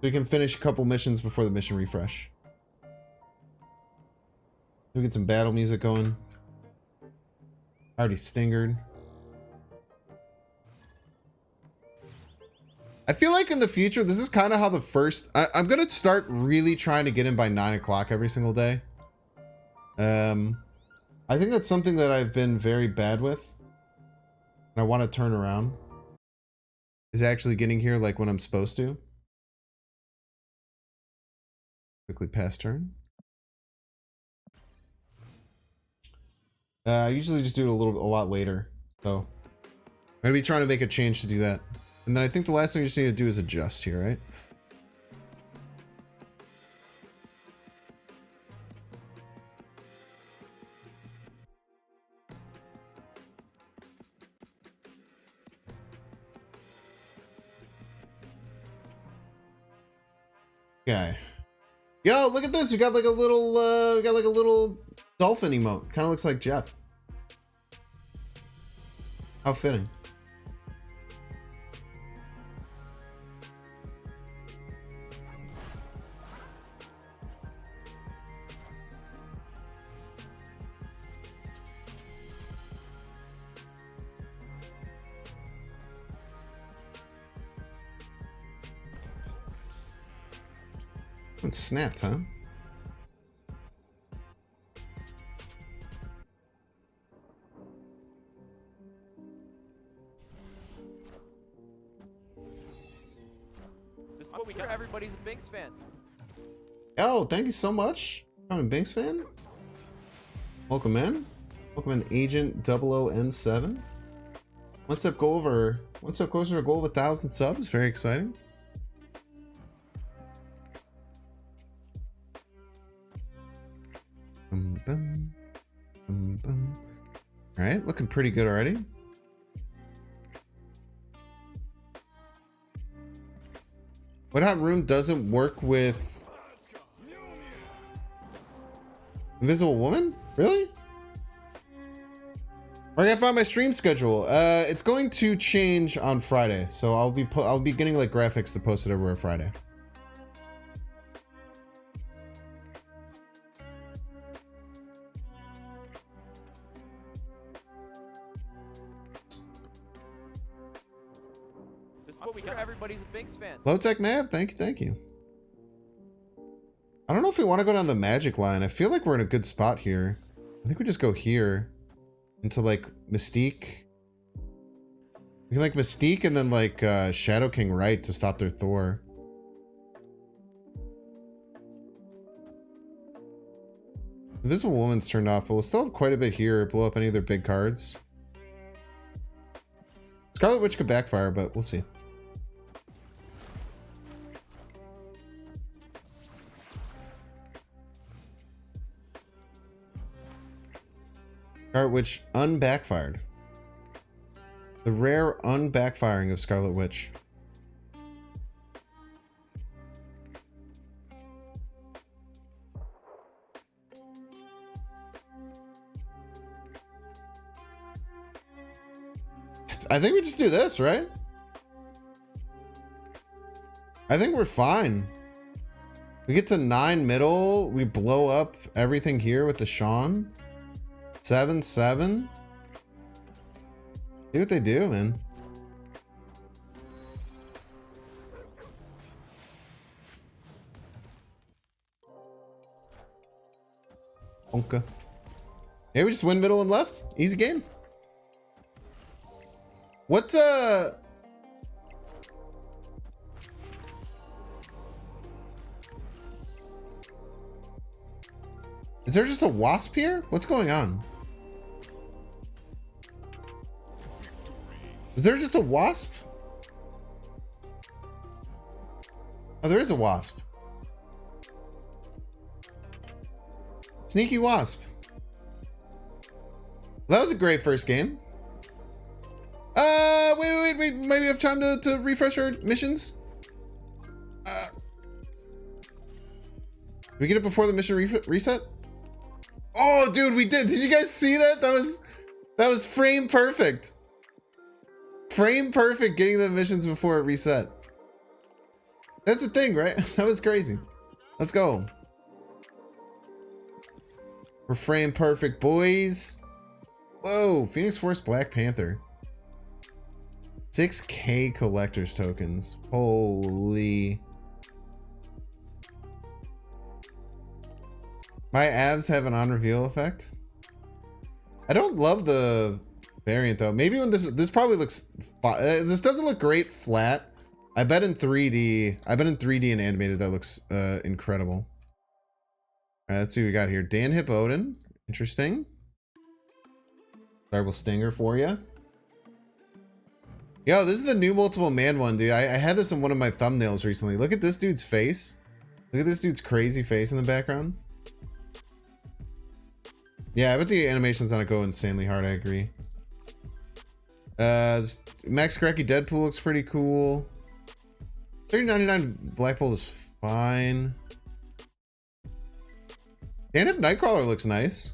we can finish a couple missions before the mission refresh. We get some battle music going. I already stingered. I feel like in the future, this is kind of how the first... I'm going to start really trying to get in by 9 o'clock every single day. I think that's something that I've been very bad with. And I want to turn around. Is actually getting here like when I'm supposed to. Quickly pass turn. I usually just do it a lot later. So I'm going to be trying to make a change to do that. And then I think the last thing you just need to do is adjust here, right? Okay. Yo, look at this. We got like a little dolphin emote. Kind of looks like Jeff. How fitting. It snapped, huh? This is what we got. Everybody's a Binks fan. Oh, thank you so much. I'm a Binks fan. Welcome in. Welcome in, Agent 00N7. One step closer to a goal of 1,000 subs. Very exciting. All right, looking pretty good already. What Hot Room doesn't work with Invisible Woman? Really? I gotta find my stream schedule. It's going to change on Friday, so I'll be getting like graphics to post it everywhere Friday. This is what we got. Everybody's a Binks fan. Low Tech Mav, thank you. I don't know if we want to go down the magic line. I feel like we're in a good spot here. I think we just go here into like Mystique. We can like Mystique and then like Shadow King right to stop their Thor. Invisible Woman's turned off, but we'll still have quite a bit here. Blow up any of their big cards. Scarlet Witch could backfire, but we'll see. Scarlet Witch unbackfired. The rare unbackfiring of Scarlet Witch. I think we just do this, right? I think we're fine. We get to 9 middle. We blow up everything here with the Sean. 7-7. See what they do, man. Okay. Yeah, we just win middle and left. Easy game. What, is there just a wasp here? What's going on? Is there just a wasp? Oh, there is a wasp. Sneaky wasp. Well, that was a great first game. Wait. Maybe we have time to refresh our missions. Did we get it before the mission reset? Oh, dude, we did. Did you guys see that? That was frame perfect. Frame perfect getting the missions before it reset. That's the thing, right? That was crazy. Let's go. We're frame perfect, boys. Whoa, Phoenix Force Black Panther. 6K collector's tokens. Holy. My abs have an on reveal effect. I don't love the variant though. Maybe when this probably looks this doesn't look great flat. I bet in 3D and animated that looks incredible. All right, let's see what we got here. Dan Hip Odin. Interesting. Terrible stinger for you. Yo, this is the new multiple man one, dude. I had this in one of my thumbnails recently. Look at this dude's face. Look at this dude's crazy face in the background. Yeah, I bet the animations on it go insanely hard. I agree. Max Cracky Deadpool looks pretty cool. 3099 Black Bolt is fine. Dan Hip Nightcrawler looks nice.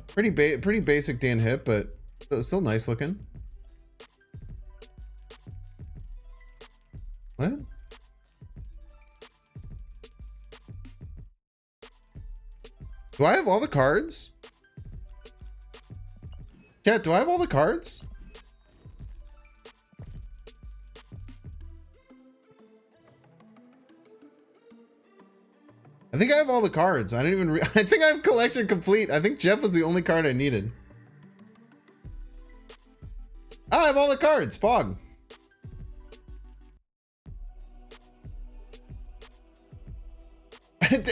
Pretty basic Dan Hip, but still nice looking. What? Do I have all the cards? Chat, do I have all the cards? I think I have all the cards. I didn't even I think I have collection complete. I think Jeff was the only card I needed. Oh, I have all the cards. Pog.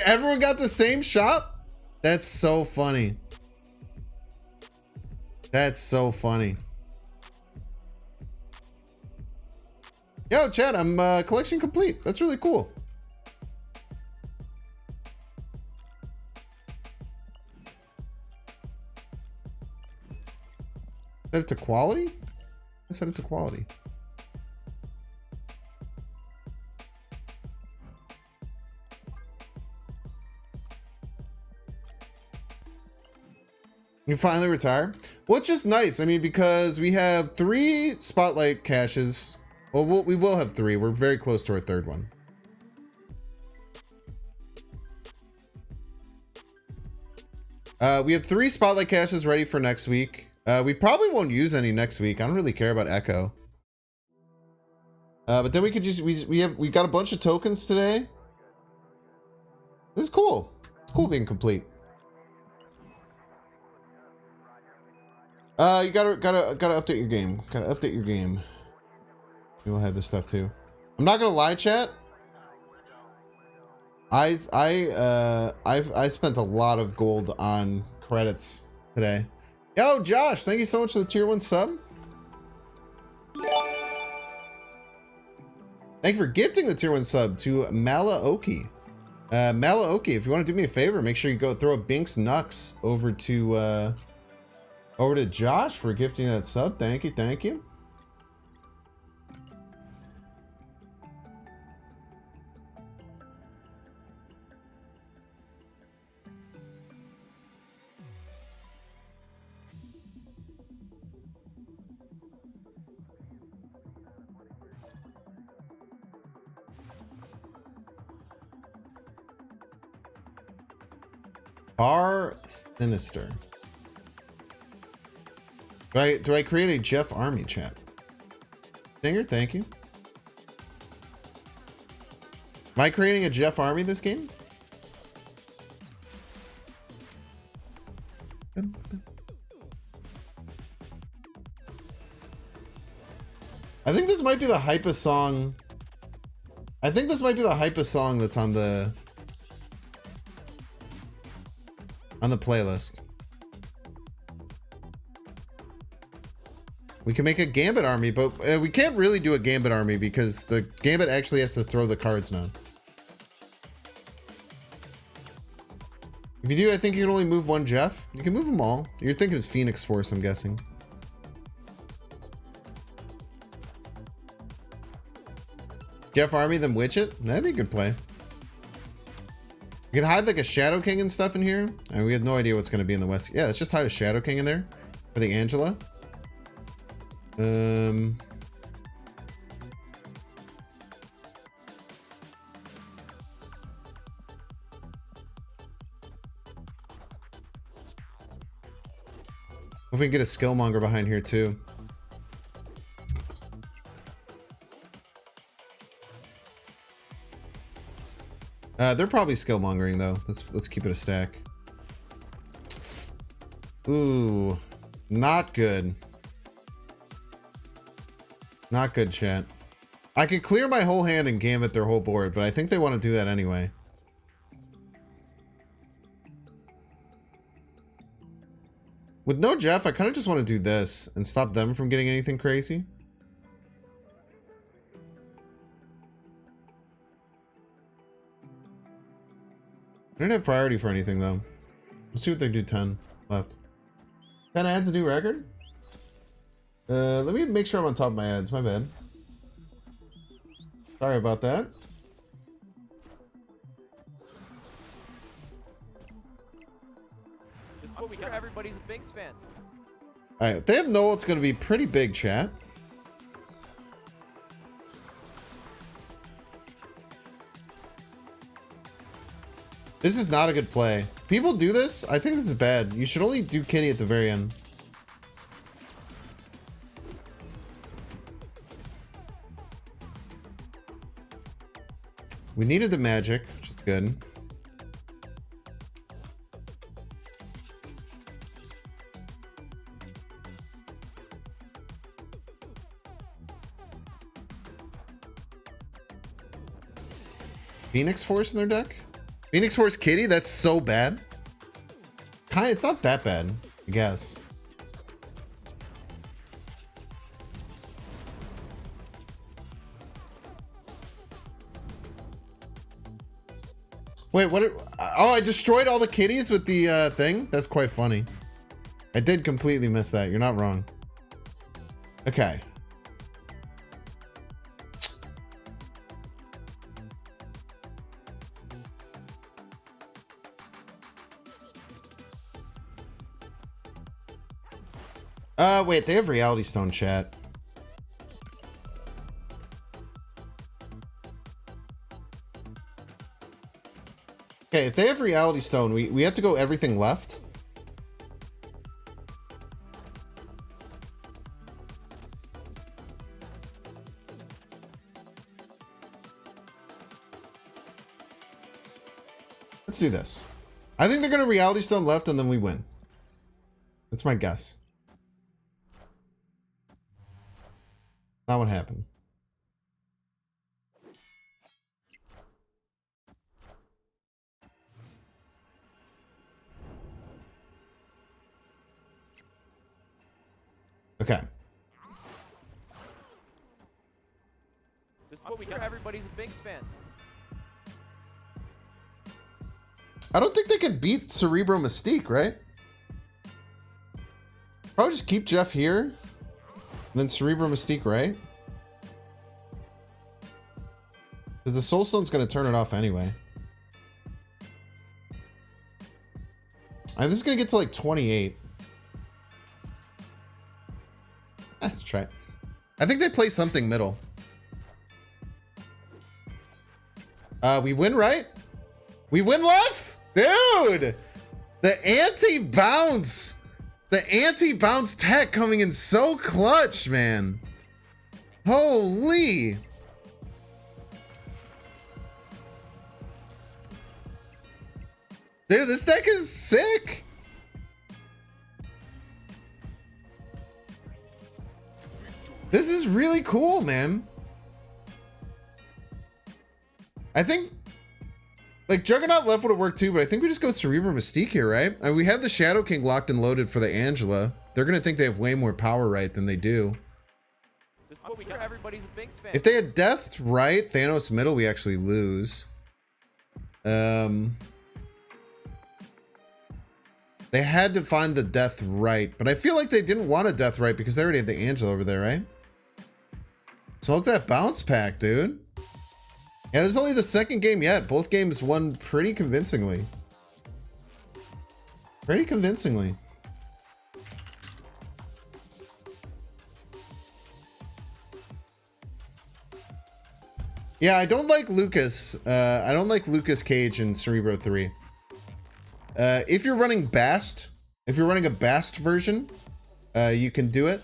Everyone got the same shop? That's so funny. That's so funny. Yo, chat, I'm collection complete. That's really cool. Set it to quality? I set it to quality. You finally retire? Well, it's just nice. I mean, because we have 3 spotlight caches. Well, we will have 3. We're very close to our 3rd one. We have 3 spotlight caches ready for next week. We probably won't use any next week. I don't really care about Echo. But then we could just we got a bunch of tokens today. This is cool. It's cool being complete. You gotta update your game. Gotta update your game. We'll have this stuff too. I'm not gonna lie, chat. I spent a lot of gold on credits today. Yo, Josh, thank you so much for the tier 1 sub. Thank you for gifting the tier 1 sub to Malaoki. Malaoki, if you want to do me a favor, make sure you go throw a Binks Nux over to Josh for gifting that sub. Thank you, thank you. Bar Sinister. Do I create a Jeff Army chat? Singer, thank you. Am I creating a Jeff Army this game? I think this might be the hypest song. I think this might be the hypest song that's on the playlist. We can make a Gambit army, but we can't really do a Gambit army because the Gambit actually has to throw the cards now. If you do, I think you can only move 1 Jeff. You can move them all. You're thinking of Phoenix Force, I'm guessing. Jeff Army, then Witch It? That'd be a good play. You can hide like a Shadow King and stuff in here. And we have no idea what's going to be in the West. Yeah, let's just hide a Shadow King in there for the Angela. Hope we can get a Skillmonger behind here too. They're probably Skillmongering though. Let's keep it a stack. Ooh, not good. Not good, chat. I could clear my whole hand and gambit their whole board, but I think they want to do that anyway. With no Jeff, I kind of just want to do this and stop them from getting anything crazy. I don't have priority for anything though. Let's see what they do. 10 left. 10 ads, a new record? Let me make sure I'm on top of my ads. My bad. Sorry about that. This is what we got. Everybody's a Binks fan. Alright, they have no, it's going to be pretty big, chat. This is not a good play. People do this. I think this is bad. You should only do Kitty at the very end. We needed the magic, which is good. Phoenix Force in their deck? Phoenix Force Kitty? That's so bad. It's not that bad, I guess. Wait, what? Oh, I destroyed all the kitties with the thing? That's quite funny. I did completely miss that. You're not wrong. Okay. Wait, they have Reality Stone, chat. Okay, if they have Reality Stone, we have to go everything left. Let's do this. I think they're going to Reality Stone left and then we win. That's my guess. Not what happened. Okay. This is what we got. Everybody's a Binks fan. I don't think they could beat Cerebro Mystique, right? Probably just keep Jeff here. And then Cerebro Mystique, right? Because the Soul Stone's going to turn it off anyway. This is going to get to like 28. Let's try it. I think they play something middle. We win, right? We win left? Dude! The anti-bounce! The anti-bounce tech coming in so clutch, man. Holy! Dude, this deck is sick! This is really cool, man. I think like Juggernaut left would have worked too, but I think we just go Cerebro Mystique here, right? I mean, we have the Shadow King locked and loaded for the Angela. They're gonna think they have way more power right than they do. This is what we got. Everybody's a Binks fan. If they had Death right, Thanos middle, we actually lose. They had to find the Death right, but I feel like they didn't want a Death right because they already had the Angela over there, right? Smoke that bounce pack, dude. Yeah, there's only the second game yet. Both games won pretty convincingly. Pretty convincingly. Yeah, I don't like Lucas. I don't like Lucas Cage in Cerebro 3. If you're running Bast, if you're running a Bast version, you can do it.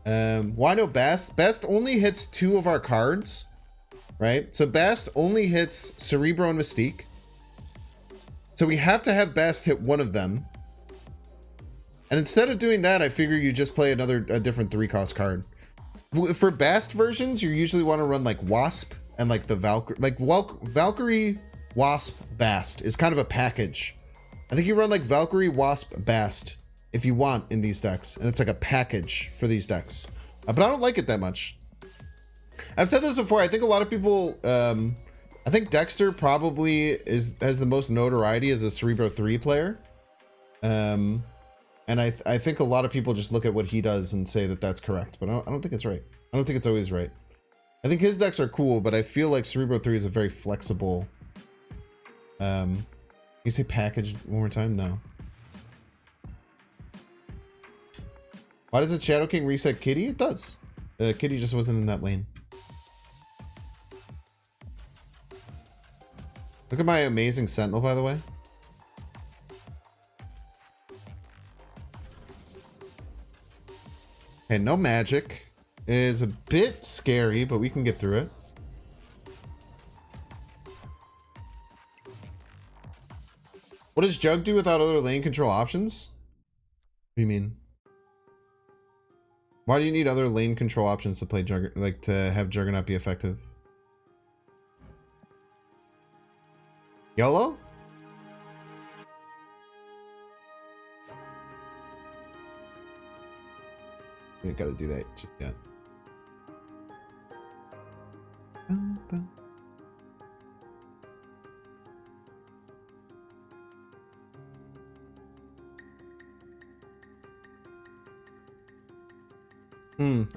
Why no Bast? Bast only hits 2 of our cards, right? So Bast only hits Cerebro and Mystique. So we have to have Bast hit one of them. And instead of doing that, I figure you just play a different 3-cost card. For Bast versions, you usually want to run like Wasp and like the Valkyrie. Like Valkyrie, Wasp, Bast is kind of a package. I think you run like Valkyrie, Wasp, Bast if you want in these decks. And it's like a package for these decks. But I don't like it that much. I've said this before. I think a lot of people... I think Dexter probably has the most notoriety as a Cerebro 3 player. And I think a lot of people just look at what he does and say that that's correct. But I don't think it's right. I don't think it's always right. I think his decks are cool, but I feel like Cerebro 3 is a very flexible... Can you say packaged one more time? No. Why does the Shadow King reset Kitty? It does. Kitty just wasn't in that lane. Look at my amazing Sentinel, by the way. Okay, no magic. Is a bit scary, but we can get through it. What does Jug do without other lane control options? What do you mean? Why do you need other lane control options to play to have Juggernaut be effective? YOLO? We ain't gotta do that just yet.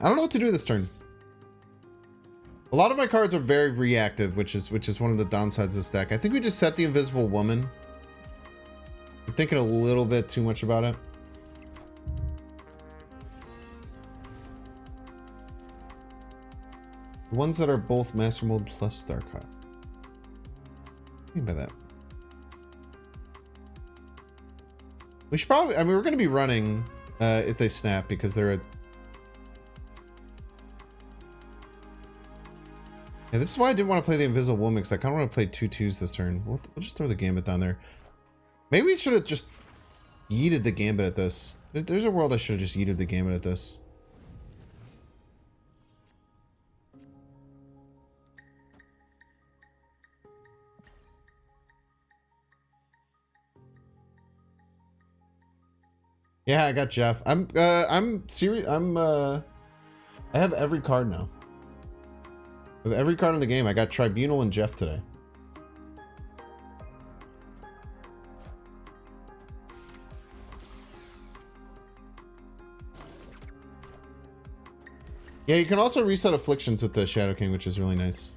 I don't know what to do this turn. A lot of my cards are very reactive, which is one of the downsides of this deck. I think we just set the Invisible Woman. I'm thinking a little bit too much about it. The ones that are both Master Mold plus Darkhawk. What do you mean by that? We should probably... I mean, we're going to be running if they snap because they're a... Yeah, this is why I didn't want to play the Invisible Woman, because I kind of want to play 2/2s this turn. We'll just throw the Gambit down there. Maybe we should have just yeeted the Gambit at this. There's a world I should have just yeeted the Gambit at this. Yeah, I got Jeff. I'm serious. I have every card now. I have every card in the game. I got Tribunal and Jeff today. Yeah, you can also reset Afflictions with the Shadow King, which is really nice.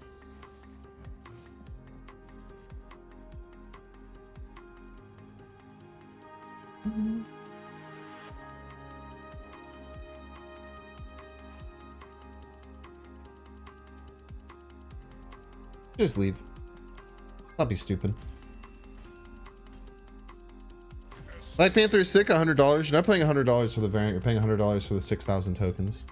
Just leave. I'll be stupid. Black Panther is sick, $100. You're not paying $100 for the variant, you're paying $100 for the 6,000 tokens.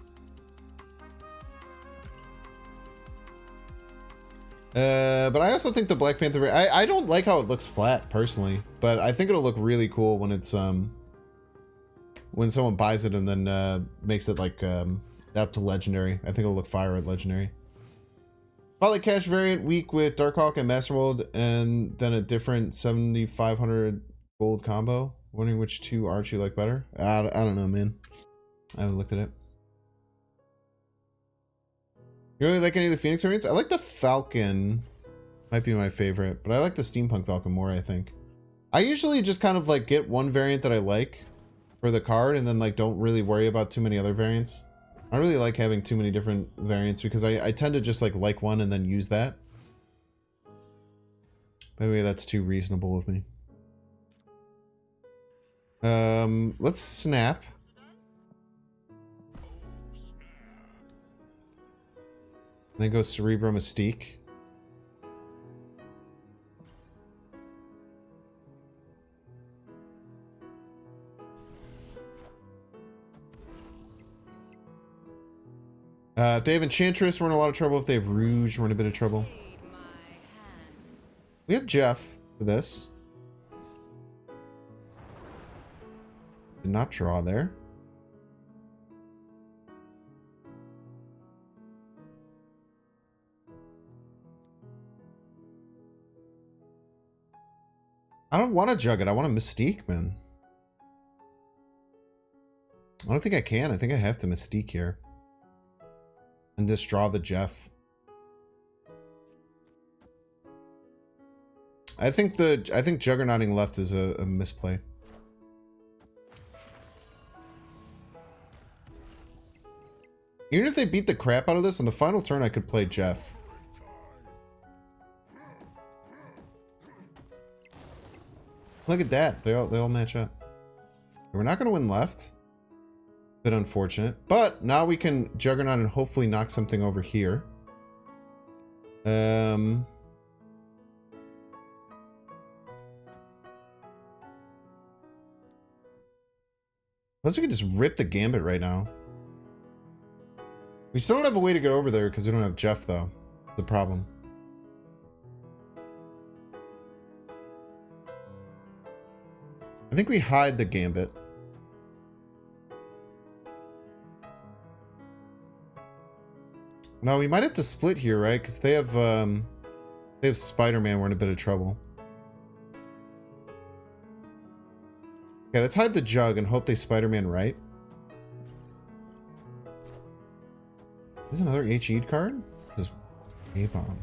But I also think the Black Panther... I don't like how it looks flat, personally. But I think it'll look really cool when it's... when someone buys it and then makes it like up to Legendary. I think it'll look fire at Legendary. Spotlight Cash variant week with Darkhawk and Master Mold, and then a different 7,500 gold combo. Wondering which two arts you like better. I don't know, man. I haven't looked at it. You really like any of the Phoenix variants? I like the Falcon. Might be my favorite, but I like the Steampunk Falcon more, I think. I usually just kind of like get one variant that I like for the card and then like don't really worry about too many other variants. I really like having too many different variants because I tend to just like one and then use that. Maybe that's too reasonable of me. Let's snap. Then go Cerebro Mystique. If they have Enchantress, we're in a lot of trouble. If they have Rouge, we're in a bit of trouble. We have Jeff for this. Did not draw there. I don't want to jug it. I want a Mystique, man. I don't think I can. I think I have to Mystique here. And just draw the Jeff. I think Juggernauting left is a misplay. Even if they beat the crap out of this, on the final turn I could play Jeff. Look at that. They all match up. We're not going to win left. Bit unfortunate. But now we can Juggernaut and hopefully knock something over here. Unless we can just rip the Gambit right now. We still don't have a way to get over there because we don't have Jeff, though. That's the problem. I think we hide the Gambit. No, we might have to split here, right? Because they have Spider-Man. We're in a bit of trouble. Okay, let's hide the Jug and hope they Spider-Man right. Is another HE card? Just A-bomb.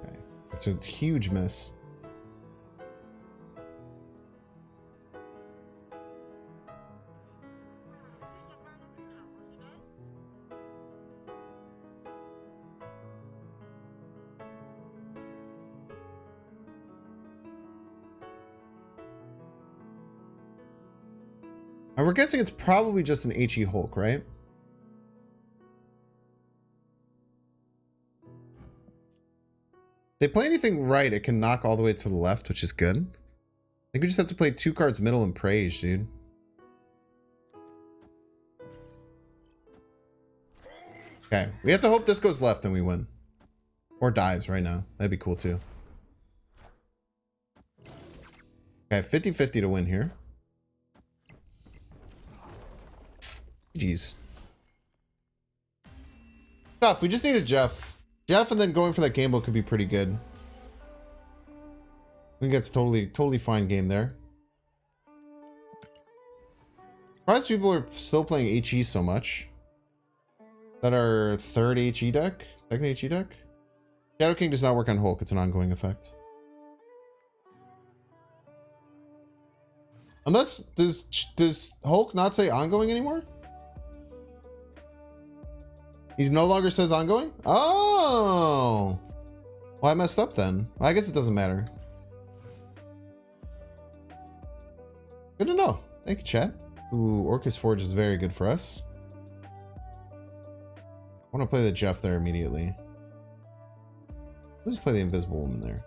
Okay, that's a huge miss. And we're guessing it's probably just an HE Hulk, right? If they play anything right, it can knock all the way to the left, which is good. I think we just have to play 2 cards middle and Praise, dude. Okay, we have to hope this goes left and we win. Or dies right now. That'd be cool too. Okay, 50-50 to win here. Jeez. Tough. We just need a Jeff. Jeff and then going for that Gamble could be pretty good. I think that's totally fine game there. Surprised people are still playing HE so much. That our third HE deck? Second HE deck? Shadow King does not work on Hulk. It's an ongoing effect. Unless, does Hulk not say ongoing anymore? He's no longer says ongoing? Oh! Well, I messed up then. Well, I guess it doesn't matter. Good to know. Thank you, chat. Ooh, Orcus Forge is very good for us. I want to play the Jeff there immediately. Let's play the Invisible Woman there.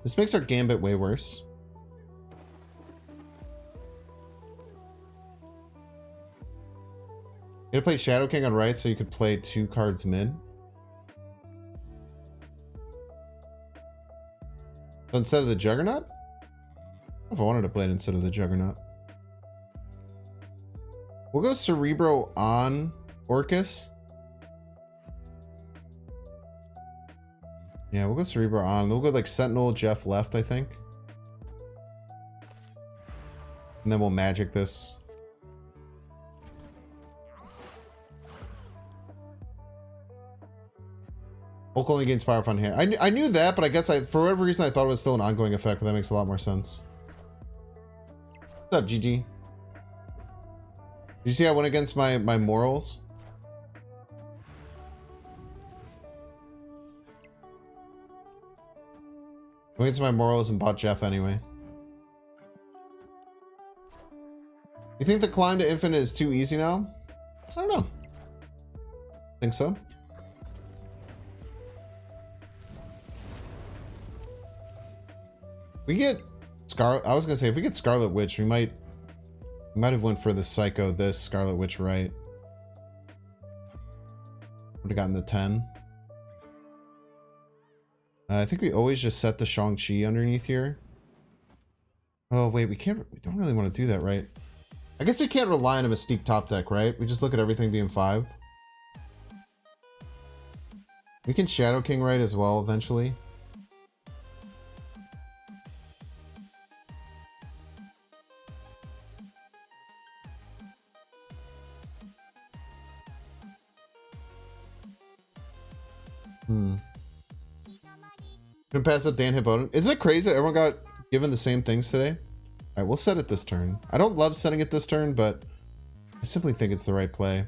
This makes our Gambit way worse. You gotta play Shadow King on right so you could play 2 cards mid. So instead of the Juggernaut? If I wanted to play it instead of the Juggernaut. We'll go Cerebro on Orcus. Yeah, we'll go Cerebro on. We'll go like Sentinel, Jeff left, I think. And then we'll magic this. Hulk only gains power on hand. I knew that, but I guess for whatever reason I thought it was still an ongoing effect, but that makes a lot more sense. What's up, GG? You see I went against my morals? Went against my morals and bought Jeff anyway. You think the climb to infinite is too easy now? I don't know. Think so? We get Scarlet. I was gonna say if we get Scarlet Witch, we might have went for the Psycho. This Scarlet Witch, right? Would have gotten the 10. I think we always just set the Shang-Chi underneath here. Oh wait, we can't. We don't really want to do that, right? I guess we can't rely on a Mystique top deck, right? We just look at everything being 5. We can Shadow King right as well eventually. Gonna pass up Dan Hibboden. Isn't it crazy that everyone got given the same things today? Alright, we'll set it this turn. I don't love setting it this turn, but I simply think it's the right play.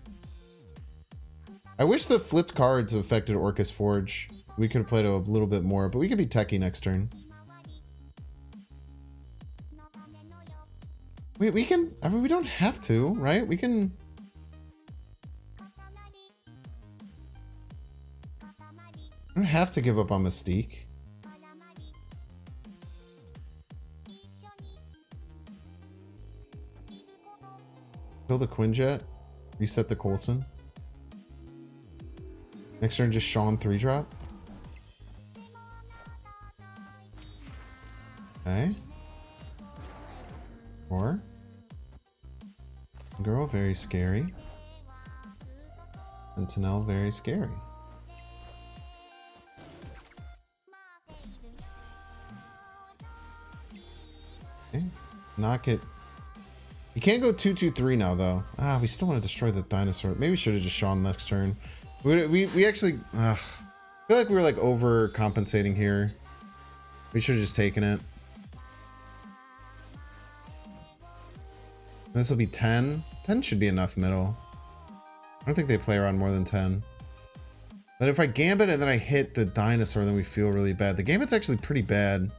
I wish the flipped cards affected Orcus Forge. We could have played a little bit more, but we could be techie next turn. We can, I mean, we don't have to, right? We can... I don't have to give up on Mystique. Kill the Quinjet. Reset the Coulson. Next turn, just Sean 3-drop. Okay. 4. Girl, very scary. Sentinel, very scary. Okay. Knock it. You can't go 2-2-3 now, though. Ah, we still want to destroy the dinosaur. Maybe we should have just Sean next turn. We actually... I feel like we were like overcompensating here. We should have just taken it. This will be 10. 10 should be enough middle. I don't think they play around more than 10. But if I Gambit and then I hit the dinosaur, then we feel really bad. The Gambit's actually pretty bad.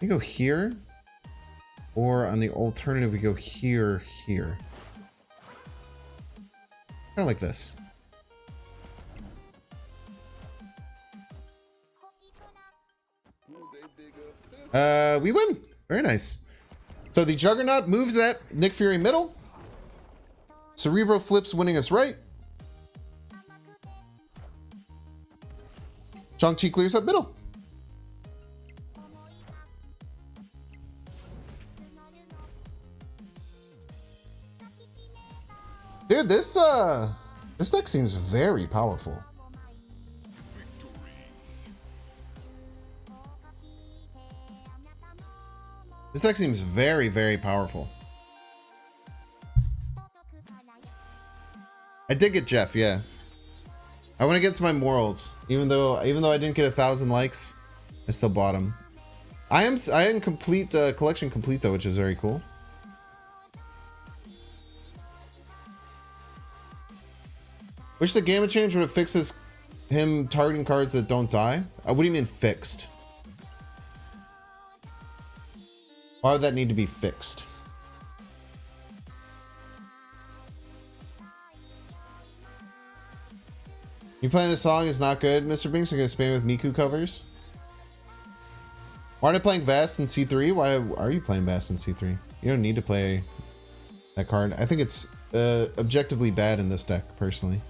We go here. Or on the alternative, we go here, here. Kind of like this. We win. Very nice. So the Juggernaut moves that Nick Fury middle. Cerebro flips, winning us right. Shang-Chi clears up middle. Dude, this deck seems very powerful. This deck seems very, very powerful. I did get Jeff, yeah. I went against my morals, even though I didn't get 1,000 likes, I still bought him. I am complete collection complete though, which is very cool. Wish the Gamma change would have fixed him targeting cards that don't die. What do you mean fixed? Why would that need to be fixed? You playing this song is not good, Mr. Binks. You're gonna spam with Miku covers. Why aren't I playing Vast in C3? Why are you playing Vast in C3? You don't need to play that card. I think it's objectively bad in this deck, personally.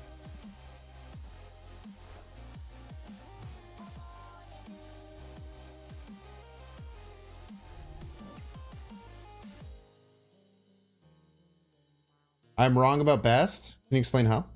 I'm wrong about Bast? Can you explain how?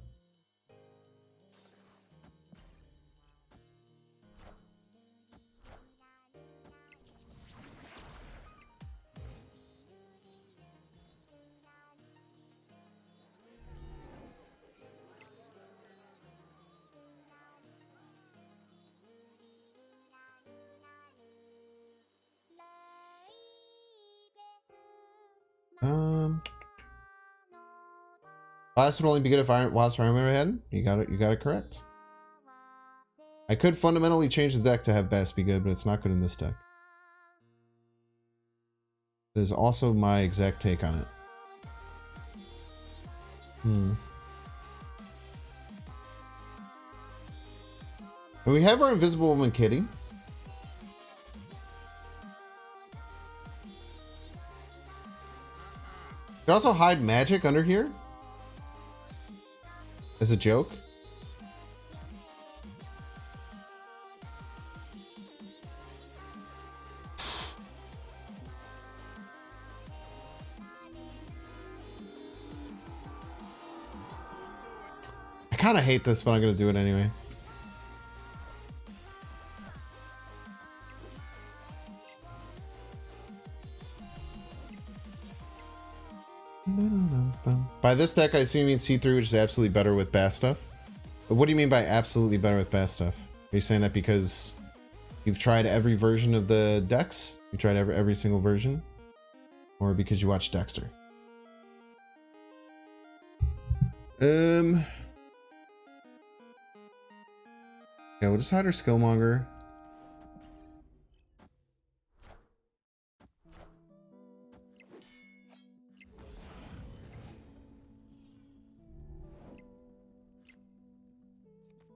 Blast would only be good if Wild Fire ahead. You got it correct. I could fundamentally change the deck to have Bast be good, but it's not good in this deck. It is also my exact take on it. And we have our Invisible Woman Kitty. could also hide magic under here as a joke. I kind of hate this, but I'm gonna do it anyway. By this deck, I assume you mean C3, which is absolutely better with Bass stuff. But what do you mean by absolutely better with Bass stuff? Are you saying that because you've tried every version of the decks? You tried every single version? Or because you watched Dexter? Yeah, we'll just hide our Skillmonger.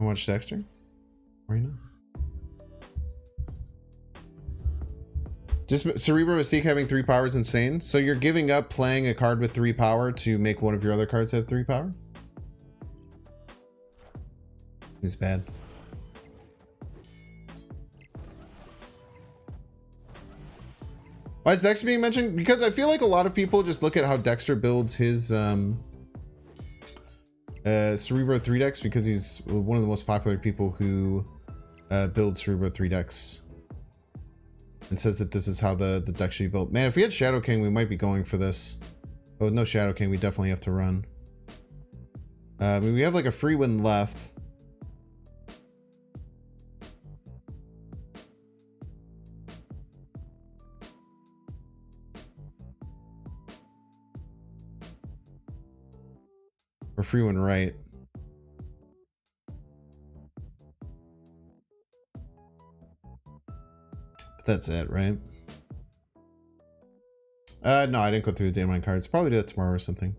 Watch Dexter? Or you know? Just Cerebro Mystique having 3 power is insane. So you're giving up playing a card with 3 power to make one of your other cards have 3 power? It's bad. Why is Dexter being mentioned? Because I feel like a lot of people just look at how Dexter builds his Cerebro 3 decks because he's one of the most popular people who build Cerebro 3 decks and says that this is how the deck should be built. Man, if we had Shadow King, we might be going for this. But with no Shadow King, we definitely have to run. I mean, we have like a free win left. Or free one right. But that's it, right? No, I didn't go through the Data Mine cards. Probably do it tomorrow or something.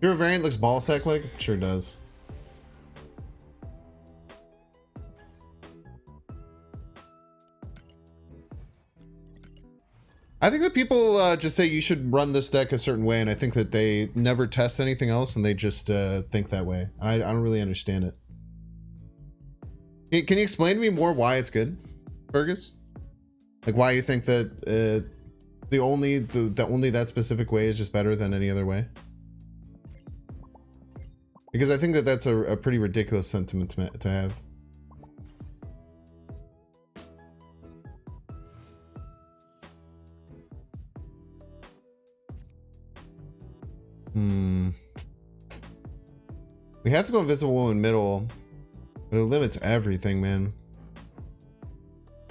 Your variant looks ball sack like? Sure does. I think that people just say you should run this deck a certain way, and I think that they never test anything else and they just think that way. I don't really understand it. Can you explain to me more why it's good, Fergus? Like why you think that only that specific way is just better than any other way? Because I think that that's a pretty ridiculous sentiment to have. We have to go Invisible in middle, but it limits everything, man.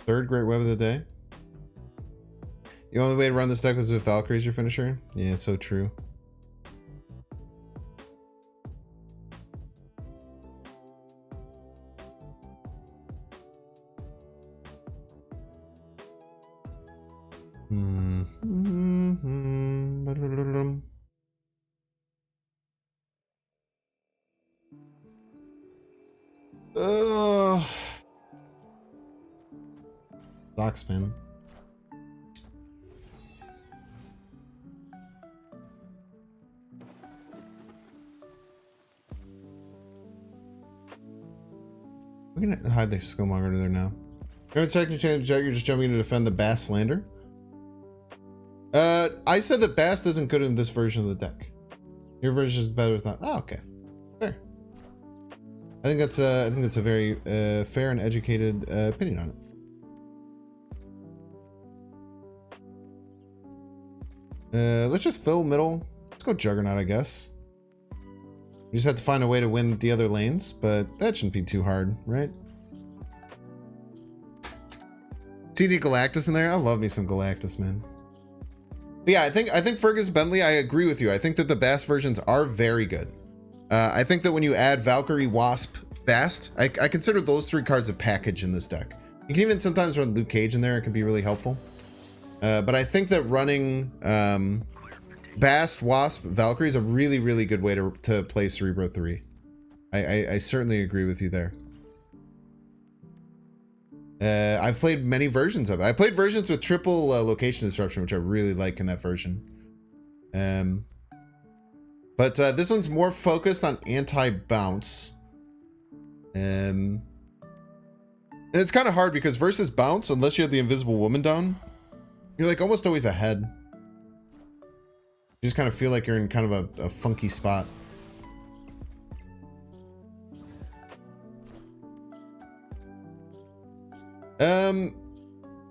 Third Great Web of the day. The only way to run this deck was with Valkyrie as your finisher? Yeah, so true. Sucks, man. We're gonna hide the Skillmonger under there now. You're gonna check and change the deck, you're just jumping in to defend the Bass slander. I said that Bass isn't good in this version of the deck. Your version is better with that. Oh, okay. Fair. I think that's a very fair and educated opinion on it. Let's just fill middle. Let's go Juggernaut, I guess. We just have to find a way to win the other lanes, but that shouldn't be too hard, right? CD Galactus in there. I love me some Galactus, man. But yeah, I think Fergus Bentley, I agree with you. I think that the Bast versions are very good. I think that when you add Valkyrie, Wasp, Bast, I consider those 3 cards a package in this deck. You can even sometimes run Luke Cage in there. It can be really helpful. But I think that running Bast, Wasp, Valkyrie is a really, really good way to play Cerebro 3. I certainly agree with you there. I've played many versions of it. I played versions with triple location disruption, which I really like in that version. But this one's more focused on anti-bounce. And it's kind of hard because versus bounce, unless you have the Invisible Woman down, you're like almost always ahead. You just kind of feel like you're in kind of a funky spot.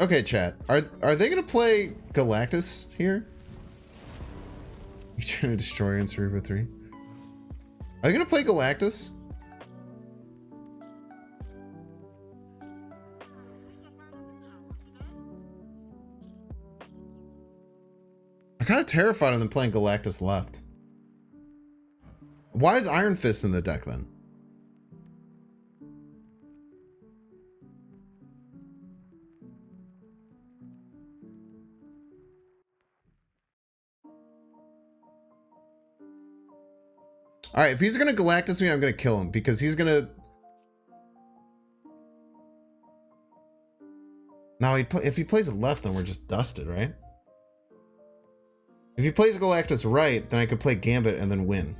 Okay, chat. Are they gonna play Galactus here? You trying to destroy in Cerebro 3? Are they gonna play Galactus? I'm kind of terrified of them playing Galactus left. Why is Iron Fist in the deck then? All right, if he's gonna Galactus me, I'm gonna kill him because he's gonna. No, if he plays it left, then we're just dusted, right? If he plays Galactus right, then I could play Gambit and then win.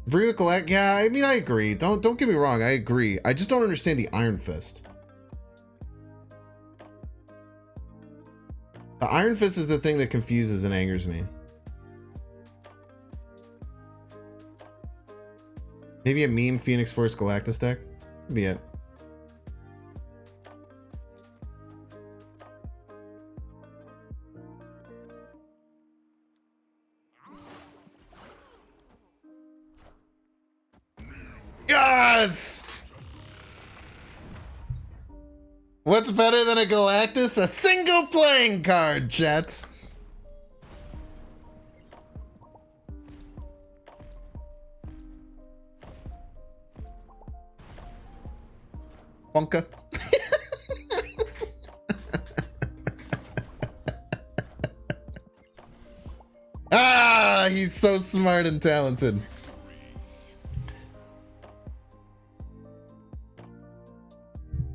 Agree with Galactus? Yeah, I mean, I agree. Don't get me wrong, I agree. I just don't understand the Iron Fist. The Iron Fist is the thing that confuses and angers me. Maybe a meme Phoenix Force Galactus deck? Could be it. Yes! What's better than a Galactus? A single playing card, chats. Bunka. Ah, he's so smart and talented.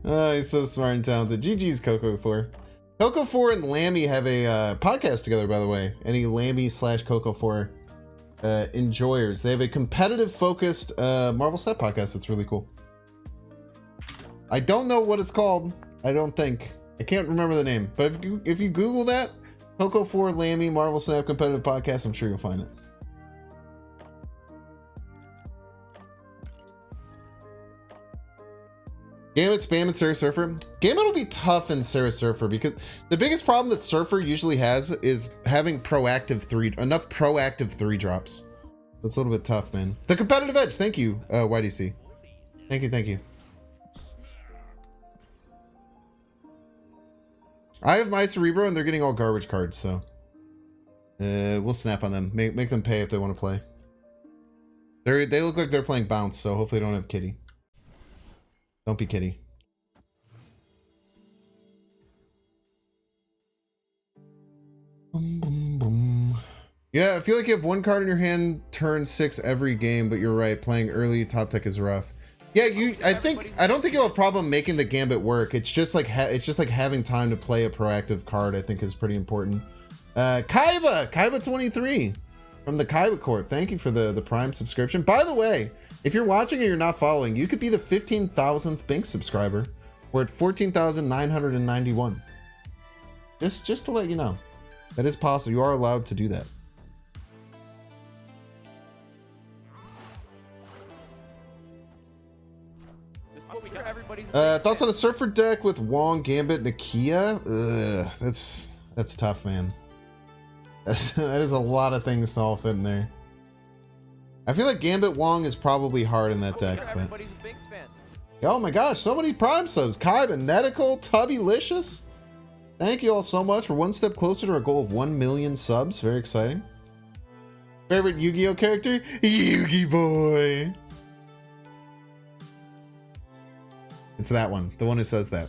Oh, he's so smart and talented. GG's Coco4. Coco4 and Lammy have a podcast together, by the way. Any Lammy / Coco4 enjoyers. They have a competitive focused Marvel Snap podcast that's really cool. I don't know what it's called. I don't think. I can't remember the name. But if you Google that, Coco4 Lammy Marvel Snap competitive podcast, I'm sure you'll find it. Gambit spam and Sarah Surfer. Gambit will be tough in Sarah Surfer because the biggest problem that Surfer usually has is having enough proactive 3-drops. That's a little bit tough, man. The competitive edge. Thank you, YDC. Thank you. I have my Cerebro and they're getting all garbage cards, so we'll snap on them. Make them pay if they want to play. They look like they're playing bounce, so hopefully they don't have Kitty. Don't be Kitty. Boom, boom, boom. Yeah, I feel like you have one card in your hand turn 6 every game, but you're right. Playing early top deck is rough. Yeah, I don't think you'll have a problem making the Gambit work. It's just like having time to play a proactive card. I think is pretty important. Kaiba 23 from the Kaiba Corp. Thank you for the Prime subscription. By the way, if you're watching and you're not following, you could be the 15,000th Bink subscriber. We're at 14,991. Just to let you know, that is possible. You are allowed to do that. Thoughts on a Surfer deck with Wong, Gambit, Nakia? Ugh, that's tough, man. That is a lot of things to all fit in there. I feel like Gambit Wong is probably hard in that deck. But... everybody's a Binks fan. Oh my gosh, so many Prime subs. Kaiba, Netical, Tubbylicious. Thank you all so much. We're one step closer to our goal of 1 million subs. Very exciting. Favorite Yu-Gi-Oh character? Yugi Boy. It's that one. The one who says that.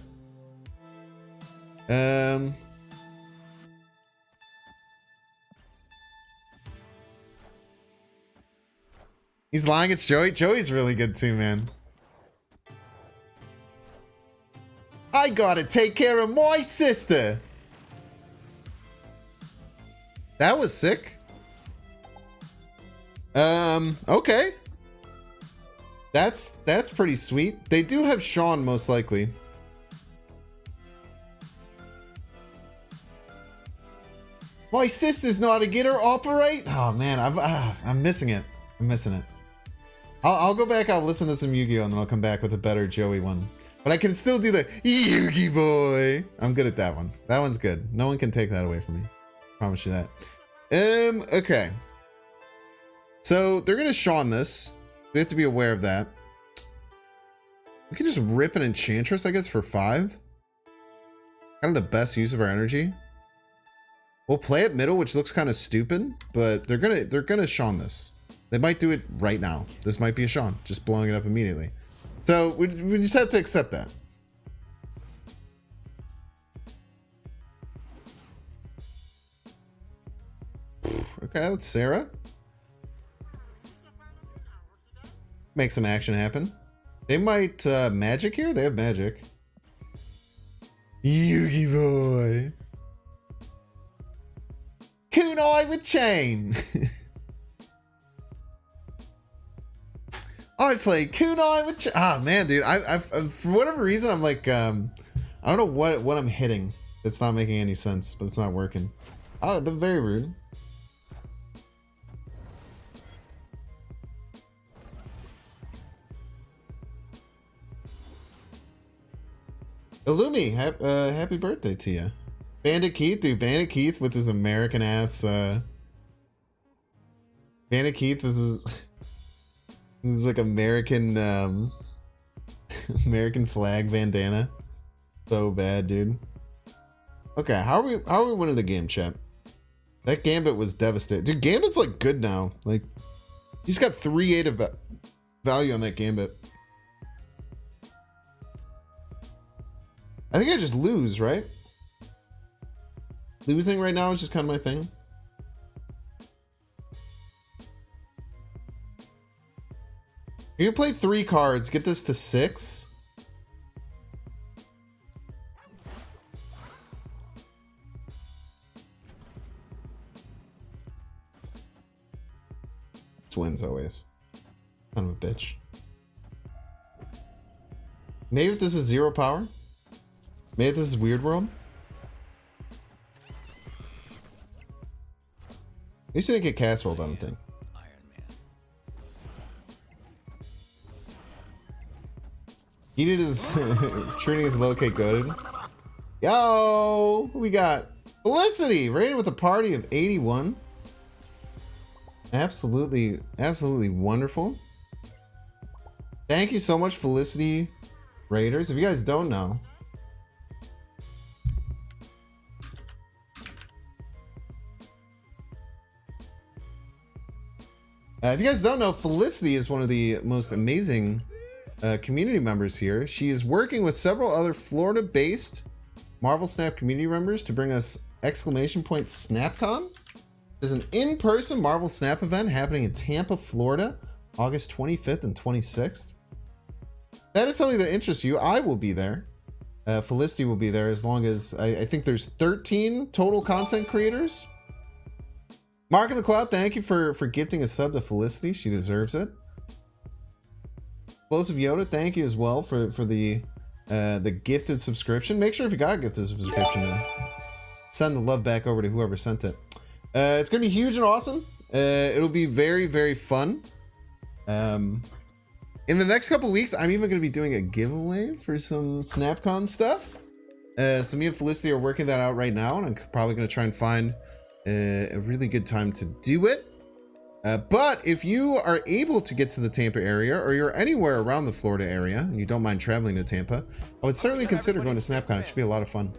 He's lying. It's Joey. Joey's really good too, man. I gotta take care of my sister. That was sick. Okay. That's pretty sweet. They do have Sean most likely. My sister's not a getter operate. Oh man, I'm missing it. I'm missing it. I'll go back. I'll listen to some Yu-Gi-Oh and then I'll come back with a better Joey one. But I can still do the Yu-Gi boy. I'm good at that one. That one's good. No one can take that away from me. Promise you that. Okay. So they're gonna Sean this. We have to be aware of that. We can just rip an Enchantress, I guess, for 5. Kind of the best use of our energy. We'll play it middle, which looks kind of stupid, but they're gonna Sean this. They might do it right now. This might be a Sean, just blowing it up immediately. So we just have to accept that. Okay, that's Sarah. Make some action happen. They might magic here. They have magic. Yu-Gi boy. Kunai with chain. I played Kunai with chain. Ah man, dude. I for whatever reason I'm like I don't know what I'm hitting. It's not making any sense, but it's not working. Oh, they're very rude. Illumi, happy birthday to you. Bandit Keith, dude. Bandit Keith with his American ass. Bandit Keith is like American American flag bandana. So bad, dude. Okay, how are we winning the game, chat? That Gambit was devastating. Dude, Gambit's like good now. Like he's got 3/8 of value on that Gambit. I think I just lose, right? Losing right now is just kind of my thing. You can play 3 cards, get this to 6. It's wins always. Son of a bitch. Maybe if this is 0 power. Maybe if this is Weird World. At least you didn't get cast rolled, I don't think. Heated is treating his low-K goaded. Yo, who we got? Felicity, rated with a party of 81. Absolutely wonderful. Thank you so much, Felicity Raiders. If you guys don't know, Felicity is one of the most amazing community members here. She is working with several other Florida-based Marvel Snap community members to bring us !SnapCon. There's an in-person Marvel Snap event happening in Tampa, Florida, August 25th and 26th. That is something that interests you. I will be there. Felicity will be there, as long as I think there's 13 total content creators. Mark in the Cloud, thank you for gifting a sub to Felicity. She deserves it. Explosive Yoda, thank you as well for the gifted subscription. Make sure if you got a gifted subscription to send the love back over to whoever sent it. It's gonna be huge and awesome. It'll be very, very fun. In the next couple of weeks, I'm even gonna be doing a giveaway for some SnapCon stuff. So me and Felicity are working that out right now, and I'm probably gonna try and find a really good time to do it. But if you are able to get to the Tampa area, or you're anywhere around the Florida area and you don't mind traveling to Tampa, I would certainly consider going to SnapCon. It should be a lot of fun.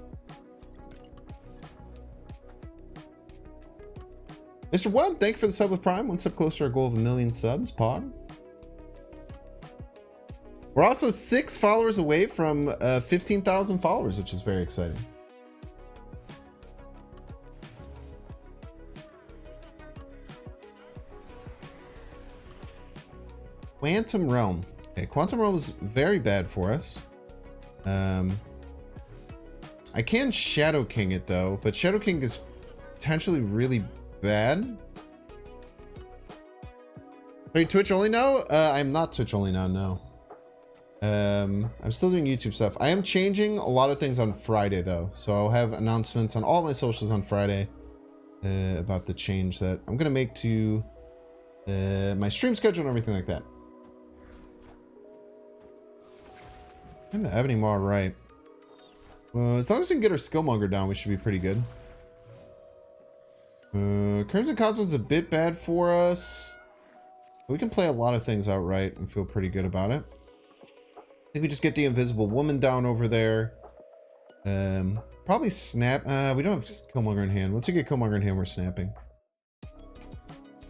Mr. Webb, thank you for the sub with Prime. One step closer to our goal of 1 million subs, pod. We're also 6 followers away from 15,000 followers, which is very exciting. Quantum Realm. Okay, Quantum Realm is very bad for us. I can Shadow King it though, but Shadow King is potentially really bad. Are you Twitch only now? I'm not Twitch only now, no. I'm still doing YouTube stuff. I am changing a lot of things on Friday though, so I'll have announcements on all my socials on Friday about the change that I'm gonna make to my stream schedule and everything like that. And the Ebony Maw, right? As long as we can get our Skillmonger down, we should be pretty good. Crimson Cosmos is a bit bad for us. We can play a lot of things outright and feel pretty good about it. I think we just get the Invisible Woman down over there. Probably snap. We don't have Killmonger in hand. Once we get Killmonger in hand, we're snapping.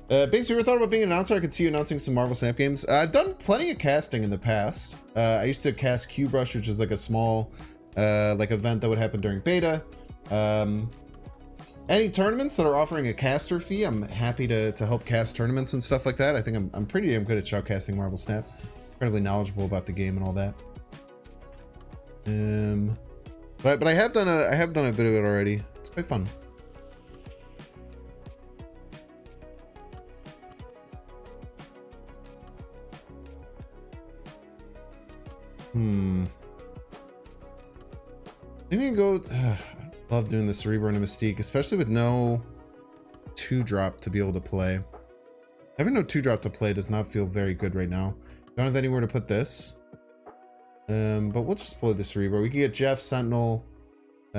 Biggs, you ever thought about being an announcer? I could see you announcing some Marvel Snap games. I've done plenty of casting in the past. I used to cast Q-Brush, which is like a small like event that would happen during beta. Any tournaments that are offering a caster fee, I'm happy to help cast tournaments and stuff like that. I think I'm pretty damn good at shoutcasting Marvel Snap. Incredibly knowledgeable about the game and all that. But I have done a bit of it already. It's quite fun. I think we can go. I love doing the Cerebro and a Mystique, especially with no 2-drop to be able to play. Having no 2-drop to play does not feel very good right now. Don't have anywhere to put this. But we'll just play the Cerebro. We can get Jeff, Sentinel.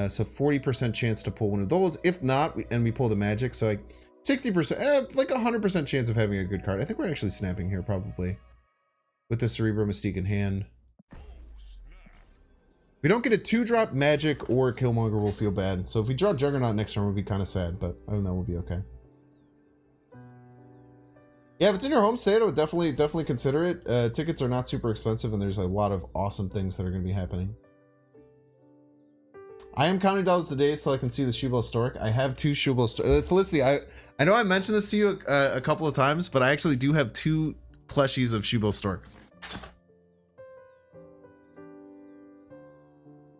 So 40% chance to pull one of those. If not, we pull the Magic. So like 60%, like 100% chance of having a good card. I think we're actually snapping here probably. With the Cerebro Mystique in hand. If we don't get a 2-drop, Magic or Killmonger, will feel bad. So if we draw Juggernaut next turn, we'll be kind of sad. But I don't know, we'll be okay. Yeah, if it's in your home state, I would definitely consider it. Tickets are not super expensive, and there's a lot of awesome things that are going to be happening. I am counting down the days till I can see the Shubel Stork. I have 2 Shubel Stork. Felicity, I know I mentioned this to you a couple of times, but I actually do have 2 plushies of Shubel Storks.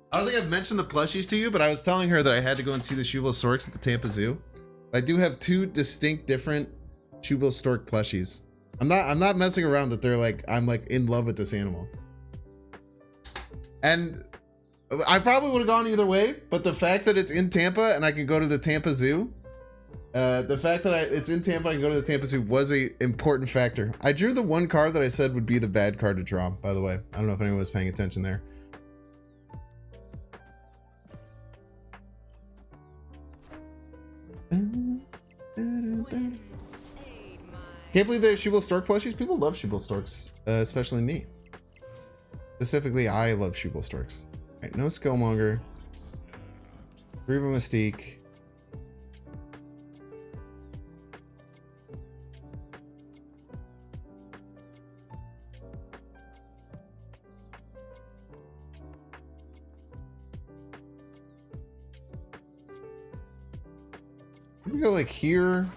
I don't think I've mentioned the plushies to you, but I was telling her that I had to go and see the Shubel Storks at the Tampa Zoo. I do have 2 distinct different Shubel Stork plushies. I'm not messing around that they're like, I'm like in love with this animal. And I probably would have gone either way, but the fact that it's in Tampa and I can go to the Tampa Zoo, the fact that it's in Tampa, I can go to the Tampa Zoo was a important factor. I drew the 1 card that I said would be the bad card to draw, by the way. I don't know if anyone was paying attention there. Can't believe they have Shubel Stork plushies. People love Shubel Storks, especially me. Specifically, I love Shubel Storks. Alright, no Skillmonger. Cerebro Mystique. We go like here.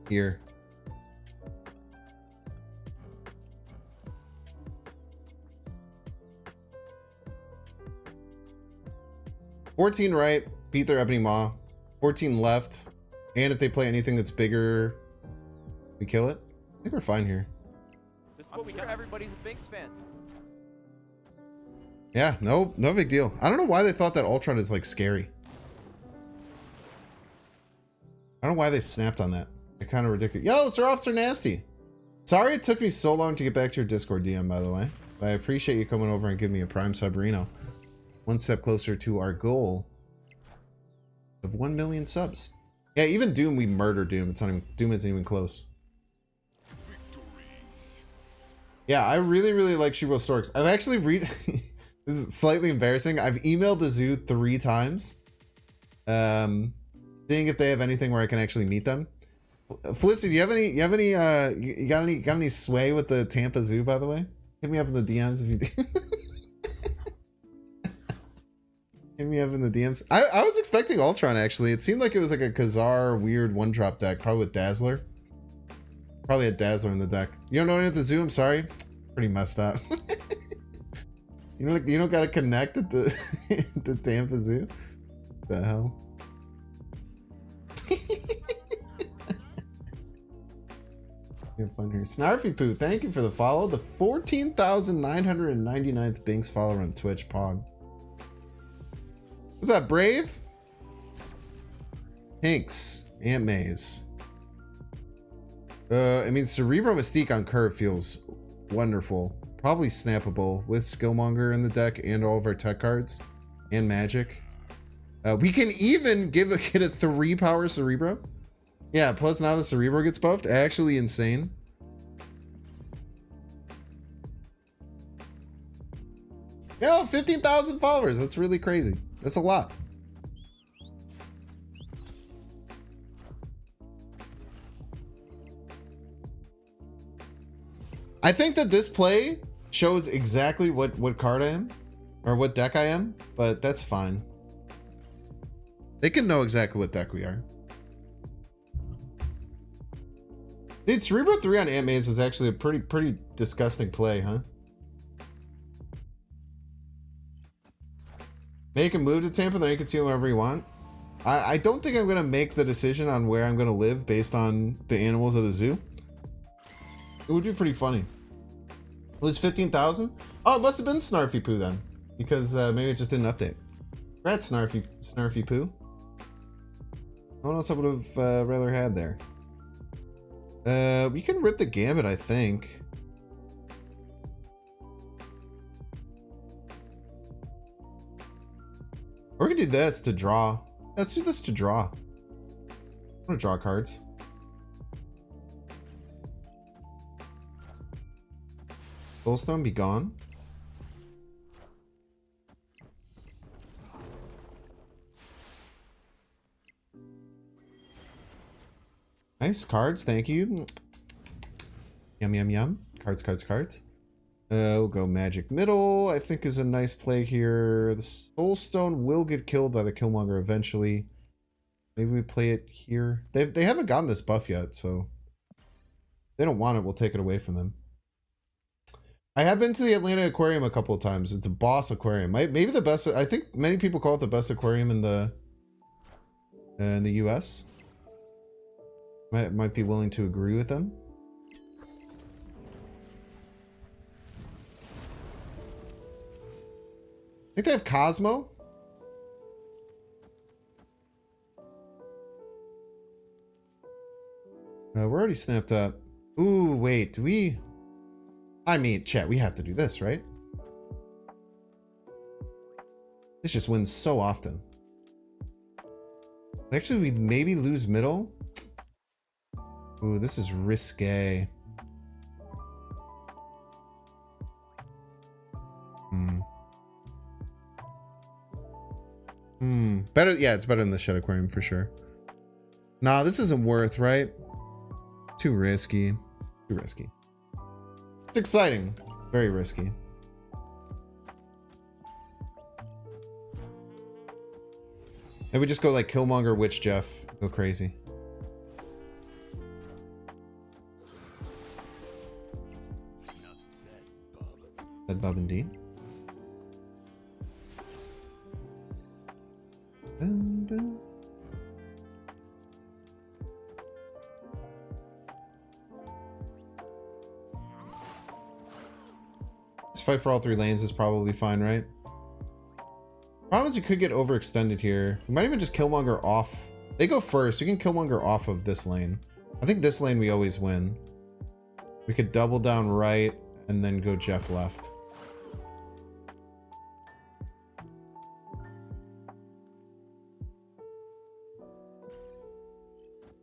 Here. $14 right, beat their Ebony Maw. 14 left. And if they play anything that's bigger, we kill it. I think we're fine here. This is what we got. Everybody's a Binks fan. Yeah, no big deal. I don't know why they thought that Ultron is like scary. I don't know why they snapped on that. They're kind of ridiculous. Yo, Sir Officer Nasty. Sorry it took me so long to get back to your Discord DM, by the way. But I appreciate you coming over and giving me a Prime Sub Reno. 1 step closer to our goal of 1 million subs. Yeah, even Doom, we murder Doom. It's not even, Doom isn't even close. Yeah, I really like Shubel Storks. I've actually this is slightly embarrassing. I've emailed the zoo 3 times. Seeing if they have anything where I can actually meet them. Felicity, do you got any sway with the Tampa Zoo, by the way? Hit me up in the DMs if you do. Hit me up in the DMs. I was expecting Ultron, actually. It seemed like it was like a Khazar weird 1-drop deck, probably with Dazzler. Probably a Dazzler in the deck. You don't know any of the zoo? I'm sorry. Pretty messed up. You don't gotta connect at the the Tampa Zoo. The hell? You have fun here. Snarfy Poo, thank you for the follow. The 14,999th Binks follower on Twitch, Pog. Was that Brave? Hinks, Aunt Maze. I mean, Cerebro Mystique on curve feels wonderful. Probably snappable with Skillmonger in the deck and all of our tech cards and magic. We can even give a kid a 3-power Cerebro. Yeah, plus now the Cerebro gets buffed. Actually insane. Yeah, 15,000 followers. That's really crazy. That's a lot. I think that this play shows exactly what card I am or what deck I am, but that's fine. They can know exactly what deck we are. Dude, Cerebro 3 on Ant Maze was actually a pretty disgusting play, huh? Make a move to Tampa, then you can see whatever you want. I don't think I'm gonna make the decision on where I'm gonna live based on the animals of the zoo. It would be pretty funny. It was 15,000? Oh, it must have been Snarfy Poo then, because maybe it just didn't update. Rat Snarfy Poo. What else I would have rather had there? We can rip the Gambit, I think. Or we can do this to draw. Let's do this to draw. I want to draw cards. Soulstone, be gone. Nice cards, thank you. Yum, yum, yum. Cards, cards, cards. We'll go Magic Middle, I think is a nice play here. The Soulstone will get killed by the Killmonger eventually. Maybe we play it here. They haven't gotten this buff yet, so if they don't want it, we'll take it away from them. I have been to the Atlanta Aquarium a couple of times. It's a boss aquarium. Maybe the best. I think many people call it the best aquarium in the US. Might be willing to agree with them. I think they have Cosmo. We're already snapped up. Ooh, wait, do we? I mean, chat, we have to do this, right? This just wins so often. Actually, we maybe lose middle. Ooh, this is risque. Better, yeah, it's better than the Shed Aquarium for sure. Nah, this isn't worth, right? Too risky. Too risky. It's exciting. Very risky. And we just go like Killmonger, Witch Jeff. Go crazy. Said Bub indeed. Dun, dun. This fight for all 3 lanes is probably fine, right? Problem is you could get overextended here. We might even just Killmonger off. They go first. We can Killmonger off of this lane. I think this lane we always win. We could double down right and then go Jeff left.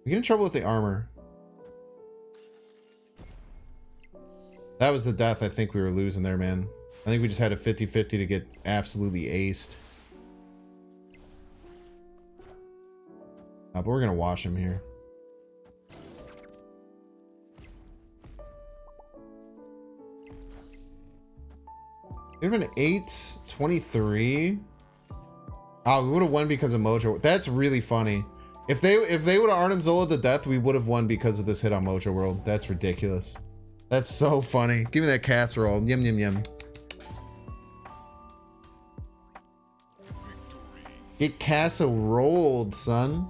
We get in trouble with the armor. That was the death I think we were losing there, man. I think we just had a 50-50 to get absolutely aced. But we're gonna wash him here. We have an 8-23. Oh, we would have won because of Mojo. That's really funny. If they would have Arnim Zola to death, we would have won because of this hit on Mojo World. That's ridiculous. That's so funny. Give me that casserole. Yum yum yum. Get casseroled, son.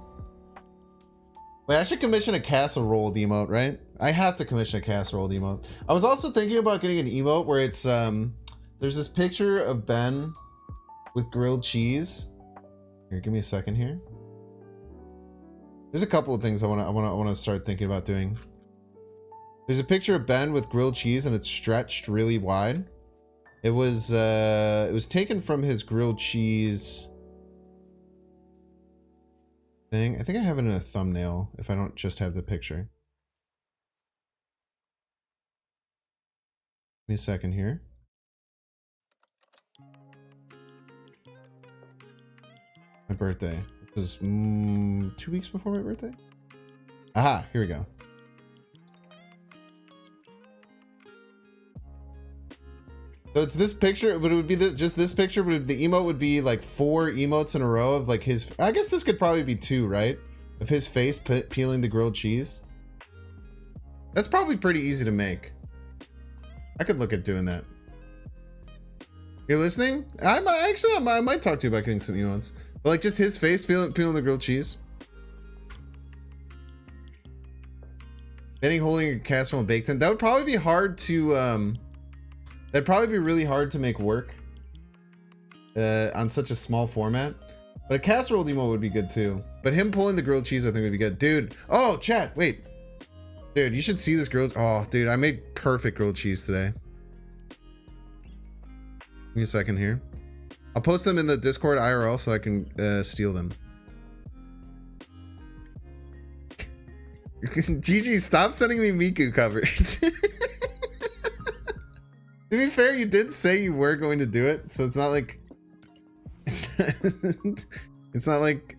Wait, I should commission a casserole emote, right? I have to commission a casserole emote. I was also thinking about getting an emote where it's there's this picture of Ben with grilled cheese. Here, give me a second here. There's a couple of things I want to start thinking about doing. There's a picture of Ben with grilled cheese and it's stretched really wide. It was taken from his grilled cheese thing. I think I have it in a thumbnail if I don't just have the picture. Give me a second here. My birthday. This is 2 weeks before my birthday. Aha, here we go. So it's this picture, but it would be just this picture, but the emote would be like 4 emotes in a row of like his, I guess this could probably be 2, right? Of his face peeling the grilled cheese. That's probably pretty easy to make. I could look at doing that. You're listening? I might talk to you about getting some emotes. But like just his face peeling the grilled cheese. Benny holding a casserole and baked in. That would probably be hard to that'd probably be really hard to make work on such a small format. But a casserole emote would be good too. But him pulling the grilled cheese I think would be good. Dude. Oh, chat. Wait. Dude, you should see this grilled. Oh, dude, I made perfect grilled cheese today. Give me a second here. I'll post them in the Discord IRL so I can steal them. GG, stop sending me Miku covers. To be fair, you did say you were going to do it, so it's not like it's not like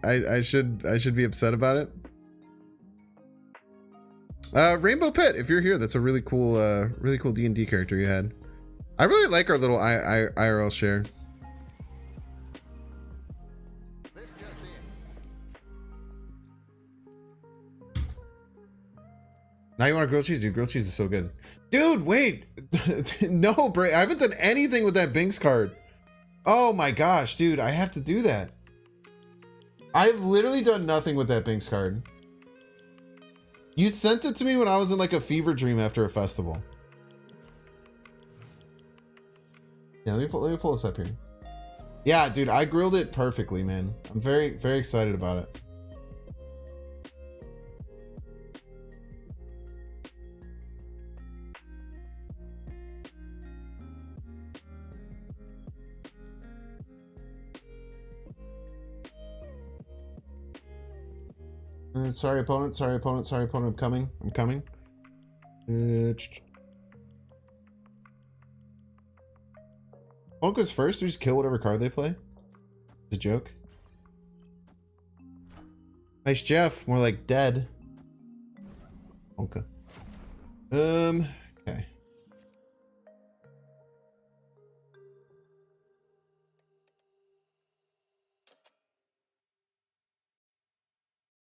I should be upset about it. Rainbow Pit, if you're here, that's a really cool D&D character you had. I really like our little IRL share. Now you want a grilled cheese? Dude, grilled cheese is so good. Dude, wait. No, Bray. I haven't done anything with that Binks card. Oh my gosh, dude. I have to do that. I've literally done nothing with that Binks card. You sent it to me when I was in like a fever dream after a festival. Yeah, let me pull this up here. Yeah, dude, I grilled it perfectly, man. I'm very, very excited about it. Sorry, opponent. Sorry, opponent. Sorry, opponent. I'm coming. Opponent goes first. We just kill whatever card they play. It's a joke. Nice, Jeff. More like dead. Okay. Okay.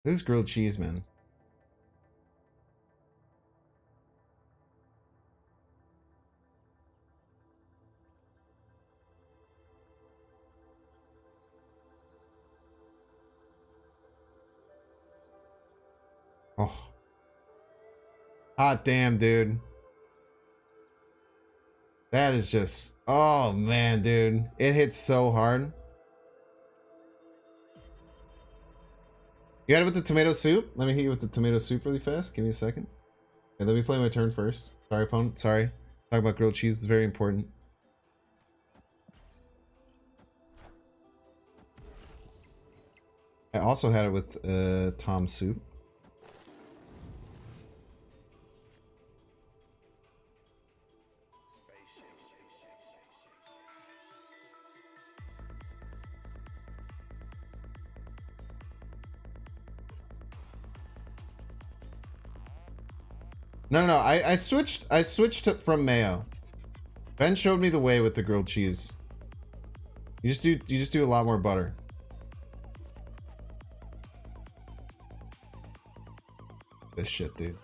This is grilled cheese, man. Oh. Hot damn, dude. That is just... Oh, man, dude. It hits so hard. You got it with the tomato soup? Let me hit you with the tomato soup really fast. Give me a second. Okay, let me play my turn first. Sorry, opponent. Sorry. Talk about grilled cheese. It's very important. I also had it with Tom soup. No. I switched from mayo. Ben showed me the way with the grilled cheese. You just do a lot more butter. This shit, dude.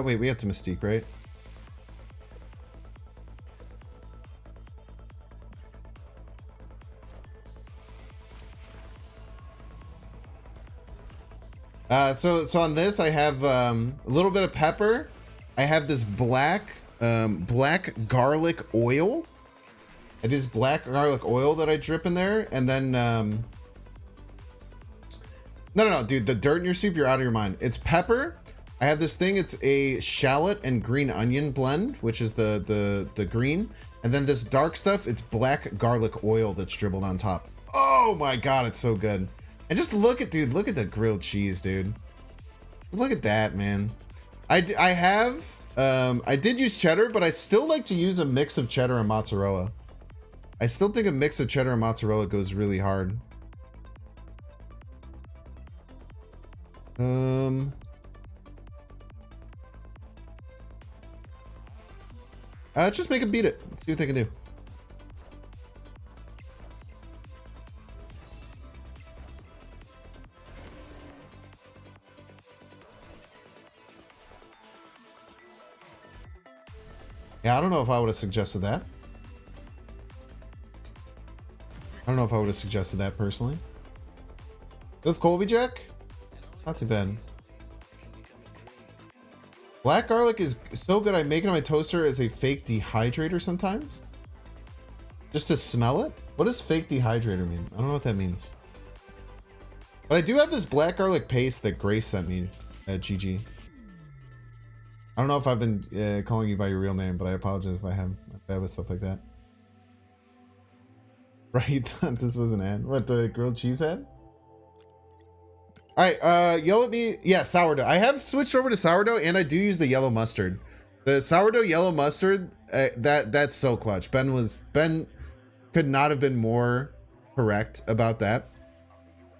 Wait, we have to Mystique, right? So on this, I have a little bit of pepper. I have this black garlic oil. It is black garlic oil that I drip in there, and then no, dude, the dirt in your soup, you're out of your mind. It's pepper. I have this thing. It's a shallot and green onion blend, which is the green, and then this dark stuff. It's black garlic oil that's dribbled on top. Oh my god, it's so good. And just look at, dude, look at the grilled cheese, dude. Look at that, man. I did use cheddar, but I still like to use a mix of cheddar and mozzarella. I still think a mix of cheddar and mozzarella goes really hard. Let's just make it beat it. Let's see what they can do. Yeah, I don't know if I would have suggested that. I don't know if I would have suggested that personally. With Colby Jack? Not too bad. Black garlic is so good. I make it on my toaster as a fake dehydrator sometimes. Just to smell it? What does fake dehydrator mean? I don't know what that means. But I do have this black garlic paste that Grace sent me at GG. I don't know if I've been calling you by your real name, but I apologize if I have. I'm bad with stuff like that. Right? This was an ad. What, the grilled cheese ad? Alright, yell at me. Yeah, sourdough. I have switched over to sourdough, and I do use the yellow mustard. The sourdough yellow mustard, that's so clutch. Ben could not have been more correct about that.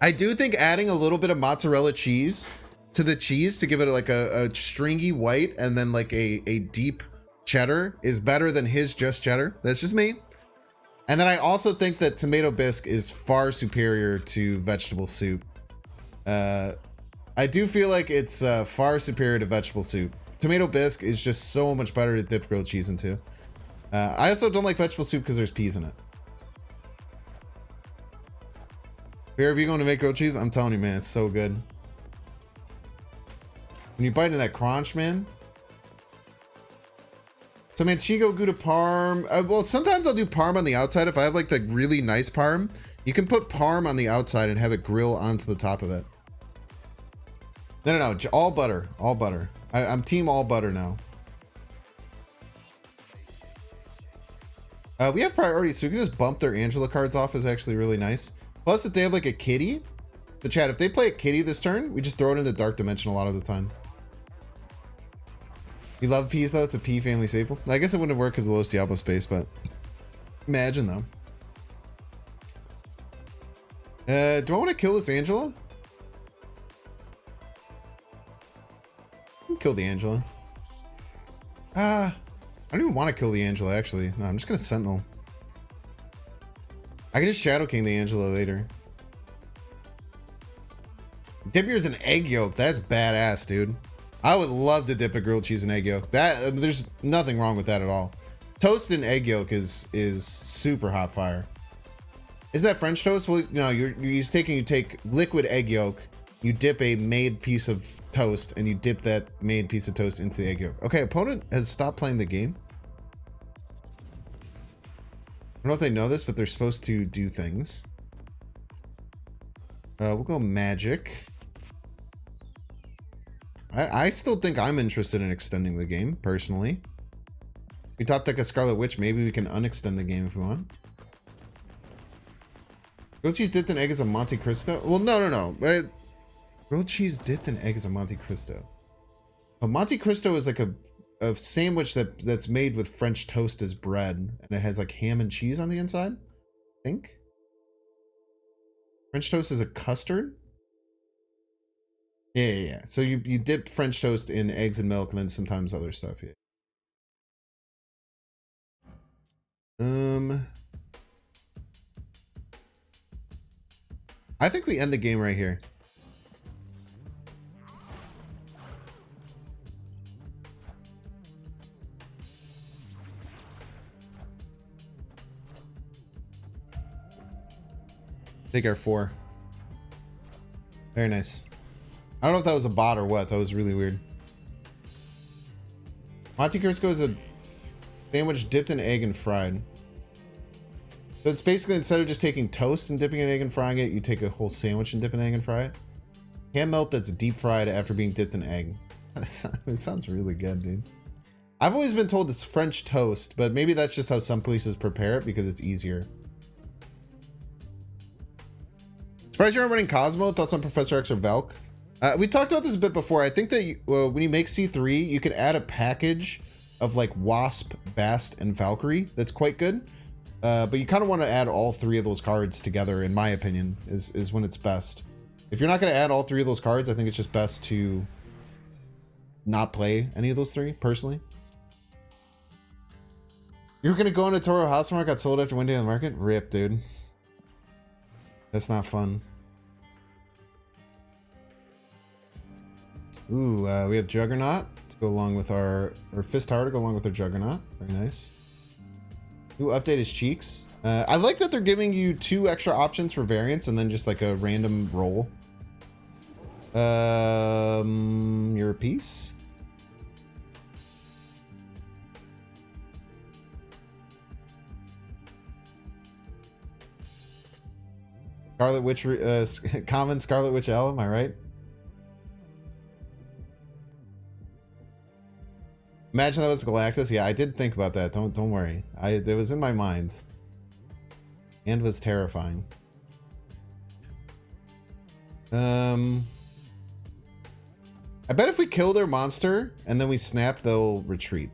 I do think adding a little bit of mozzarella cheese to the cheese to give it like a stringy white and then like a deep cheddar is better than his just cheddar. That's just me. And then I also think that tomato bisque is far superior to vegetable soup. I do feel like it's far superior to vegetable soup. Tomato bisque is just so much better to dip grilled cheese into. I also don't like vegetable soup because there's peas in it. If you're going to make grilled cheese, I'm telling you, man, it's so good. When you bite into that crunch, man. So manchego gouda parm. Well, sometimes I'll do parm on the outside. If I have like the really nice parm, you can put parm on the outside and have it grill onto the top of it. No, all butter, all butter. I'm team all butter now. We have priorities, so we can just bump their Angela cards off is actually really nice. Plus, if they have like a kitty, the chat, if they play a kitty this turn, we just throw it into Dark Dimension a lot of the time. You love peas though, it's a pea family staple. I guess it wouldn't work because of Los Diablo space, but imagine though. Do I want to kill this Angela? Kill the Angela. I don't even want to kill the Angela actually. No, I'm just gonna Sentinel. I can just Shadow King the Angela later. Dip yours in egg yolk. That's badass, dude. I would love to dip a grilled cheese in egg yolk. That there's nothing wrong with that at all. Toast in egg yolk is super hot fire. Is that French toast? Well, no, you take liquid egg yolk, you dip a made piece of toast, and you dip that made piece of toast into the egg yolk. Okay, opponent has stopped playing the game. I don't know if they know this, but they're supposed to do things. We'll go magic. I still think I'm interested in extending the game, personally. We top deck a Scarlet Witch, maybe we can unextend the game if we want. Grilled cheese dipped in egg is a Monte Cristo? Well, no. Grilled cheese dipped in egg is a Monte Cristo. A Monte Cristo is like a sandwich that's made with French toast as bread, and it has like ham and cheese on the inside, I think. French toast is a custard? Yeah. So you dip French toast in eggs and milk and then sometimes other stuff, yeah. I think we end the game right here. Take our 4. Very nice. I don't know if that was a bot or what. That was really weird. Monte Cristo is a sandwich dipped in egg and fried. So it's basically, instead of just taking toast and dipping an egg and frying it, you take a whole sandwich and dip an egg and fry it. Hand melt that's deep fried after being dipped in egg. It sounds really good, dude. I've always been told it's French toast, but maybe that's just how some places prepare it because it's easier. Surprised you aren't running Cosmo? Thoughts on Professor X or Valk? We talked about this a bit before. I think that when you make C3, you can add a package of like Wasp, Bast, and Valkyrie. That's quite good. But you kind of want to add all 3 of those cards together, in my opinion, is when it's best. If you're not going to add all 3 of those cards, I think it's just best to not play any of those 3, personally. You were going to go into Toro House Mark, got sold after one day on the market? Rip, dude. That's not fun. Ooh, we have Juggernaut to go along with our Fist Tower to go along with our Juggernaut. Very nice. Ooh, update his cheeks. I like that they're giving you 2 extra options for variants and then just like a random roll. You're a piece. Scarlet Witch, common Scarlet Witch L, am I right? Imagine that was Galactus. Yeah, I did think about that. Don't worry. It was in my mind. And was terrifying. I bet if we kill their monster and then we snap, they'll retreat.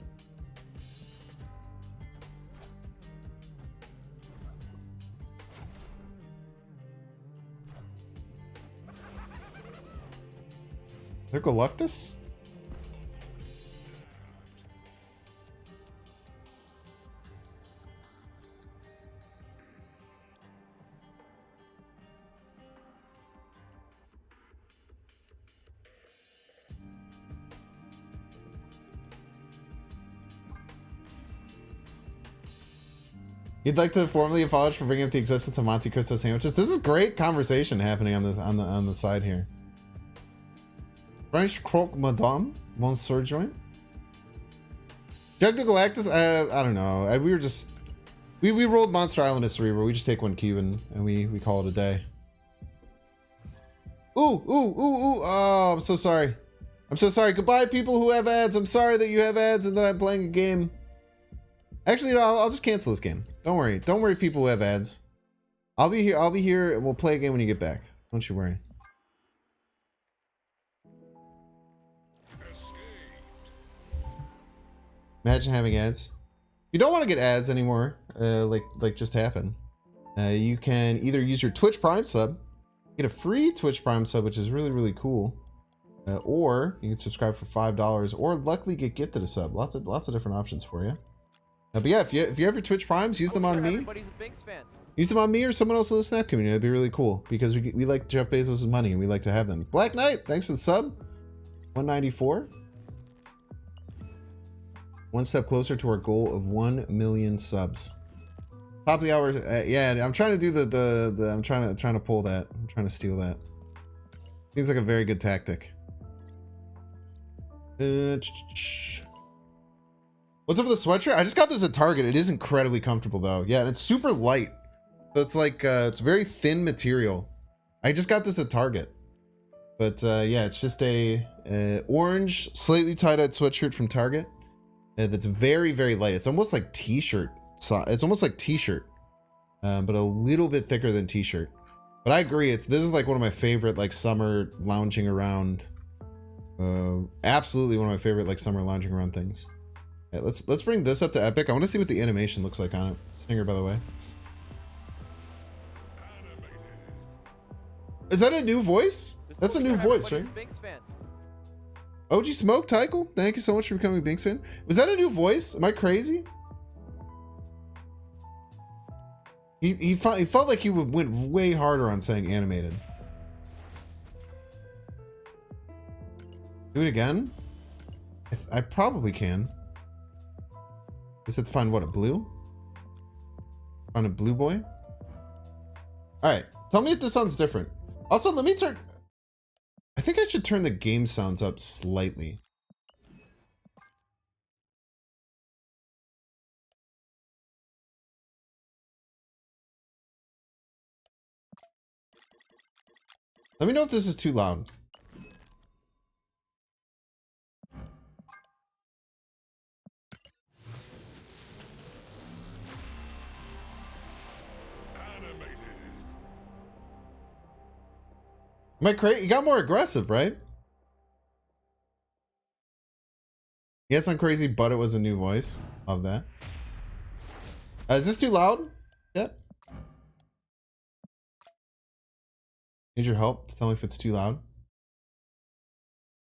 Is there Galactus? You'd like to formally apologize for bringing up the existence of Monte Cristo sandwiches. This is great conversation happening on this on the side here. French croque madame, Monsieur joint. Jug de Galactus. I don't know. We were just we rolled Monster Island as Cerebro. We just take 1 cube and we call it a day. Ooh. Oh, I'm so sorry. I'm so sorry. Goodbye, people who have ads. I'm sorry that you have ads and that I'm playing a game. Actually, no, I'll just cancel this game. Don't worry. Don't worry, people who have ads. I'll be here and we'll play a game when you get back. Don't you worry. Imagine having ads. If you don't want to get ads anymore, like just happened, you can either use your Twitch Prime sub, get a free Twitch Prime sub, which is really, really cool, or you can subscribe for $5, or luckily get gifted a sub. Lots of different options for you. But yeah, if you have your Twitch Primes, use them on me. Everybody's a Binks fan. Use them on me or someone else in the Snap community. That'd be really cool because we like Jeff Bezos' money and we like to have them. Black Knight, thanks for the sub. 194. One step closer to our goal of 1 million subs. Top of the hour. Yeah, I'm trying to do the I'm trying to pull that. I'm trying to steal that. Seems like a very good tactic. What's up with the sweatshirt? I just got this at Target. It is incredibly comfortable though. Yeah, and it's super light. So it's like it's very thin material. I just got this at Target. But yeah, it's just a orange, slightly tie-dyed sweatshirt from Target. That's very, very light. It's almost like t-shirt. It's almost like t-shirt, but a little bit thicker than t-shirt. But I agree. This is like one of my favorite like summer lounging around. Absolutely one of my favorite like summer lounging around things. Yeah, let's bring this up to Epic. I want to see what the animation looks like on it. Stinger, by the way. Is that a new voice? That's a new voice, right? OG Smoke, Tykel, thank you so much for becoming a Binks fan. Was that a new voice? Am I crazy? He felt like he went way harder on saying animated. Do it again? I probably can. Guess let's find what, a blue? Find a blue boy? Alright, tell me if this sounds different. Also, let me turn... I think I should turn the game sounds up slightly. Let me know if this is too loud. Am I crazy? You got more aggressive, right? Yes, I'm crazy, but it was a new voice. Love that. Is this too loud? Yeah. Need your help to tell me if it's too loud.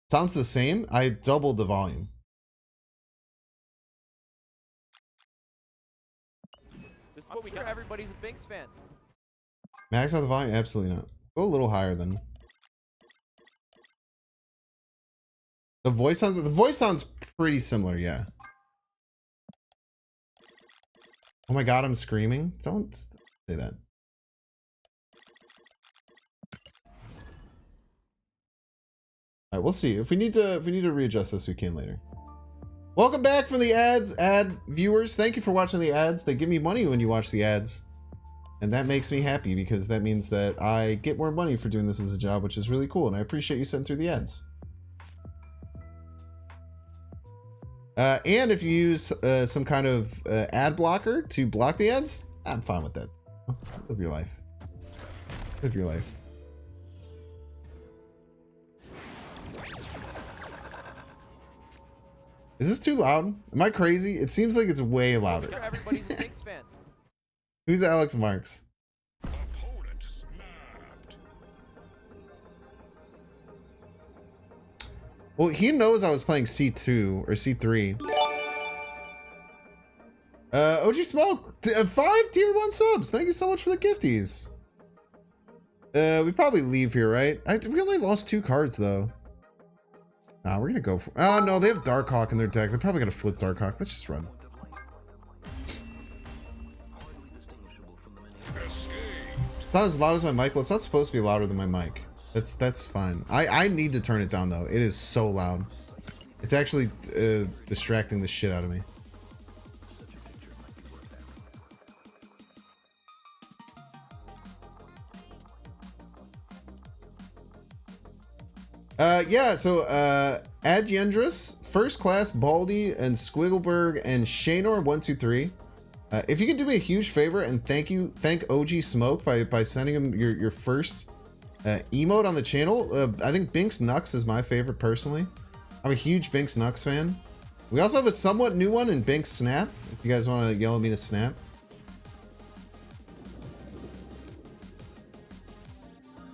Sounds the same. I doubled the volume. This is what we got. Everybody's a Binks fan. Max out the volume? Absolutely not. Go a little higher then. The voice sounds pretty similar, yeah. Oh my god, I'm screaming. Don't say that. Alright, we'll see. If we need to readjust this, we can later. Welcome back from the ad viewers. Thank you for watching the ads. They give me money when you watch the ads. And that makes me happy because that means that I get more money for doing this as a job, which is really cool. And I appreciate you sitting through the ads. And if you use some kind of ad blocker to block the ads, I'm fine with that. Live your life. Live your life. Is this too loud? Am I crazy? It seems like it's way louder. Sure, everybody's a Binks fan. Who's Alex Marks? Well, he knows I was playing C2 or C3. OG Smoke, 5 tier 1 subs. Thank you so much for the gifties. We probably leave here, right? We only lost 2 cards though. Nah, we're gonna go for... Oh no, they have Darkhawk in their deck. They're probably gonna flip Darkhawk. Let's just run. It's not as loud as my mic. Well, it's not supposed to be louder than my mic. That's fine. I need to turn it down though. It is so loud. It's actually distracting the shit out of me. Yeah, so Ad Yendris, First Class, Baldy, and Squiggleberg, and Shaynor123. If you could do me a huge favor and thank OG Smoke by sending him your first emote on the channel. I think Binks Nux is my favorite personally. I'm a huge Binks Nux fan. We also have a somewhat new one in Binks Snap. If you guys want to yell at me to snap.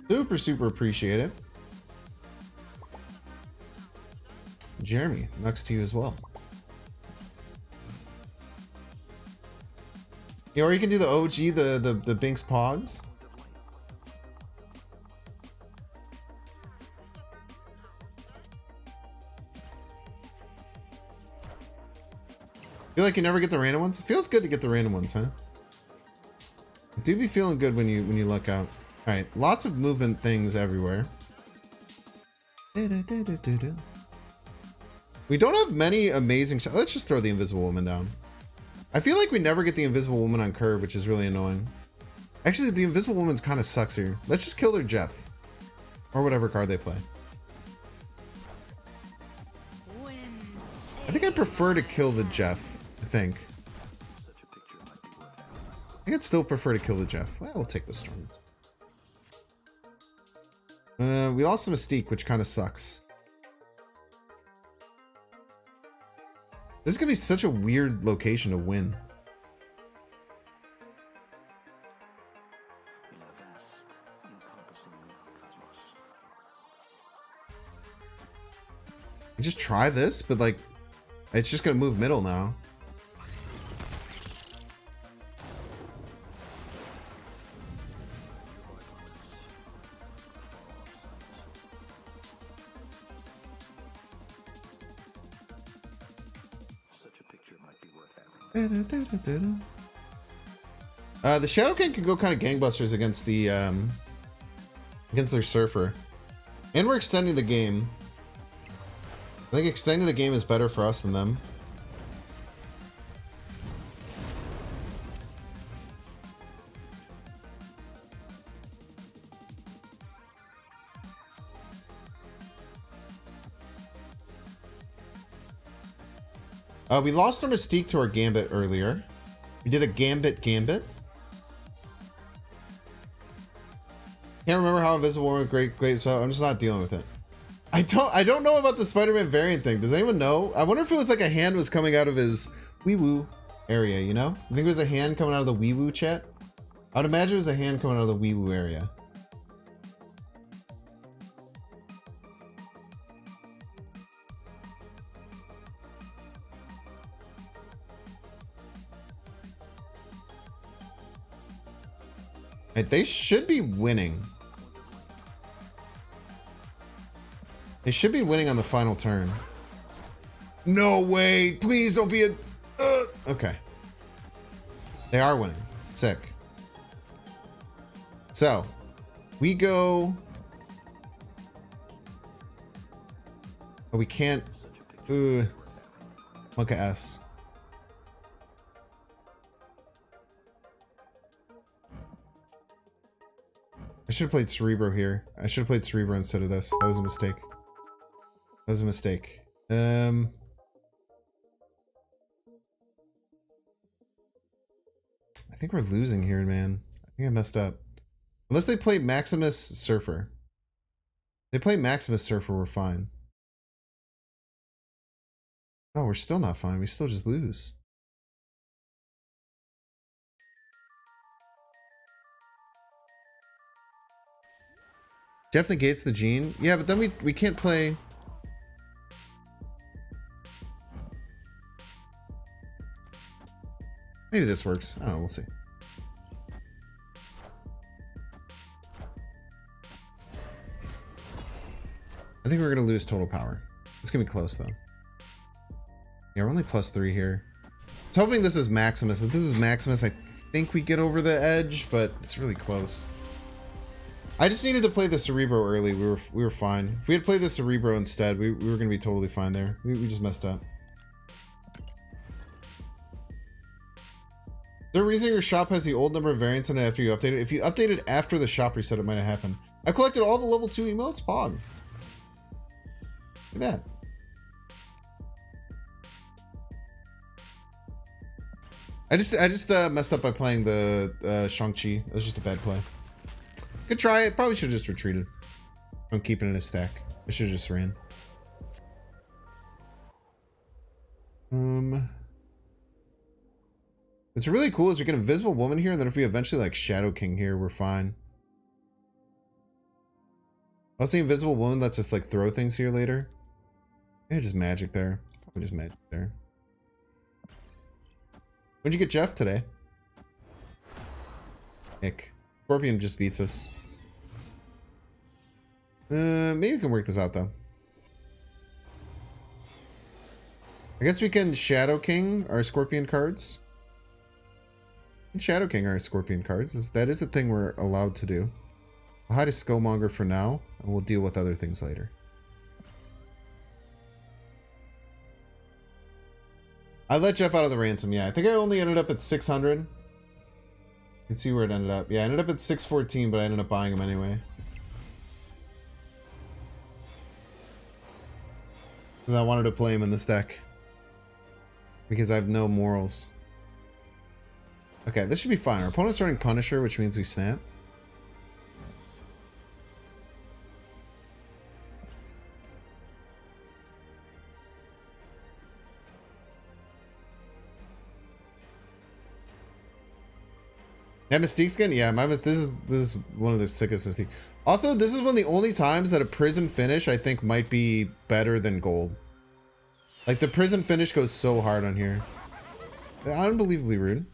Super appreciate it. Jeremy, Nux to you as well. Yeah, or you can do the OG, the Binks Pogs. Feel like you never get the random ones? It feels good to get the random ones, huh? Do be feeling good when you look out. Alright, lots of movement things everywhere. We don't have many amazing shots. Let's just throw the Invisible Woman down. I feel like we never get the Invisible Woman on curve, which is really annoying. Actually, the Invisible Woman's kind of sucks here. Let's just kill their Jeff. Or whatever card they play. I think I'd prefer to kill the Jeff, I think. I think I'd still prefer to kill the Jeff. Well, we'll take the Storms. We lost the Mystique, which kind of sucks. This is gonna be such a weird location to win. You just try this, but like, it's just gonna move middle now. The Shadow King can go kind of gangbusters against the against their Surfer. And we're extending the game. I think extending the game is better for us than them. We lost our Mystique to our Gambit earlier. We did a Gambit. Can't remember how Invisible Woman great, so I'm just not dealing with it. I don't know about the Spider-Man variant thing. Does anyone know? I wonder if it was like a hand was coming out of his wee-woo area, you know? I think it was a hand coming out of the wee-woo chat. I'd imagine it was a hand coming out of the wee-woo area. They should be winning. They should be winning on the final turn. No way. Please don't be a... Okay. They are winning. Sick. So, we go... Oh, we can't... Monka S. I should have played Cerebro here. I should have played Cerebro instead of this. That was a mistake. That was a mistake. I think we're losing here, man. I think I messed up. Unless they play Maximus Surfer. If they play Maximus Surfer, we're fine. No, we're still not fine. We still just lose. Jeff negates the gene. Yeah, but then we can't play. Maybe this works. I don't know. We'll see. I think we're gonna lose total power. It's gonna be close though. Yeah, we're only +3 here. I was hoping this is Maximus. If this is Maximus, I think we get over the edge, but it's really close. I just needed to play the Cerebro early. We were fine. If we had played the Cerebro instead, we were gonna be totally fine there. We just messed up. Is there a reason your shop has the old number of variants on it after you update it? If you updated after the shop reset, it might have happened. I collected all the level 2 emotes, Pog. Look at that. I just messed up by playing the Shang-Chi. It was just a bad play. Good try. It probably should have just retreated. I'm keeping it in a stack. I should have just ran. What's really cool is we get Invisible Woman here, and then if we eventually like Shadow King here, we're fine. Also, the Invisible Woman lets us like throw things here later. Yeah, just magic there. Probably just magic there. When'd you get Jeff today? Nick. Scorpion just beats us. Maybe we can work this out though. I guess we can Shadow King our Scorpion cards. We can Shadow King our Scorpion cards. That is a thing we're allowed to do. I'll hide a Skullmonger for now, and we'll deal with other things later. I let Jeff out of the ransom, yeah. I think I only ended up at 600. You can see where it ended up. Yeah, I ended up at 614, but I ended up buying him anyway. Because I wanted to play him in this deck. Because I have no morals. Okay, this should be fine. Our opponent's running Punisher, which means we snap. Yeah, Mystique skin? Yeah, this is one of the sickest Mystique. Also, this is one of the only times that a prison finish I think might be better than gold. Like the prison finish goes so hard on here. Unbelievably rude.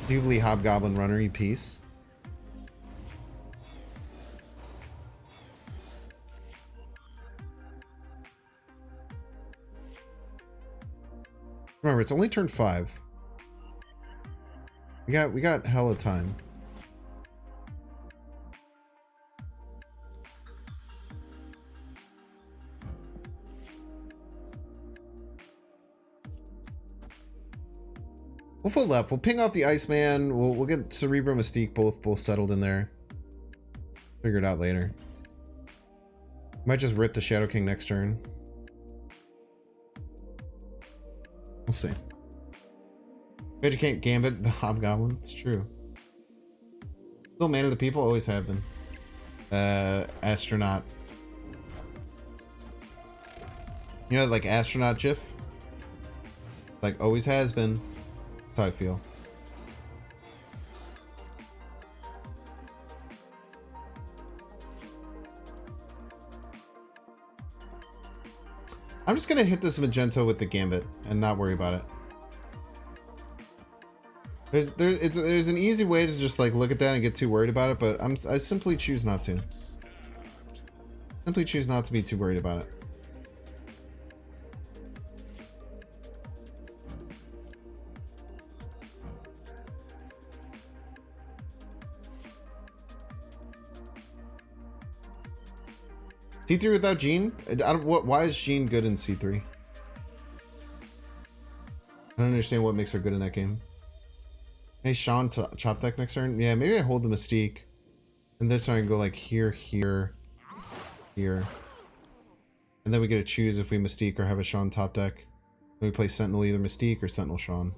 Jubilee Hobgoblin Runner, you piece. Remember, it's only turn 5. We got hella time. We'll foot left. We'll ping off the Iceman. We'll get Cerebro Mystique both settled in there. Figure it out later. Might just rip the Shadow King next turn. We'll see. But you can't gambit the Hobgoblin. It's true. Still man of the people, always have been. Astronaut. You know, like astronaut GIF? Like always has been. That's how I feel. I'm just gonna hit this Magento with the Gambit and not worry about it. There's an easy way to just like look at that and get too worried about it, but I simply choose not to. Simply choose not to be too worried about it. C3 without Gene? Why is Gene good in C3? I don't understand what makes her good in that game. Hey, Sean, chop deck next turn? Yeah, maybe I hold the Mystique. And this turn I can go like here, here, here. And then we get to choose if we Mystique or have a Sean top deck. Then we play Sentinel either Mystique or Sentinel Sean.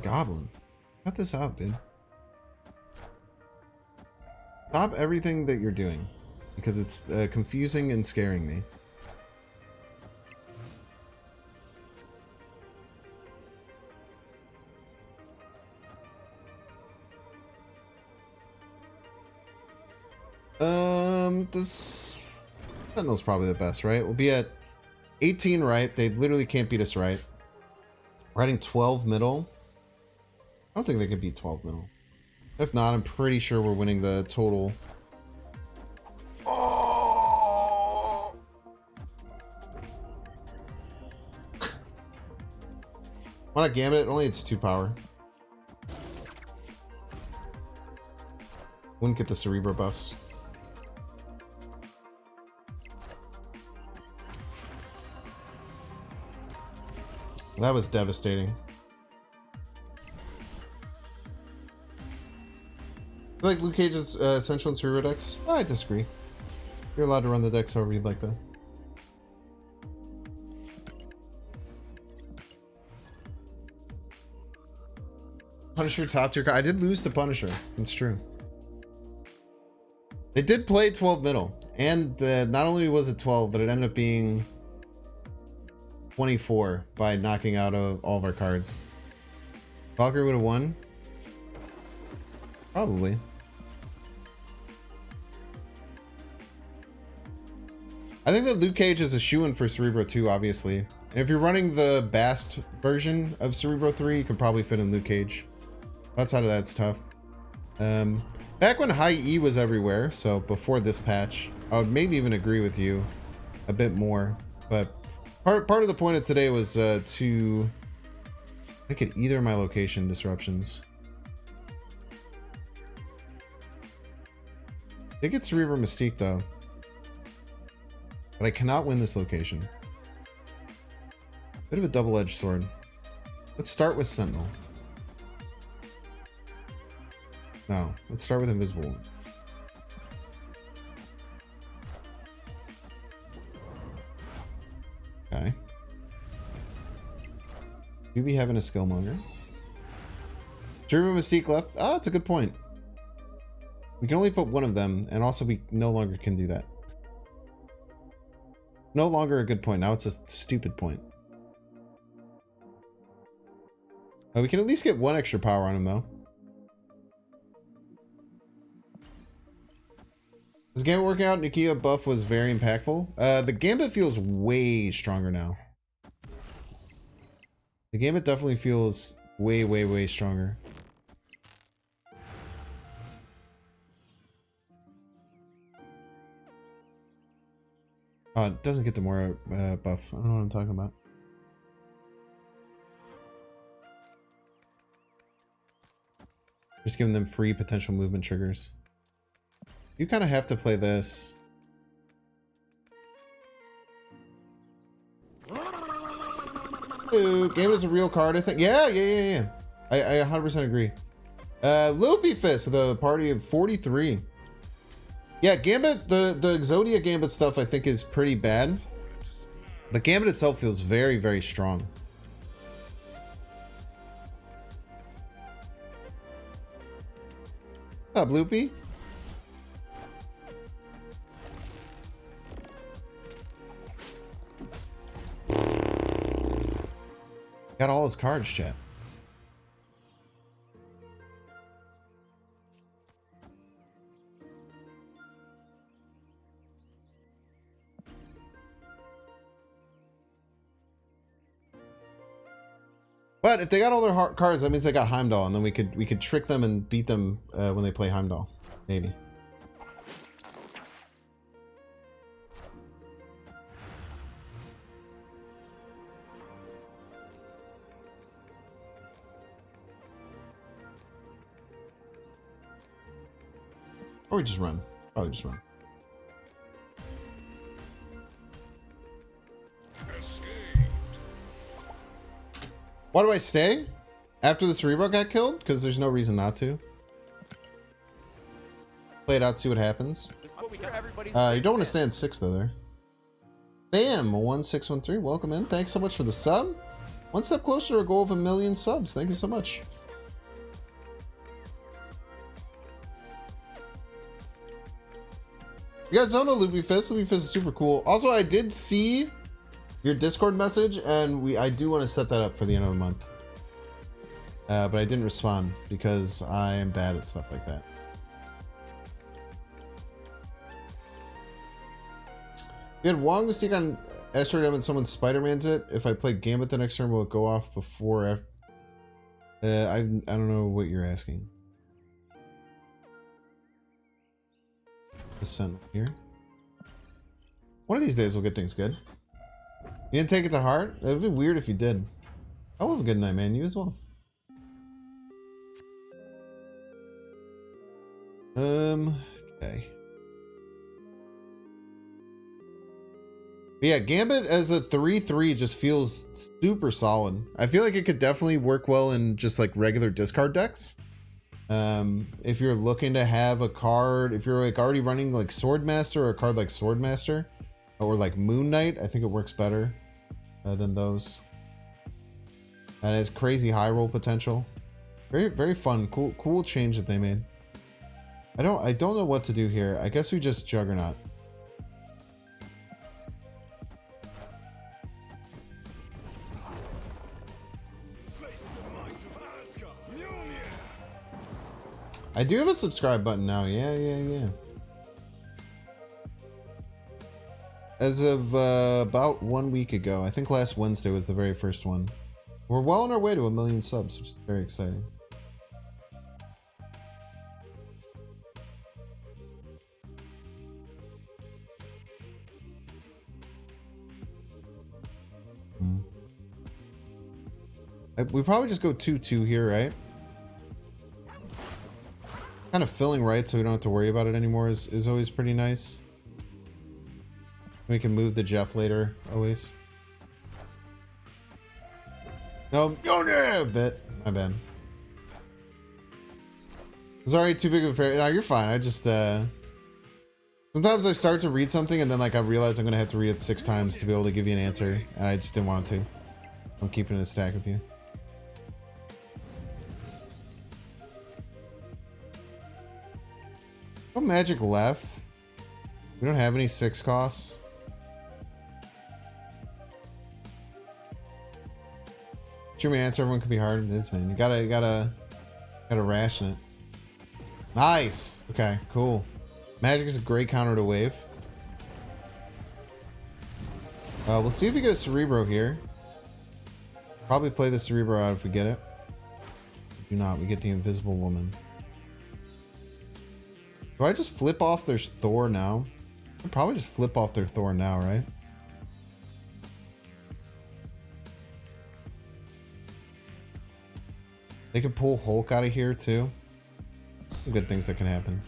Goblin. Cut this out, dude. Stop everything that you're doing. Because it's confusing and scaring me. This Sentinel's probably the best, right? We'll be at 18 right. They literally can't beat us right. We're hitting 12 middle. I don't think they can beat 12 middle. If not, I'm pretty sure we're winning the total. Oh! Why not Gambit? Only it's 2 power. Wouldn't get the Cerebro buffs. That was devastating. I feel like Luke Cage is essential in Cerebro decks. I disagree. You're allowed to run the decks however you'd like, though. Punisher top tier card. I did lose to Punisher. It's true. They did play 12 middle. And not only was it 12, but it ended up being 24 by knocking out all of our cards. Valkyrie would have won. Probably. I think that Luke Cage is a shoo-in for Cerebro 2, obviously. And if you're running the Bast version of Cerebro 3, you could probably fit in Luke Cage. Outside of that, it's tough. Back when High E was everywhere, so before this patch, I would maybe even agree with you a bit more. But part of the point of today was to make it either of my location disruptions. They get Cerebro Mystique though. But I cannot win this location. Bit of a double-edged sword. Let's start with Sentinel. No, let's start with Invisible. Okay. Do we having a Skillmonger? Cerebro Mystique left. Ah, that's a good point. We can only put one of them, and also we no longer can do that. No longer a good point. Now it's a stupid point. We can at least get one extra power on him, though. This Gambit working out, Nakia buff was very impactful. The Gambit feels way stronger now. The Gambit definitely feels way, way, way stronger. Oh, it doesn't get the more buff. I don't know what I'm talking about. Just giving them free potential movement triggers. You kind of have to play this. Ooh, Gambit is a real card, I think. Yeah. I 100% agree. Loopy Fist with a party of 43. Yeah, Gambit, the Exodia Gambit stuff I think is pretty bad. But Gambit itself feels very, very strong. What's up, Loopy? Got all his cards, chat. But if they got all their cards, that means they got Heimdall, and then we could trick them and beat them when they play Heimdall, maybe. Or we just run. Probably just run. Why do I stay? After the Cerebro got killed? Because there's no reason not to. Play it out, see what happens. You don't want to stand 6 though there. Bam! 1613, welcome in. Thanks so much for the sub. One step closer to a goal of 1 million subs. Thank you so much. You guys don't know Loopy Fist. Loopy Fist is super cool. Also, I did see your Discord message, and I do want to set that up for the end of the month. But I didn't respond because I am bad at stuff like that. You had Wong Mystique on Asteroid M and someone Spider-Man's it. If I play Gambit the next turn, will it go off before? I don't know what you're asking. Percent here. One of these days we'll get things good. You didn't take it to heart? It would be weird if you did. I'll have a good night, man. You as well. Okay. But yeah, Gambit as a 3/3 just feels super solid. I feel like it could definitely work well in just like regular discard decks. If you're looking to have a card, if you're like already running like Swordmaster or a card like Swordmaster or like Moon Knight, I think it works better than those. And it has crazy high roll potential. Very, very fun. Cool change that they made. I don't know what to do here. I guess we just Juggernaut. I do have a subscribe button now. Yeah. As of about 1 week ago. I think last Wednesday was the very first one. We're well on our way to 1 million subs, which is very exciting. We probably just go 2/2 here, right? Kind of filling right so we don't have to worry about it anymore is always pretty nice. We can move the Jeff later, always. No, a bit. My bad. Sorry, too big of a pair. No, you're fine. I just, sometimes I start to read something and then like I realize I'm gonna have to read it 6 times to be able to give you an answer. And I just didn't want to. I'm keeping it a stack with you. No magic left. We don't have any 6 costs. Shoot me an answer. Everyone can be hard. It is, man. You gotta ration it. Nice. Okay, cool. Magic is a great counter to wave. We'll see if we get a Cerebro here. Probably play the Cerebro out if we get it. If do not, we get the Invisible Woman. Do I just flip off their Thor now? I'll probably just flip off their Thor now, right? They can pull Hulk out of here too. Some good things that can happen.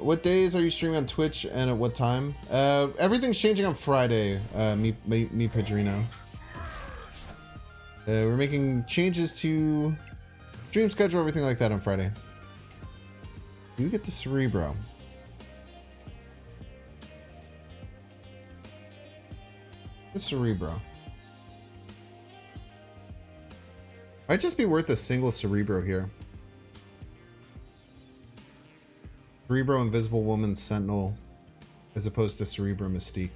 What days are you streaming on Twitch and at what time? Everything's changing on Friday. Me Pedrino. We're making changes to stream schedule, everything like that on Friday. You get the Cerebro. The Cerebro. Might just be worth a single Cerebro here. Cerebro, Invisible Woman, Sentinel, as opposed to Cerebro, Mystique.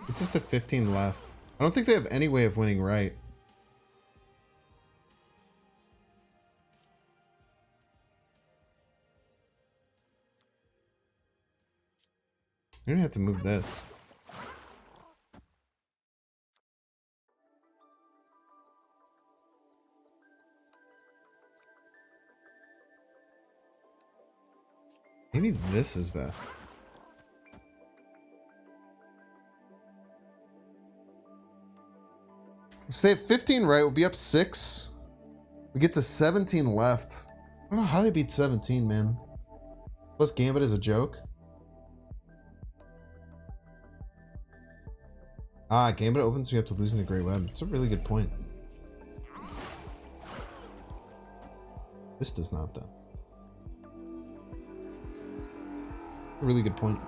It's just a 15 left. I don't think they have any way of winning right. You're gonna have to move this. Maybe this is best. We'll stay at 15, right? We'll be up 6. We get to 17 left. I don't know how they beat 17, man. Plus Gambit is a joke. Ah, Gambit opens me up to losing a Great Web. It's a really good point. This does not, though. A really good point.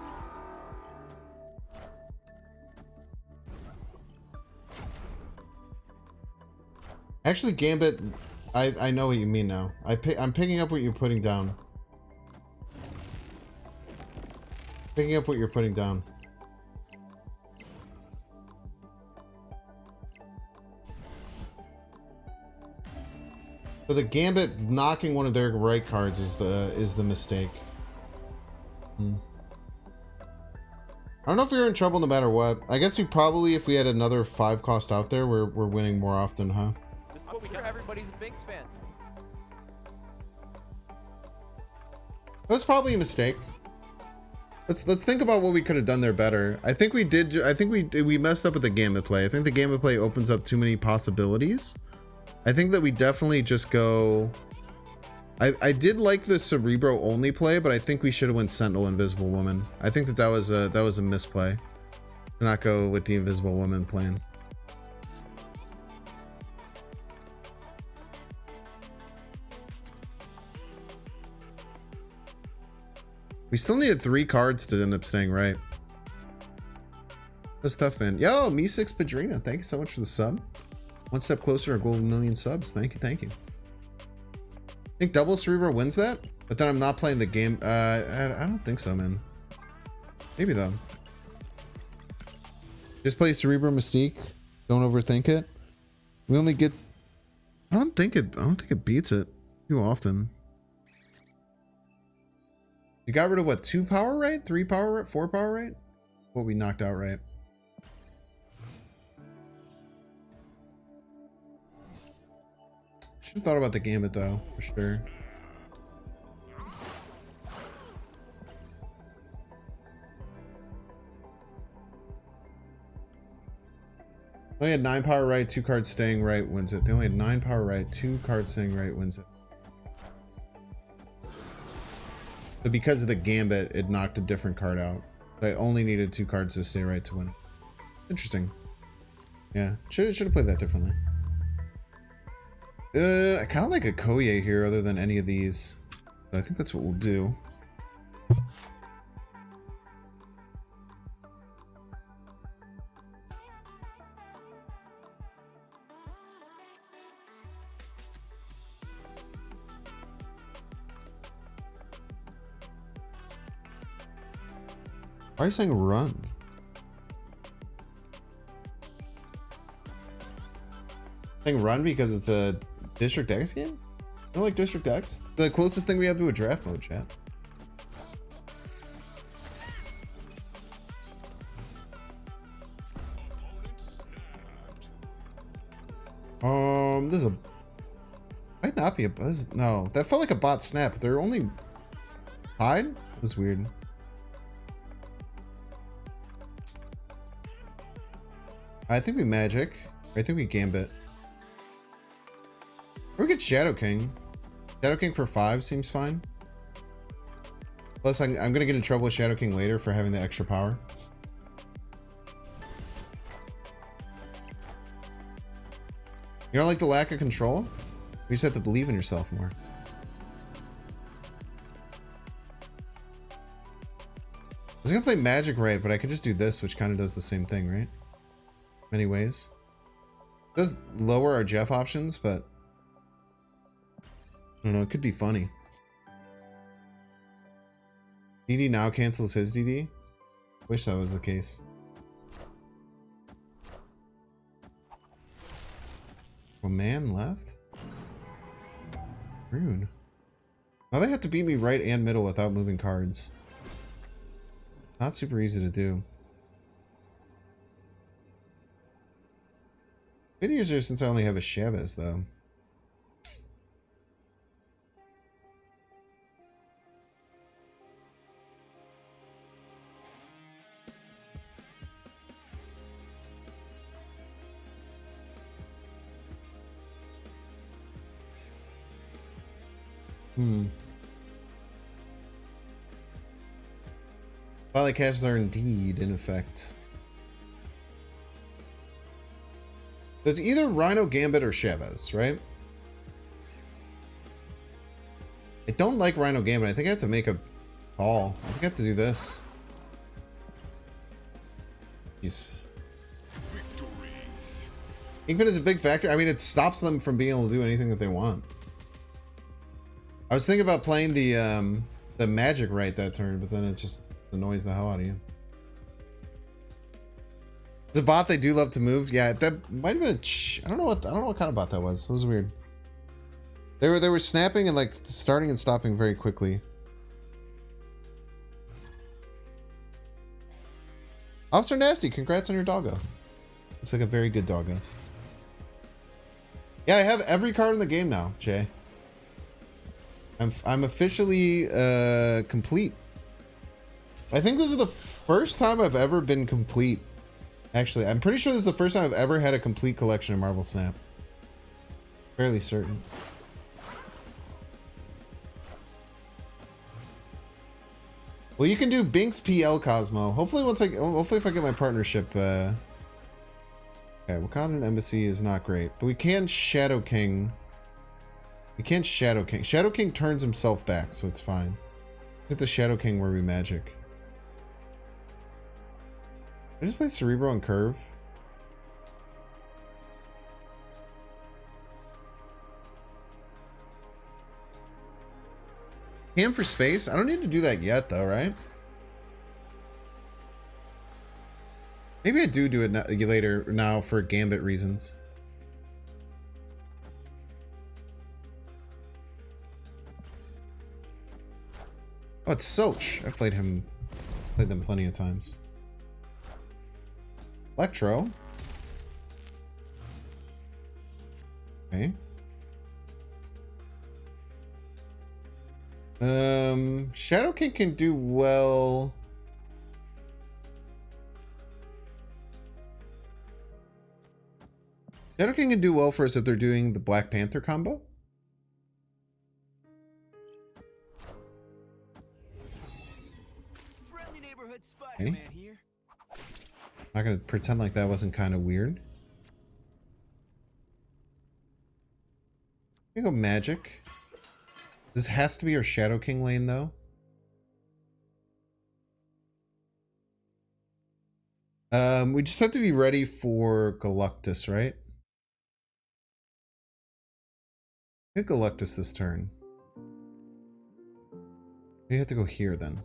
Actually, Gambit, I know what you mean now. I'm picking up what you're putting down. Picking up what you're putting down. So the Gambit knocking one of their right cards is the mistake. I don't know if we were in trouble no matter what. I guess we probably, if we had another 5 cost out there, we're winning more often, huh? This is what we got. Everybody's a Binks fan. That's probably a mistake. Let's think about what we could have done there better. I think we did. I think we messed up with the Gambit play. I think the Gambit play opens up too many possibilities. I think that we definitely just go. I did like the Cerebro only play, but I think we should have went Sentinel Invisible Woman. I think that was a misplay to not go with the Invisible Woman plan. We still needed 3 cards to end up staying right. That's tough, man. Yo, Me6 Padrino, thank you so much for the sub. One step closer to a goal 1,000,000 subs. Thank you, thank you. I think double Cerebro wins that, but then I'm not playing the game. I don't think so, man. Maybe though. Just play Cerebro Mystique. Don't overthink it. We only get. I don't think it beats it too often. You got rid of what? 2 power, right? 3 power, right? 4 power, right? What we knocked out, right? Should have thought about the Gambit though, for sure. They only had 9 power right, 2 cards staying right wins it. They only had 9 power right, 2 cards staying right wins it. But because of the Gambit, it knocked a different card out. They only needed 2 cards to stay right to win. Interesting. Yeah, should have played that differently. I kind of like a Koye here other than any of these. So I think that's what we'll do. Why are you saying run? Saying run because it's a District X game? You don't like District X? It's the closest thing we have to a draft mode, chat. This is a... Might not be a... This, no, that felt like a bot snap. They're only tied? It was weird. I think we magic. I think we gambit. Or we get Shadow King. Shadow King for 5 seems fine. Plus, I'm going to get in trouble with Shadow King later for having the extra power. You don't like the lack of control? You just have to believe in yourself more. I was going to play Magic right, but I could just do this, which kind of does the same thing, right? Many ways. It does lower our Jeff options, but I don't know, it could be funny. DD now cancels his DD. Wish that was the case. A man left? Rude. Now they have to beat me right and middle without moving cards. Not super easy to do. Bit easier since I only have a Chavez though. Valley Caches are indeed in effect. There's either Rhino, Gambit, or Chavez, right? I don't like Rhino Gambit. I think I have to make a call. I think I have to do this. Jeez. Kingpin is a big factor. I mean, it stops them from being able to do anything that they want. I was thinking about playing the magic right that turn, but then it just annoys the hell out of you. It's a bot they do love to move. Yeah, that might have been I don't know what kind of bot that was. That was weird. They were snapping and like starting and stopping very quickly. Officer Nasty, congrats on your doggo. Looks like a very good doggo. Yeah, I have every card in the game now, Jay. I'm officially complete. I think this is the first time I've ever been complete. Actually, I'm pretty sure this is the first time I've ever had a complete collection of Marvel Snap. Fairly certain. Well, you can do Binks PL Cosmo. Hopefully if I get my partnership. Okay, Wakandan Embassy is not great, but we can Shadow King. We can't Shadow King. Shadow King turns himself back, so it's fine. Hit the Shadow King where we magic. I just play Cerebro and Curve. Cam for space? I don't need to do that yet, though, right? Maybe I do it later now for Gambit reasons. Oh, it's Soch. I've played them plenty of times. Electro. Okay. Shadow King can do well. Shadow King can do well for us if they're doing the Black Panther combo. Friendly neighborhood Spider-Man here. I'm not gonna pretend like that wasn't kind of weird. We go magic. This has to be our Shadow King lane, though. We just have to be ready for Galactus, right? Hit Galactus this turn. We have to go here then.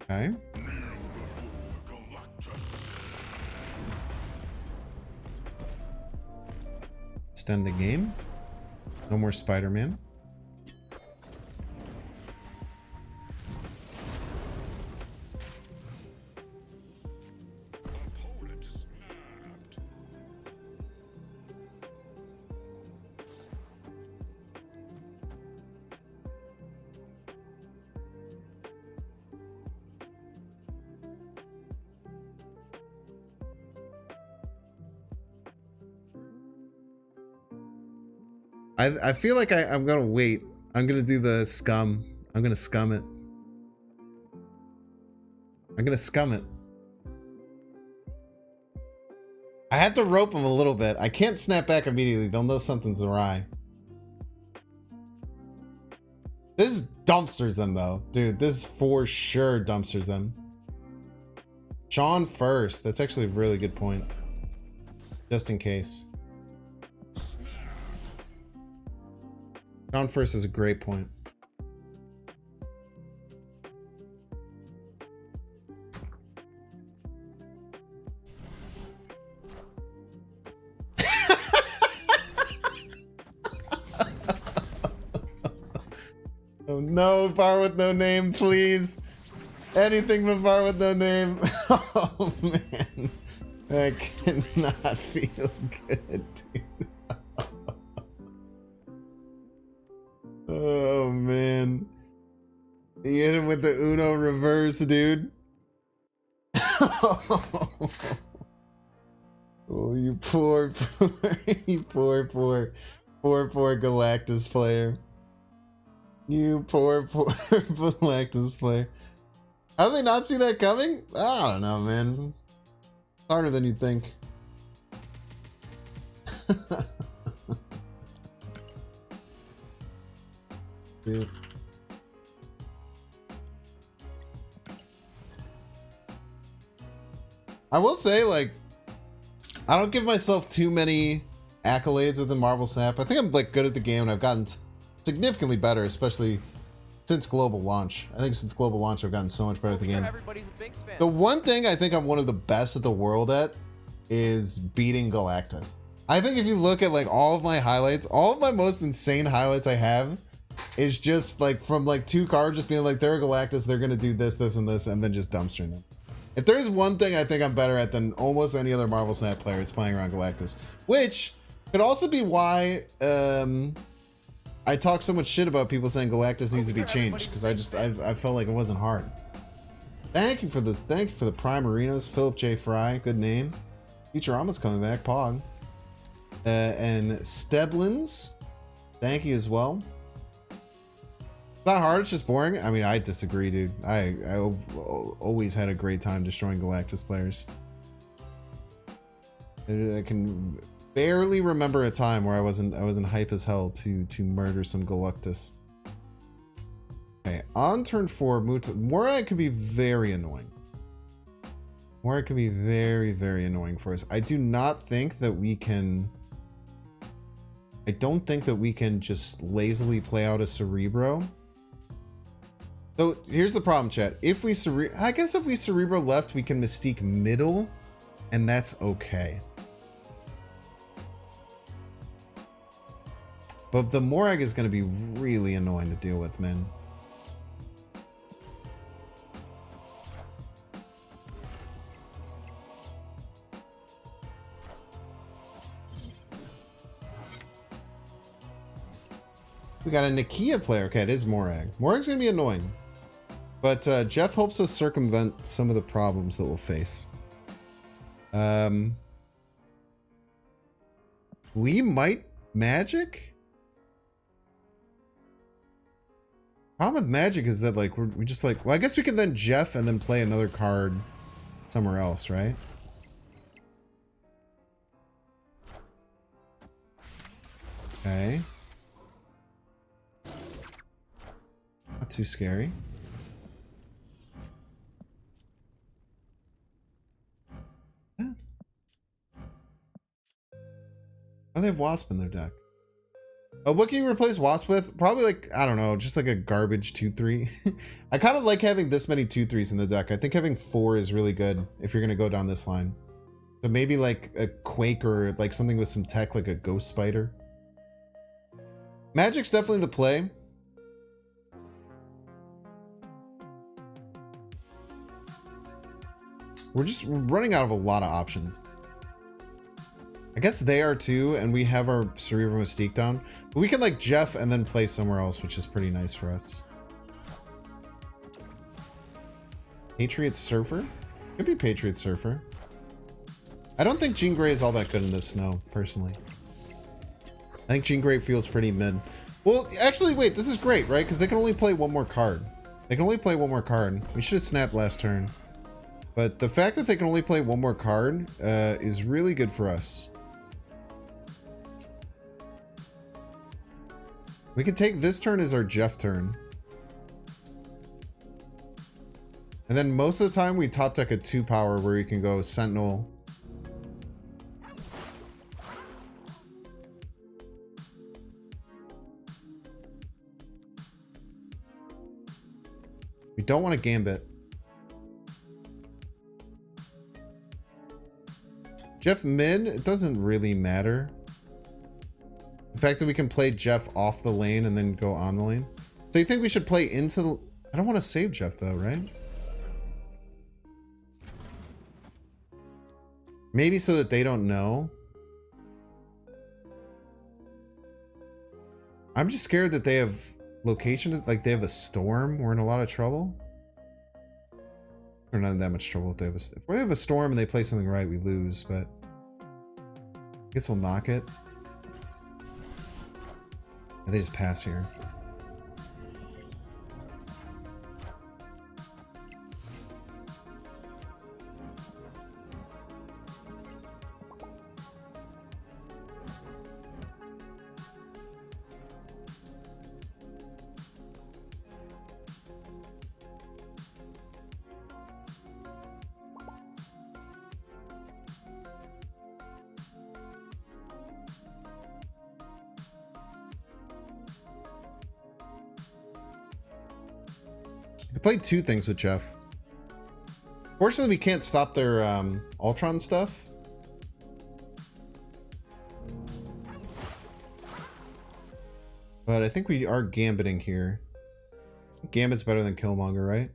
Okay. Extend the game. No more Spider-Man. I feel like I'm gonna wait. I'm gonna do the scum. I'm gonna scum it. I'm gonna scum it. I have to rope them a little bit. I can't snap back immediately. They'll know something's awry. This dumpsters them though. Dude, this for sure dumpsters them. Sean first. That's actually a really good point. Just in case. Sean first is a great point. Oh no, bar with no name, please. Anything but bar with no name. Oh man. I cannot feel good, dude. Oh man. You hit him with the Uno reverse, dude. Oh, you poor Galactus player. You poor Galactus player. How did they not see that coming? I don't know, man. It's harder than you'd think. Dude. I will say, like, I don't give myself too many accolades within Marvel Snap. I think I'm like good at the game, and I've gotten significantly better, especially since global launch. I think since global launch, I've gotten so much better at the game. Everybody's a Binks fan. The one thing I think I'm one of the best at the world at is beating Galactus. I think if you look at like all of my highlights, all of my most insane highlights I have is just like from like 2 cards just being like, they're a Galactus, they're gonna do this, this, and this, and then just dumpstering them. If there's one thing I think I'm better at than almost any other Marvel Snap player, it's playing around Galactus. Which could also be why I talk so much shit about people saying Galactus needs to be changed, because I felt like it wasn't hard. Thank you for the Prime Arenas, Philip J. Fry, good name. Futurama's coming back, Pog. And Steblins, thank you as well. It's not hard, it's just boring. I mean, I disagree, dude. I always had a great time destroying Galactus players. I can barely remember a time where I wasn't hype as hell to murder some Galactus. Okay, on turn 4, Morag could be very annoying. Morag could be very, very annoying for us. I don't think that we can just lazily play out a Cerebro. So here's the problem, chat. If we Cerebro left, we can Mystique middle, and that's okay. But the Morag is going to be really annoying to deal with, man. We got a Nakia player. Okay, it is Morag. Morag's going to be annoying. But Jeff helps us circumvent some of the problems that we'll face. We might Magic? Problem with Magic is that like we just like, well, I guess we can then Jeff and then play another card somewhere else, right? Okay. Not too scary. Yeah. Oh, they have Wasp in their deck. What can you replace Wasp with? Probably like, I don't know, just like a garbage 2-3. I kind of like having this many 2-3s in the deck. I think having 4 is really good if you're going to go down this line. So maybe like a Quake or like something with some tech like a Ghost Spider. Magic's definitely the play. We're running out of a lot of options. I guess they are too, and we have our Cerebro Mystique down. But we can like Jeff and then play somewhere else, which is pretty nice for us. Patriot Surfer? Could be Patriot Surfer. I don't think Jean Grey is all that good in this snow, personally. I think Jean Grey feels pretty mid. Well, actually, wait, this is great, right? Because they can only play one more card. They can only play one more card. We should have snapped last turn. But the fact that they can only play one more card is really good for us. We can take this turn as our Jeff turn. And then most of the time we top deck a 2 power where you can go Sentinel. We don't want to Gambit. Jeff mid, it doesn't really matter. The fact that we can play Jeff off the lane and then go on the lane. So you think we should play into the... I don't want to save Jeff though, right? Maybe so that they don't know. I'm just scared that they have location, like they have a storm. We're in a lot of trouble. We're not in that much trouble if they have if we have a storm and they play something right, we lose, but I guess we'll knock it. And they just pass here. We played 2 things with Jeff. Fortunately, we can't stop their Ultron stuff. But I think we are Gambiting here. Gambit's better than Killmonger, right?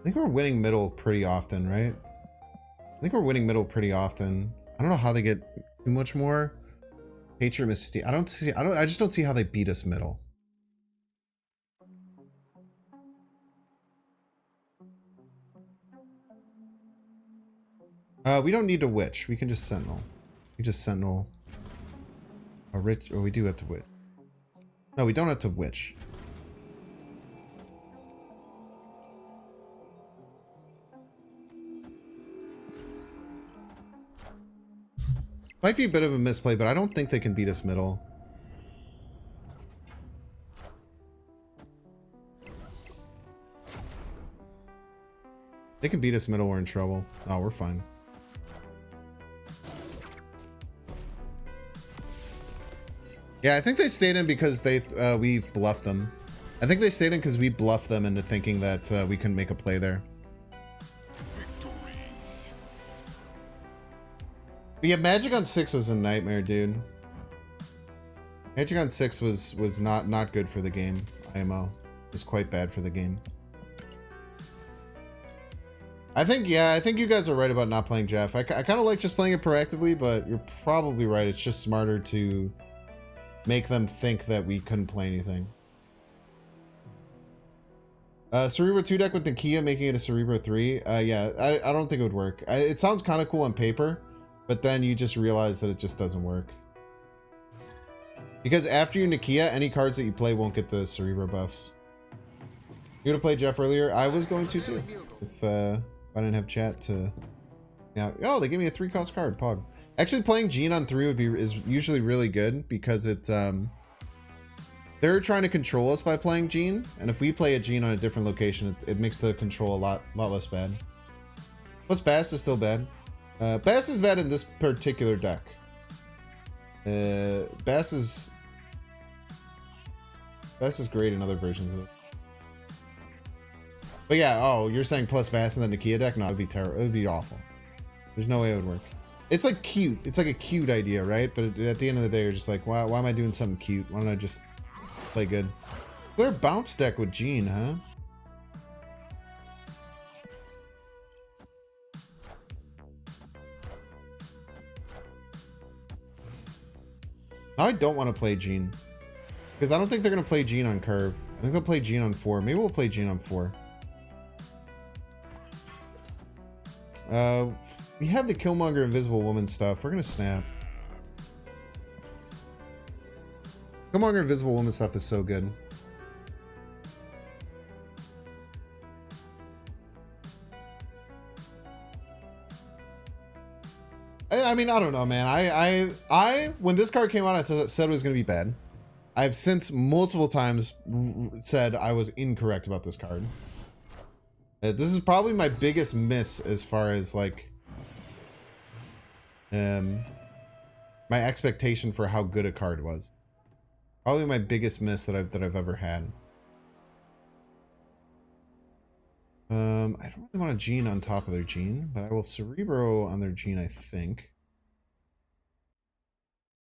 I think we're winning middle pretty often, right? I think we're winning middle pretty often. I don't know how they get too much more. Patriot Mystique. I just don't see how they beat us middle. We don't need to witch. We can just Sentinel. We just Sentinel. A rich, or we do have to witch. No, we don't have to witch. Might be a bit of a misplay, but I don't think they can beat us middle. They can beat us middle, we're in trouble. Oh, we're fine. Yeah, I think they stayed in because we bluffed them. I think they stayed in because we bluffed them into thinking that we couldn't make a play there. But yeah, Magic on 6 was a nightmare, dude. Magic on 6 was not good for the game. IMO. It was quite bad for the game. I think you guys are right about not playing Jeff. I kind of like just playing it proactively, but you're probably right. It's just smarter to make them think that we couldn't play anything. Cerebro 2 deck with Nakia making it a Cerebro 3. Yeah, I don't think it would work. It sounds kind of cool on paper, but then you just realize that it just doesn't work. Because after you Nakia, any cards that you play won't get the Cerebro buffs. You would have played Jeff earlier? I was going to too. If I didn't have chat to... Yeah. Oh, they gave me a 3-cost card, Pog. Actually, playing Jean on 3 is usually really good because it... they're trying to control us by playing Jean, and if we play a Jean on a different location, it makes the control a lot less bad. Plus, Bast is still bad. Bast is bad in this particular deck. Bast is great in other versions of it. But yeah, oh, you're saying plus Bast in the Nakia deck? No, it would be terrible. It would be awful. There's no way it would work. It's like cute. It's like a cute idea, right? But at the end of the day, you're just like, why am I doing something cute? Why don't I just play good? They're a bounce deck with Jean, huh? Now I don't want to play Jean. Because I don't think they're going to play Jean on curve. I think they'll play Jean on 4. Maybe we'll play Jean on 4. We have the Killmonger Invisible Woman stuff. We're gonna snap. Killmonger Invisible Woman stuff is so good. I mean, I don't know, man. I when this card came out, I said it was gonna be bad. I've since multiple times said I was incorrect about this card. This is probably my biggest miss as far as like my expectation for how good a card was. Probably my biggest miss that I've ever had. I don't really want a Gene on top of their Gene, but I will Cerebro on their Gene, I think.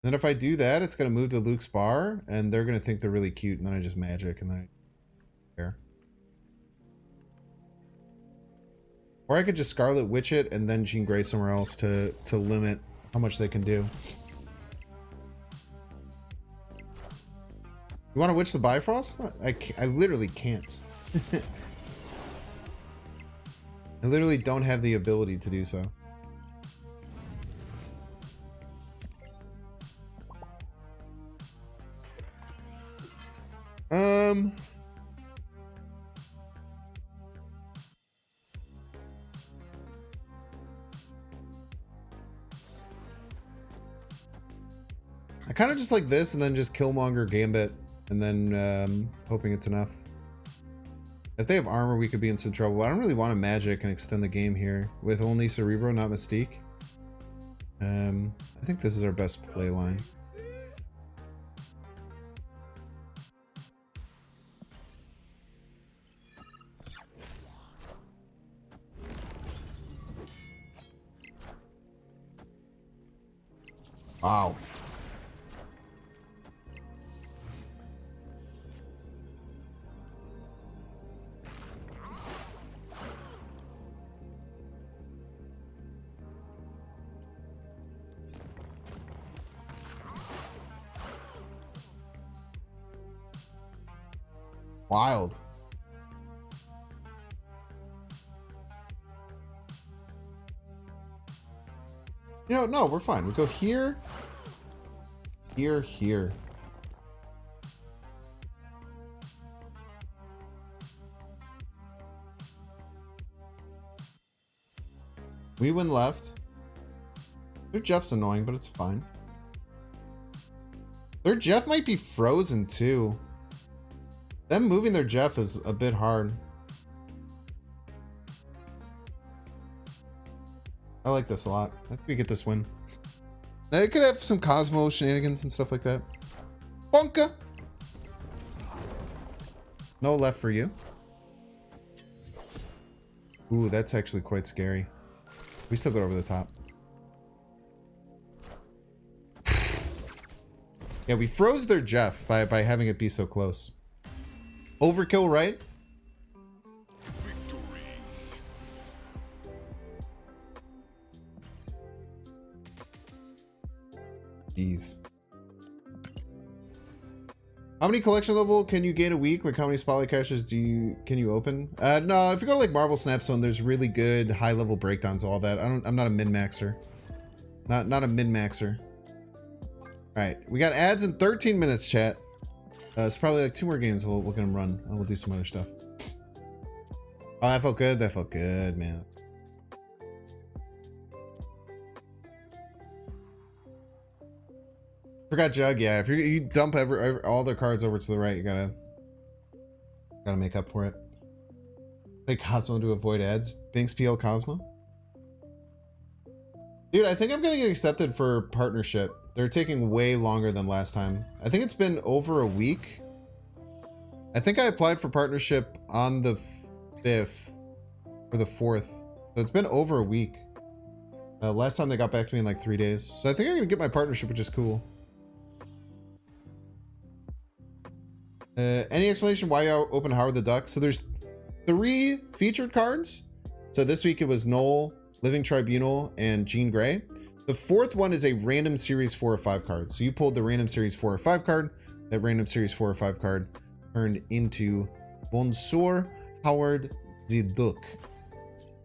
And then if I do that, it's gonna move to Luke's bar, and they're gonna think they're really cute, and then I just magic, and then I care. Or I could just Scarlet Witch it and then Jean Grey somewhere else to limit how much they can do. You want to Witch the Bifrost? I literally can't. I literally don't have the ability to do so. I kind of just like this and then just Killmonger Gambit and then hoping it's enough. If they have armor, we could be in some trouble. I don't really want to magic and extend the game here with only Cerebro, not Mystique. I think this is our best play line. Wow. Wild. You know, no, we're fine. We go here, here, here. We win left. Their Jeff's annoying, but it's fine. Their Jeff might be frozen too. Them moving their Jeff is a bit hard. I like this a lot. I think we get this win. They could have some Cosmo shenanigans and stuff like that. Bonka! No left for you. Ooh, that's actually quite scary. We still go over the top. Yeah, we froze their Jeff by having it be so close. Overkill, right? Victory. Jeez. How many collection level can you gain a week? Like how many spotlight caches can you open? No, if you go to like Marvel Snapzone, there's really good high level breakdowns, all that. I'm not a min-maxer. Not a min-maxer. Alright, we got ads in 13 minutes, chat. It's probably like 2 more games we'll get them run, and we'll do some other stuff. Oh, that felt good. That felt good, man. Forgot Jug. Yeah, if you dump all their cards over to the right, you gotta make up for it. Play Cosmo to avoid ads. Binks PL Cosmo. Dude, I think I'm gonna get accepted for partnership. They're taking way longer than last time. I think it's been over a week. I think I applied for partnership on the 5th or the 4th. So it's been over a week. Last time they got back to me in like 3 days. So I think I'm gonna get my partnership, which is cool. Any explanation why you open Howard the Duck? So there's 3 featured cards. So this week it was Noel, Living Tribunal, and Jean Grey. The 4th one is a random series 4 or 5 card. So you pulled the random series 4 or 5 card. That random series 4 or 5 card turned into Bonsoir Howard the Duck.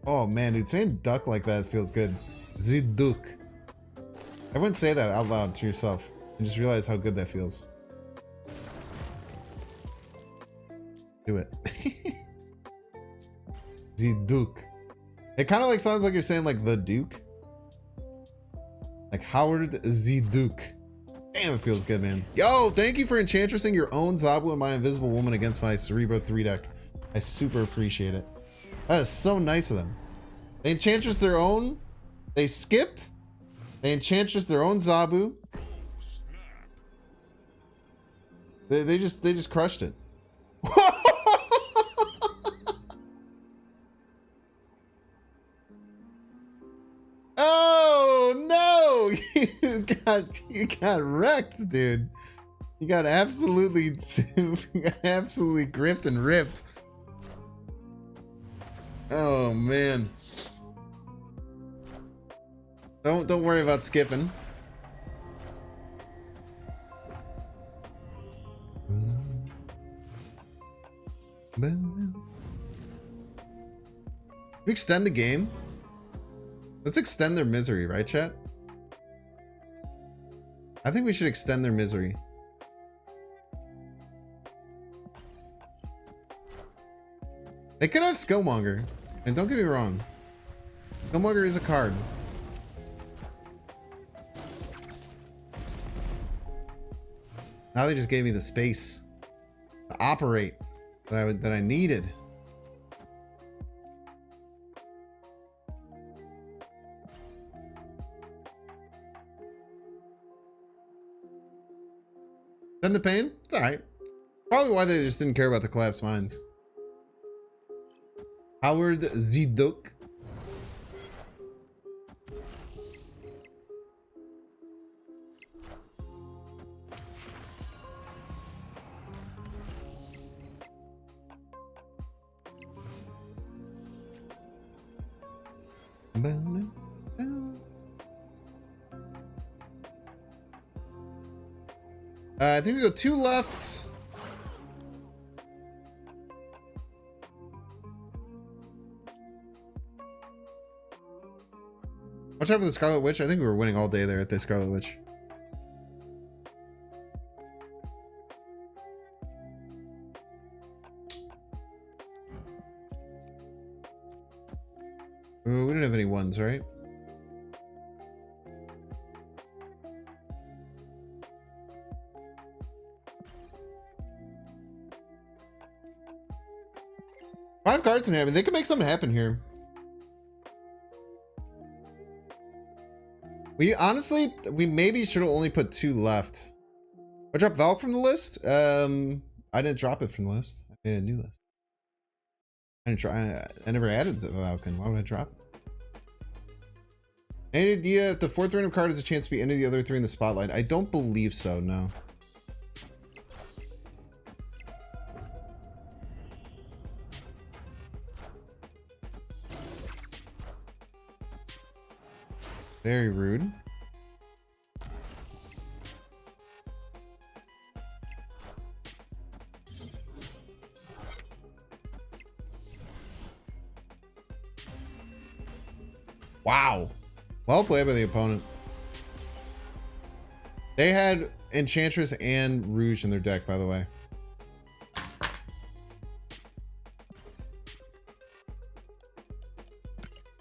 Oh man, dude, saying duck like that feels good. Ziduk. Everyone say that out loud to yourself and just realize how good that feels. Do it. Ziduk. It kind of like sounds like you're saying like the Duke. Like Howard Ziduk. Damn, it feels good, man. Yo, thank you for enchantressing your own Zabu and my Invisible Woman against my Cerebro 3 deck. I super appreciate it. That is so nice of them. They enchantress their own. They skipped. They enchantress their own Zabu. They just crushed it. Oh no! You got wrecked, dude. You got absolutely gripped and ripped. Oh man. Don't worry about skipping. We extend the game. Let's extend their misery, right, chat? I think we should extend their misery. They could have Skillmonger, and don't get me wrong, Skillmonger is a card. Now they just gave me the space to operate that I needed. Then the pain? It's alright. Probably why they just didn't care about the collapsed mines. Howard Ziduk. I think we go 2 left. Watch out for the Scarlet Witch. I think we were winning all day there at the Scarlet Witch. Ooh, we didn't have any ones, right? Five cards in hand. They could make something happen here. We maybe should have only put 2 left. I dropped Valk from the list. I didn't drop it from the list. I made a new list. I never added Valken. Why would I drop it? Any idea if the 4th random card has a chance to be any of the other 3 in the spotlight? I don't believe so, no. Very rude. Wow. Well played by the opponent. They had Enchantress and Rouge in their deck, by the way.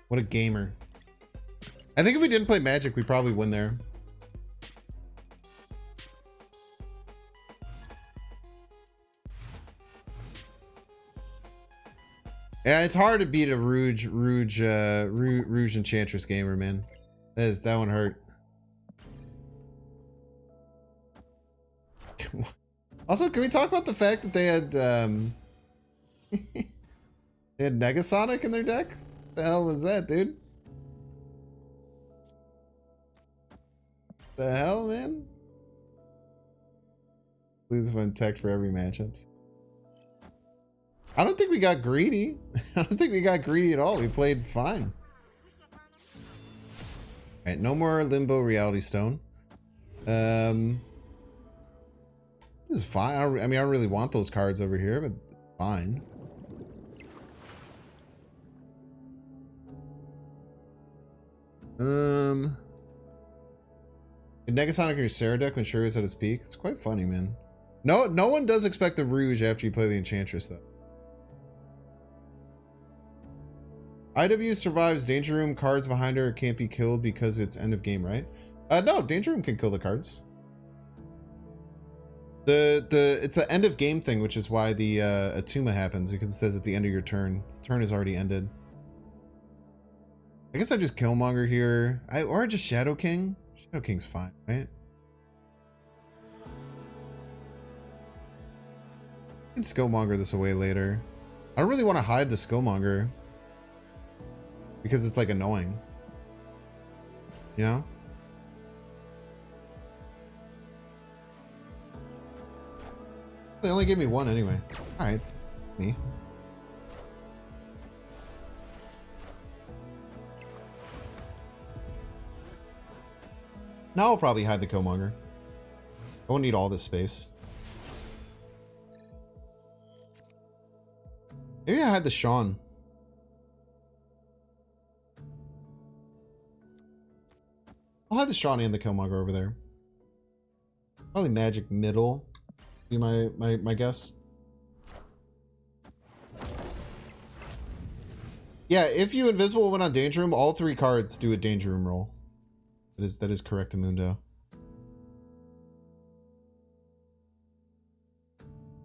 What a gamer. I think if we didn't play Magic, we probably win there. Yeah, it's hard to beat a Rouge Enchantress gamer, man. That one hurt. Also, can we talk about the fact that they had they had Negasonic in their deck? What the hell was that, dude? The hell, man? Lose one tech for every matchups. I don't think we got greedy. I don't think we got greedy at all. We played fine. Alright, no more Limbo Reality Stone. This is fine. I don't really want those cards over here, but fine. Negasonic in your Sarah deck when Shuri is at its peak. It's quite funny, man. No one does expect the Rouge after you play the Enchantress, though. IW survives Danger Room. Cards behind her can't be killed because it's end of game, right? No, Danger Room can kill the cards. It's an end of game thing, which is why the Atuma happens, because it says at the end of your turn. The turn is already ended. I guess I just Killmonger here. Or just Shadow King. Shadow King's fine, right? I can Skillmonger this away later. I don't really want to hide the Skillmonger because it's like annoying. You know? They only gave me one anyway. Alright. Me. Now I'll probably hide the Killmonger. I won't need all this space. Maybe I hide the Sean. I'll hide the Sean and the Killmonger over there. Probably Magic middle. Be my guess. Yeah, if you invisible went on Danger Room, all 3 cards do a Danger Room roll. That is correct, Amundo.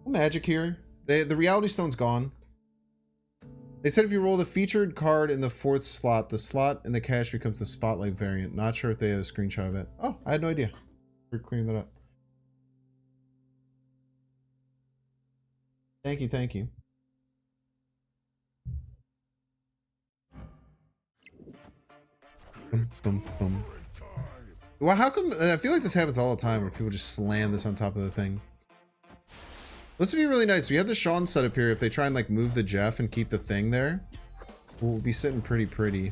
Magic here. The Reality Stone's gone. They said if you roll the featured card in the 4th slot, the slot in the cache becomes the Spotlight variant. Not sure if they had a screenshot of it. Oh, I had no idea. We're clearing that up. Thank you, thank you. Well, how come? I feel like this happens all the time where people just slam this on top of the thing. This would be really nice. We have the Sean setup here. If they try and like move the Jeff and keep the thing there, we'll be sitting pretty.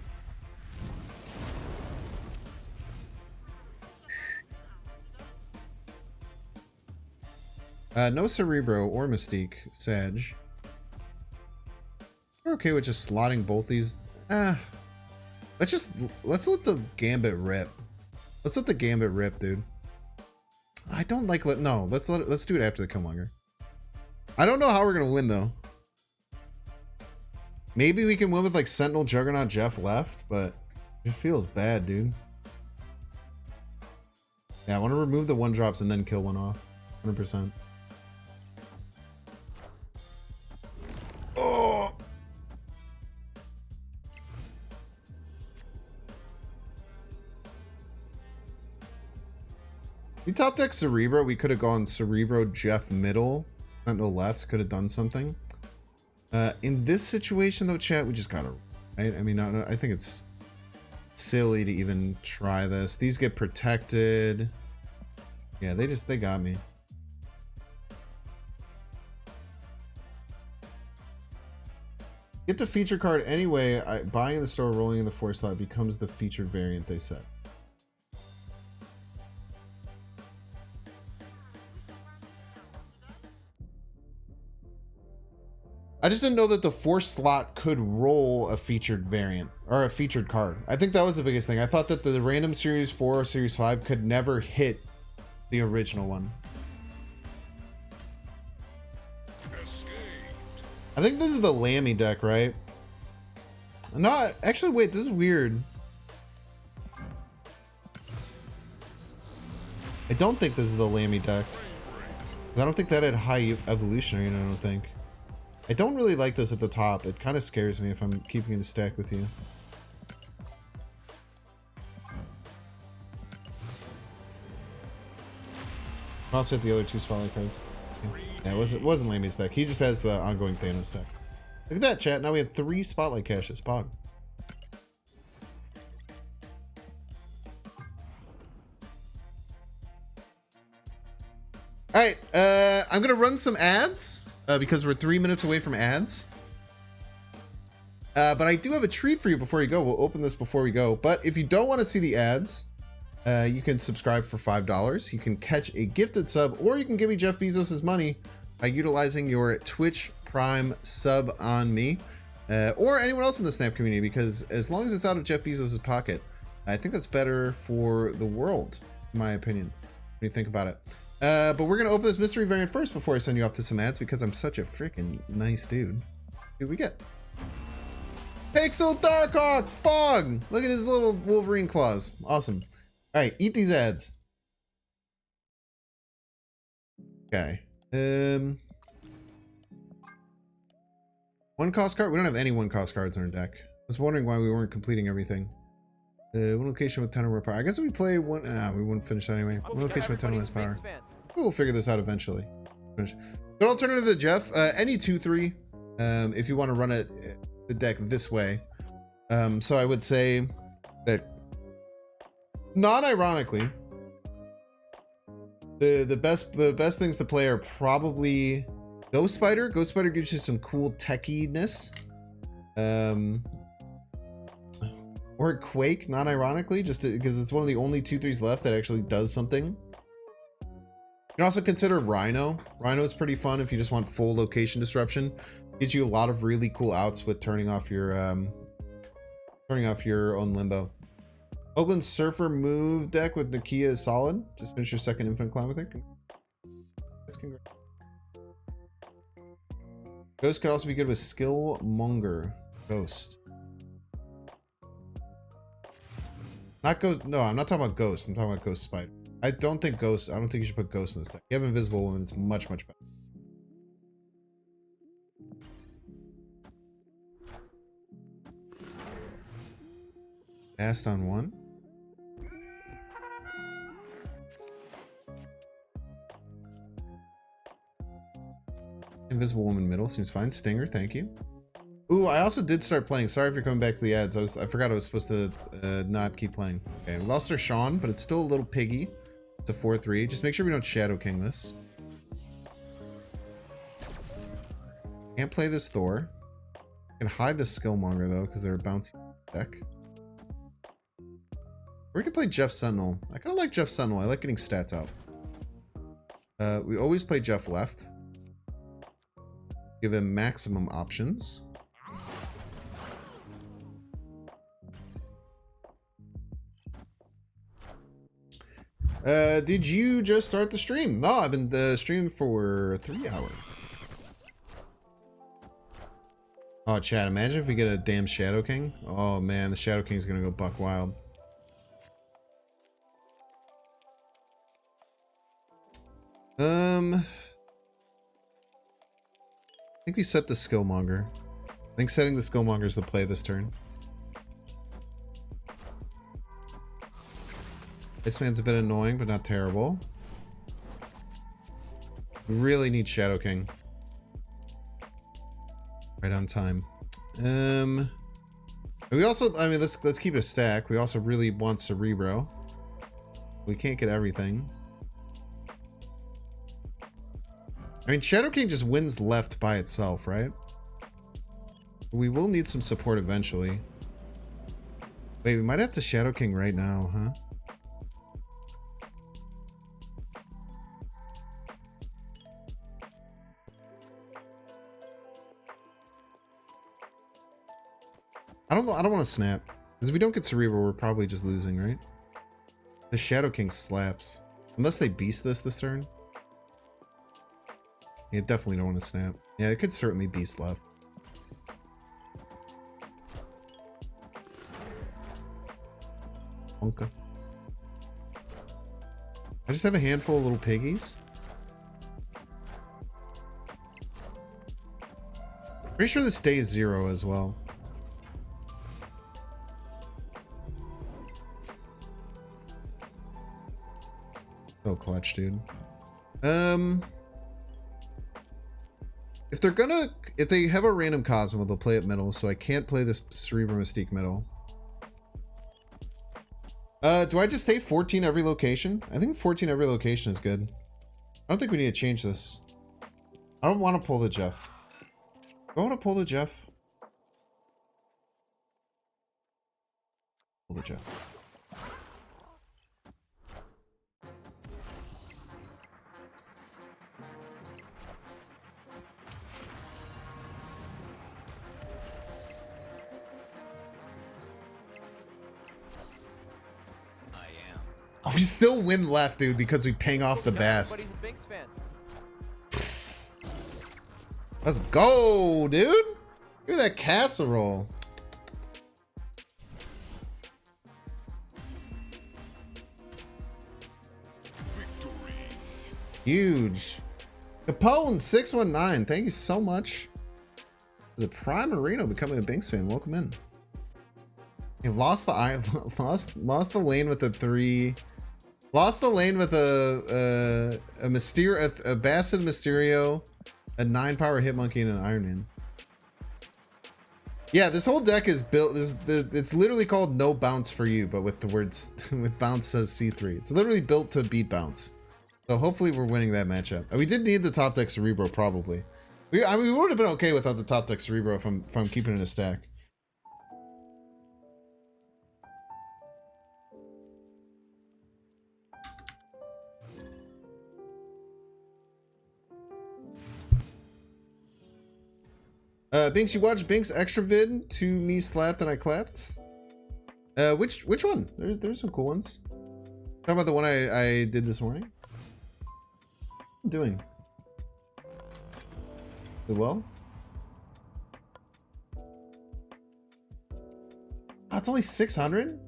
No Cerebro or Mystique, Sag. We're okay with just slotting both these. Let's let the Gambit rip. Let's let the Gambit rip, dude. I don't like let's do it after the Killmonger. I don't know how we're gonna win though. Maybe we can win with like Sentinel, Juggernaut, Jeff left, but it feels bad, dude. Yeah, I want to remove the 1-drops and then kill one off. 100%. Oh. We top deck Cerebro. We could have gone Cerebro, Jeff middle, Sentinel left. Could have done something. In this situation though, chat, we just gotta, right? I mean, I think it's silly to even try this. These get protected. Yeah, they got me. Get the feature card anyway. Buying in the store, rolling in the 4 slot becomes the featured variant, they said. I just didn't know that the 4 slot could roll a featured variant or a featured card. I think that was the biggest thing. I thought that the random Series 4 or Series 5 could never hit the original one. I think this is the Lammy deck, right? Not actually. Wait, this is weird. I don't think this is the Lammy deck. I don't think that had high evolutionary. I don't think. I don't really like this at the top. It kind of scares me if I'm keeping it a stack with you. I'll also hit the other 2 spotlight cards. Yeah, it wasn't Lammy's deck. He just has the ongoing Thanos deck. Look at that, chat. Now we have 3 spotlight caches. Pog. All right, I'm gonna run some ads because we're 3 minutes away from ads. But I do have a treat for you before you go. We'll open this before we go. But if you don't want to see the ads, you can subscribe for $5. You can catch a gifted sub, or you can give me Jeff Bezos' money by utilizing your Twitch Prime sub on me, or anyone else in the Snap community, because as long as it's out of Jeff Bezos' pocket, I think that's better for the world, in my opinion. What do you think about it? But we're gonna open this mystery variant first before I send you off to some ads because I'm such a freaking nice dude. What do we get? Pixel Darkhawk Bog! Look at his little Wolverine claws. Awesome. Alright, eat these ads. Okay. One cost card? We don't have any one cost cards on our deck. I was wondering why we weren't completing everything. One location with 10 or more power. I guess if we play one... we wouldn't finish that anyway. One location with 10 or less power. We'll figure this out eventually. Good alternative to Jeff. Any 2-3. If you want to run it the deck this way. So I would say that, not ironically, the best things to play are probably Ghost Spider. Ghost Spider gives you some cool techiness. Or Quake, not ironically, just because it's one of the only 2-3s left that actually does something. You can also consider Rhino. Rhino is pretty fun if you just want full location disruption. Gives you a lot of really cool outs with turning off your own limbo. Oakland Surfer move deck with Nakia is solid. Just finish your second Infinite Clown with it. Congrats. Ghost could also be good with Skill Monger. Ghost. Not Ghost. No, I'm not talking about Ghost. I'm talking about Ghost Spider. I don't think you should put Ghost in this deck. You have Invisible Woman. It's much, much better. Cast on one. Invisible Woman middle seems fine. Stinger, thank you. Ooh, I also did start playing. Sorry if you're coming back to the ads. I forgot I was supposed to not keep playing. Okay, we lost our Sean, but it's still a little piggy. It's a 4-3. Just make sure we don't Shadow King this. Can't play this Thor. Can hide the Skillmonger though, because they're a bouncy deck. Or we can play Jeff Sentinel. I kind of like Jeff Sentinel. I like getting stats out. We always play Jeff left. Give him maximum options. Did you just start the stream? No, I've been streaming for 3 hours. Oh, chat, imagine if we get a damn Shadow King. Oh man, the Shadow King's gonna go buck wild. I think we set the Skillmonger. I think setting the Skillmonger is the play this turn. This man's a bit annoying, but not terrible. We really need Shadow King. Right on time. We also, I mean, let's keep a stack. We also really want Cerebro. We can't get everything. I mean, Shadow King just wins left by itself, right? We will need some support eventually. Wait, we might have to Shadow King right now, huh? I don't want to snap. Because if we don't get Cerebro, we're probably just losing, right? The Shadow King slaps. Unless they beast this turn. Yeah, definitely don't want to snap. Yeah, it could certainly beast left. Wonka. I just have a handful of little piggies. Pretty sure this stays 0 as well. So clutch, dude. If they have a random Cosmo, they'll play it middle, so I can't play this Cerebro Mystique middle. Do I just stay 14 every location? I think 14 every location is good. I don't think we need to change this. I don't want to pull the Jeff. Do I want to pull the Jeff? Pull the Jeff. We still win left, dude, because we ping off the best. Everybody's a Binks fan. Let's go, dude. Look at that casserole. Huge. Capone 619. Thank you so much. The Prime Marino becoming a Binks fan. Welcome in. He lost the lost the lane with a 3. Lost the lane with a Bastard Mysterio, a 9-power Hitmonkey, and an Iron Man. Yeah, this whole deck is built. It's literally called No Bounce for You, but with the words with bounce says C3. It's literally built to beat bounce. So hopefully we're winning that matchup. We did need the top deck Cerebro probably. I mean, we would have been okay without the top deck Cerebro from keeping it in a stack. Binks, you watched Binks extra vid to me slapped and I clapped? Which one? There's some cool ones. Talk about the one I did this morning. What am I doing? Did well? Oh, it's only 600?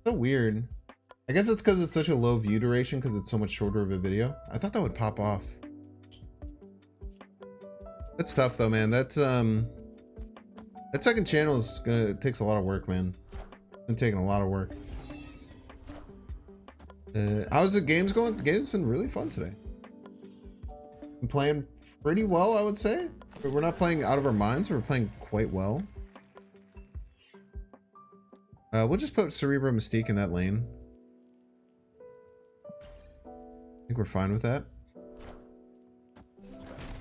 So weird. I guess it's because it's such a low view duration because it's so much shorter of a video. I thought that would pop off. That's tough though, man. That second channel is it takes a lot of work, man. It's been taking a lot of work. How's the games going? The game's been really fun today. I'm playing pretty well, I would say. But we're not playing out of our minds. We're playing quite well. We'll just put Cerebro Mystique in that lane. I think we're fine with that.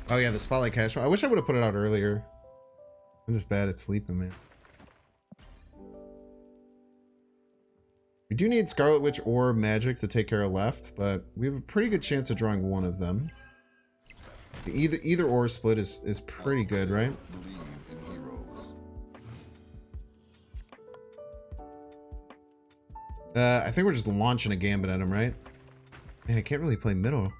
Oh yeah, the Spotlight Cash. I wish I would have put it out earlier. I'm just bad at sleeping, man. We do need Scarlet Witch or Magic to take care of left, but we have a pretty good chance of drawing one of them. The either or split is pretty good, right? I think we're just launching a Gambit at him, right? Man, I can't really play middle.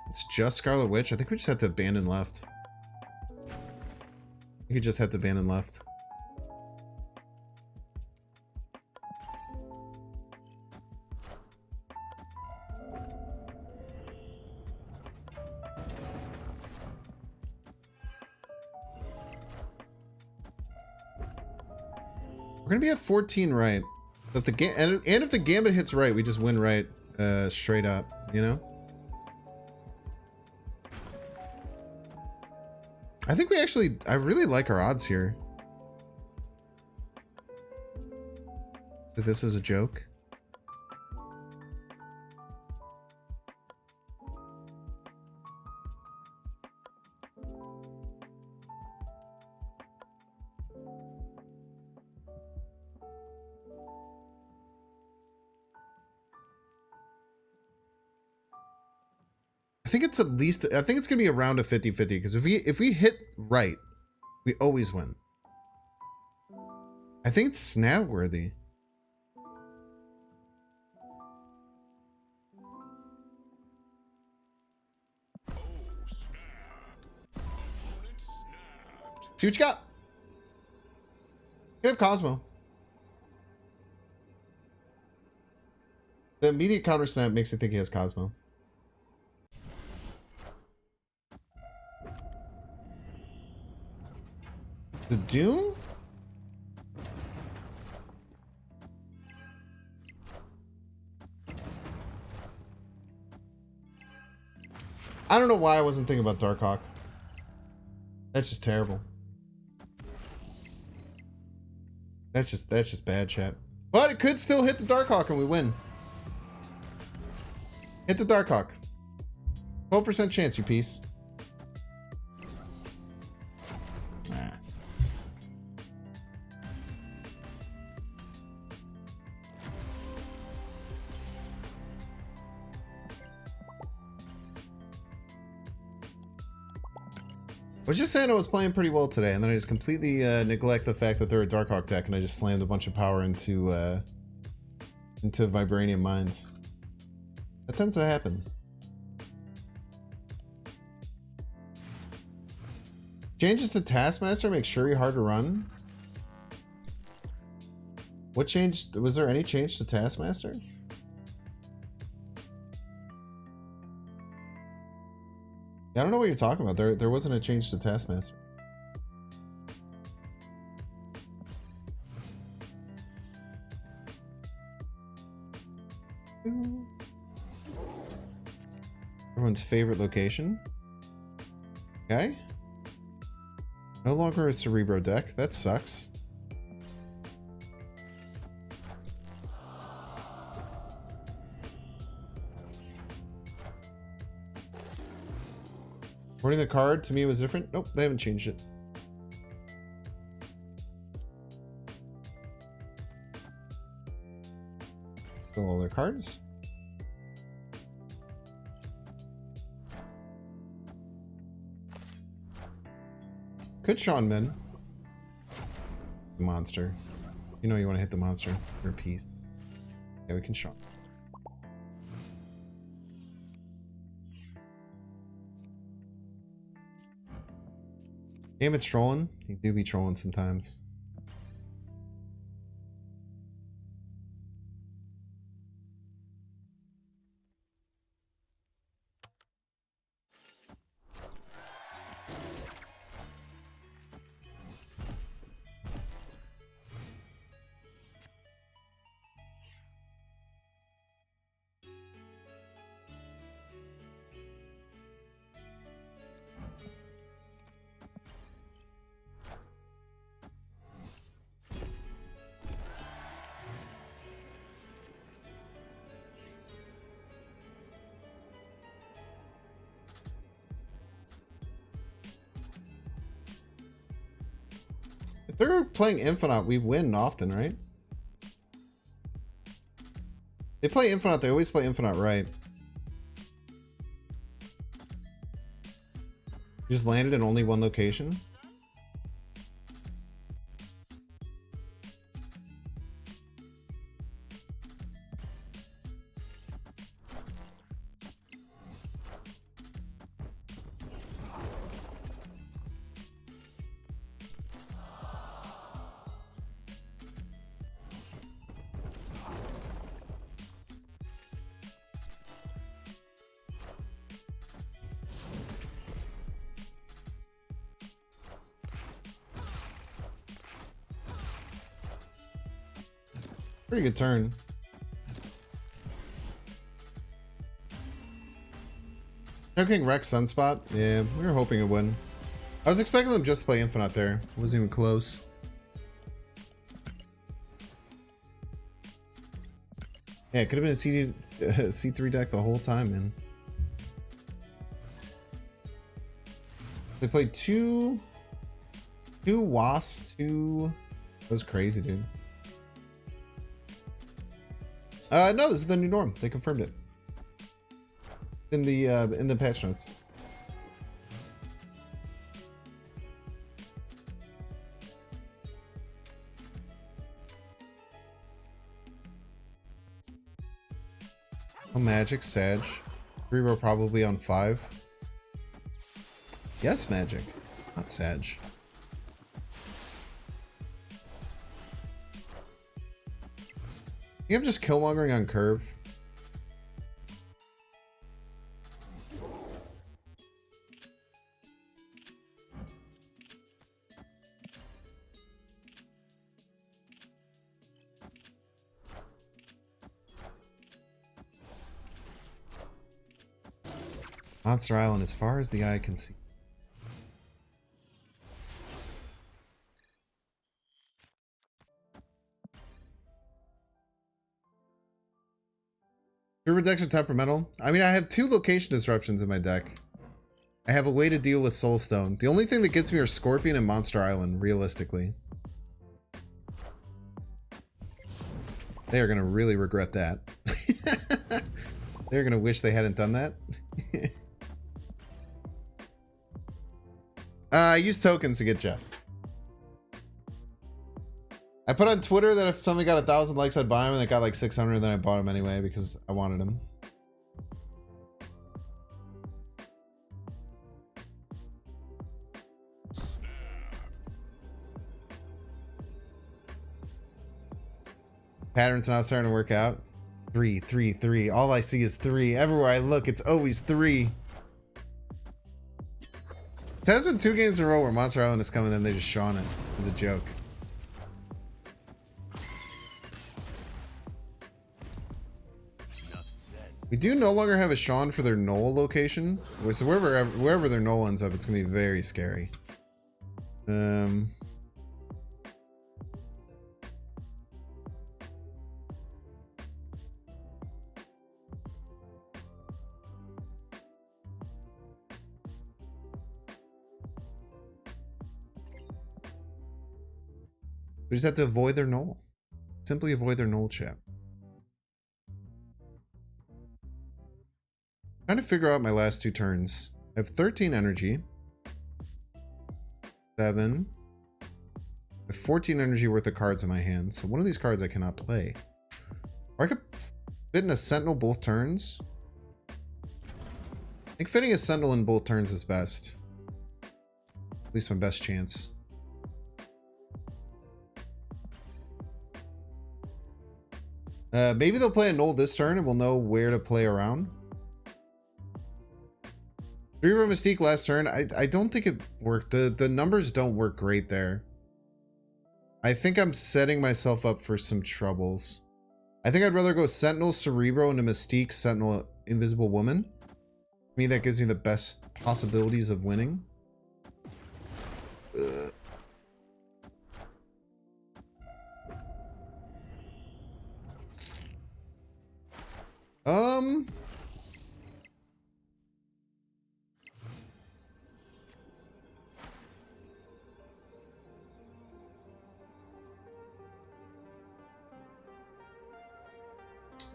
It's just Scarlet Witch. I think we just have to abandon left. You just have to abandon left. We're gonna be at 14 right. If the and if the Gambit hits right, we just win right straight up, you know? I think we actually, I really like our odds here. That this is a joke. I think it's at least, I think it's gonna be around a 50-50 because if we hit right, we always win. I think it's snap worthy. See what you got. You have Cosmo. The immediate counter snap makes me think he has Cosmo. The Doom? I don't know why I wasn't thinking about Darkhawk. That's just terrible. That's just bad, chat. But it could still hit the Darkhawk and we win. Hit the Darkhawk. 12% chance, you piece. was just saying I was playing pretty well today, and then I just completely neglect the fact that they're a Darkhawk deck, and I just slammed a bunch of power into Vibranium Mines. That tends to happen. Changes to Taskmaster make Shuri hard to run. What changed? Was there any change to Taskmaster? I don't know what you're talking about. There wasn't a change to Taskmaster. Everyone's favorite location. Okay. No longer a Cerebro deck. That sucks. Recording the card to me was different. Nope, they haven't changed it. Fill all their cards. Could Sean Min. The monster. You know you want to hit the monster for a piece. Yeah, we can Sean. Game it's trolling. You do be trolling sometimes. If they're playing Infinite, we win often, right? They play Infinite, they always play Infinite right. You just landed in only one location? Pretty good turn. King Rex Sunspot? Yeah, we were hoping to win. I was expecting them just to play Infinite there. It wasn't even close. Yeah, it could have been a C3 deck the whole time, man. They played two Wasps, two... That was crazy, dude. No, this is the new norm. They confirmed it in the patch notes. Oh, Magic, Sag. 3-row probably on 5. Yes, Magic, not Sag. I think I'm just killmongering on curve. Monster Island as far as the eye can see. Your decks are temperamental. I mean, I have 2 location disruptions in my deck. I have a way to deal with Soulstone. The only thing that gets me are Scorpion and Monster Island, realistically. They are going to really regret that. They're going to wish they hadn't done that. I use tokens to get Jeff. I put on Twitter that if somebody got 1,000 likes, I'd buy him, and it got like 600, then I bought him anyway because I wanted him. Pattern's not starting to work out. 3, 3, 3. All I see is 3. Everywhere I look, it's always 3. It has been 2 games in a row where Monster Island is coming, then they just Shawn it as a joke. We do no longer have a Shawn for their Knoll location. So wherever their Knoll ends up, it's gonna be very scary. We just have to avoid their Knoll. Simply avoid their Knoll, chat. Trying to figure out my last 2 turns. I have 13 energy. 7. I have 14 energy worth of cards in my hand. So one of these cards I cannot play. Or I could fit in a Sentinel both turns. I think fitting a Sentinel in both turns is best. At least my best chance. Maybe they'll play a Knoll this turn and we'll know where to play around. 3-row Mystique last turn. I don't think it worked. The numbers don't work great there. I think I'm setting myself up for some troubles. I think I'd rather go Sentinel, Cerebro into Mystique, Sentinel, Invisible Woman. To me, that gives me the best possibilities of winning.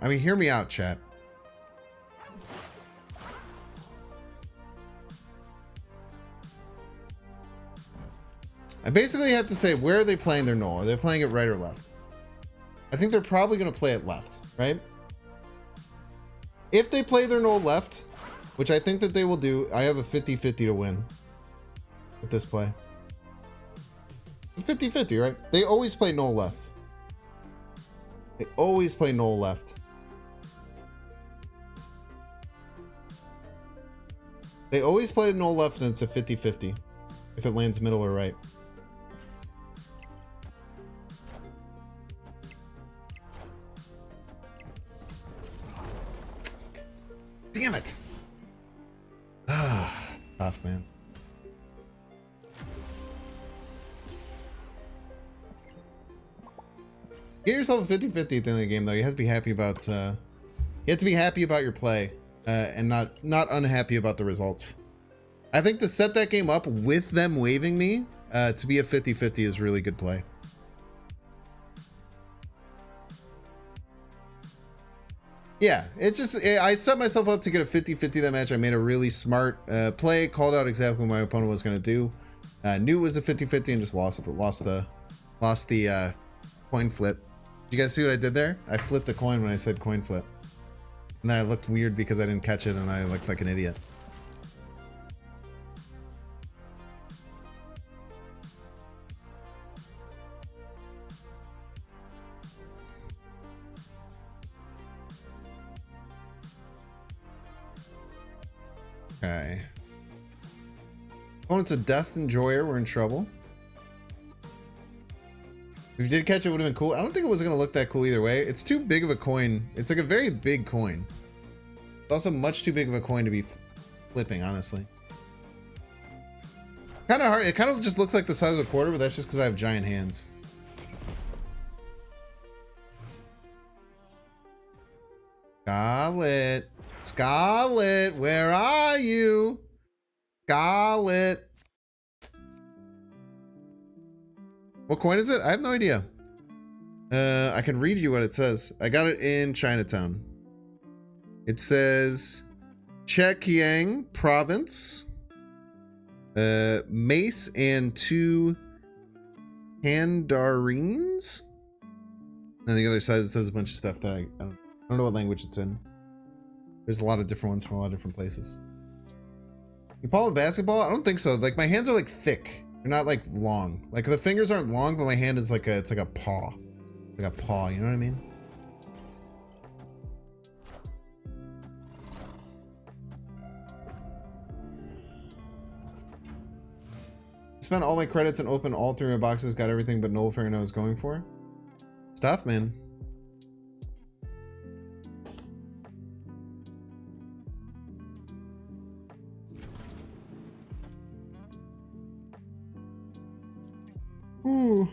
I mean, hear me out, chat. I basically have to say, where are they playing their Knoll? Are they playing it right or left? I think they're probably going to play it left, right? If they play their Knoll left, which I think that they will do, I have a 50-50 to win with this play. 50-50, right? They always play Knoll left. They always play Knoll left. They always play Knoll left, and it's a 50-50 if it lands middle or right. Damn it! Ah, it's tough, man. Get yourself a 50-50 at the end of the game, though. You have to be happy about you have to be happy about your play, and not unhappy about the results. I think to set that game up with them waving me to be a 50-50 is really good play. Yeah, it's just, I set myself up to get a 50-50 that match. I made a really smart play, called out exactly what my opponent was going to do. Knew it was a 50-50 and just lost the coin flip. Did you guys see what I did there? I flipped a coin when I said coin flip. And then I looked weird because I didn't catch it and I looked like an idiot. Okay. Opponent's a Death Enjoyer. We're in trouble. If you did catch it, it would have been cool. I don't think it was going to look that cool either way. It's too big of a coin. It's like a very big coin. It's also much too big of a coin to be flipping, honestly. Kind of hard. It kind of just looks like the size of a quarter, but that's just because I have giant hands. Scarlet. Scarlet, where are you? Scarlet. What coin is it? I have no idea. I can read you what it says. I got it in Chinatown. It says Chekiang Province. Mace and 2 Handarines. And the other side it says a bunch of stuff that I don't know what language it's in. There's a lot of different ones from a lot of different places. You call it basketball? I don't think so. Like my hands are like thick. They're not like long. Like the fingers aren't long, but my hand is like it's like a paw. Like a paw, you know what I mean? Spent all my credits and opened all 3 of my boxes, got everything but Nullifier I was going for. Stuff, man. Ooh.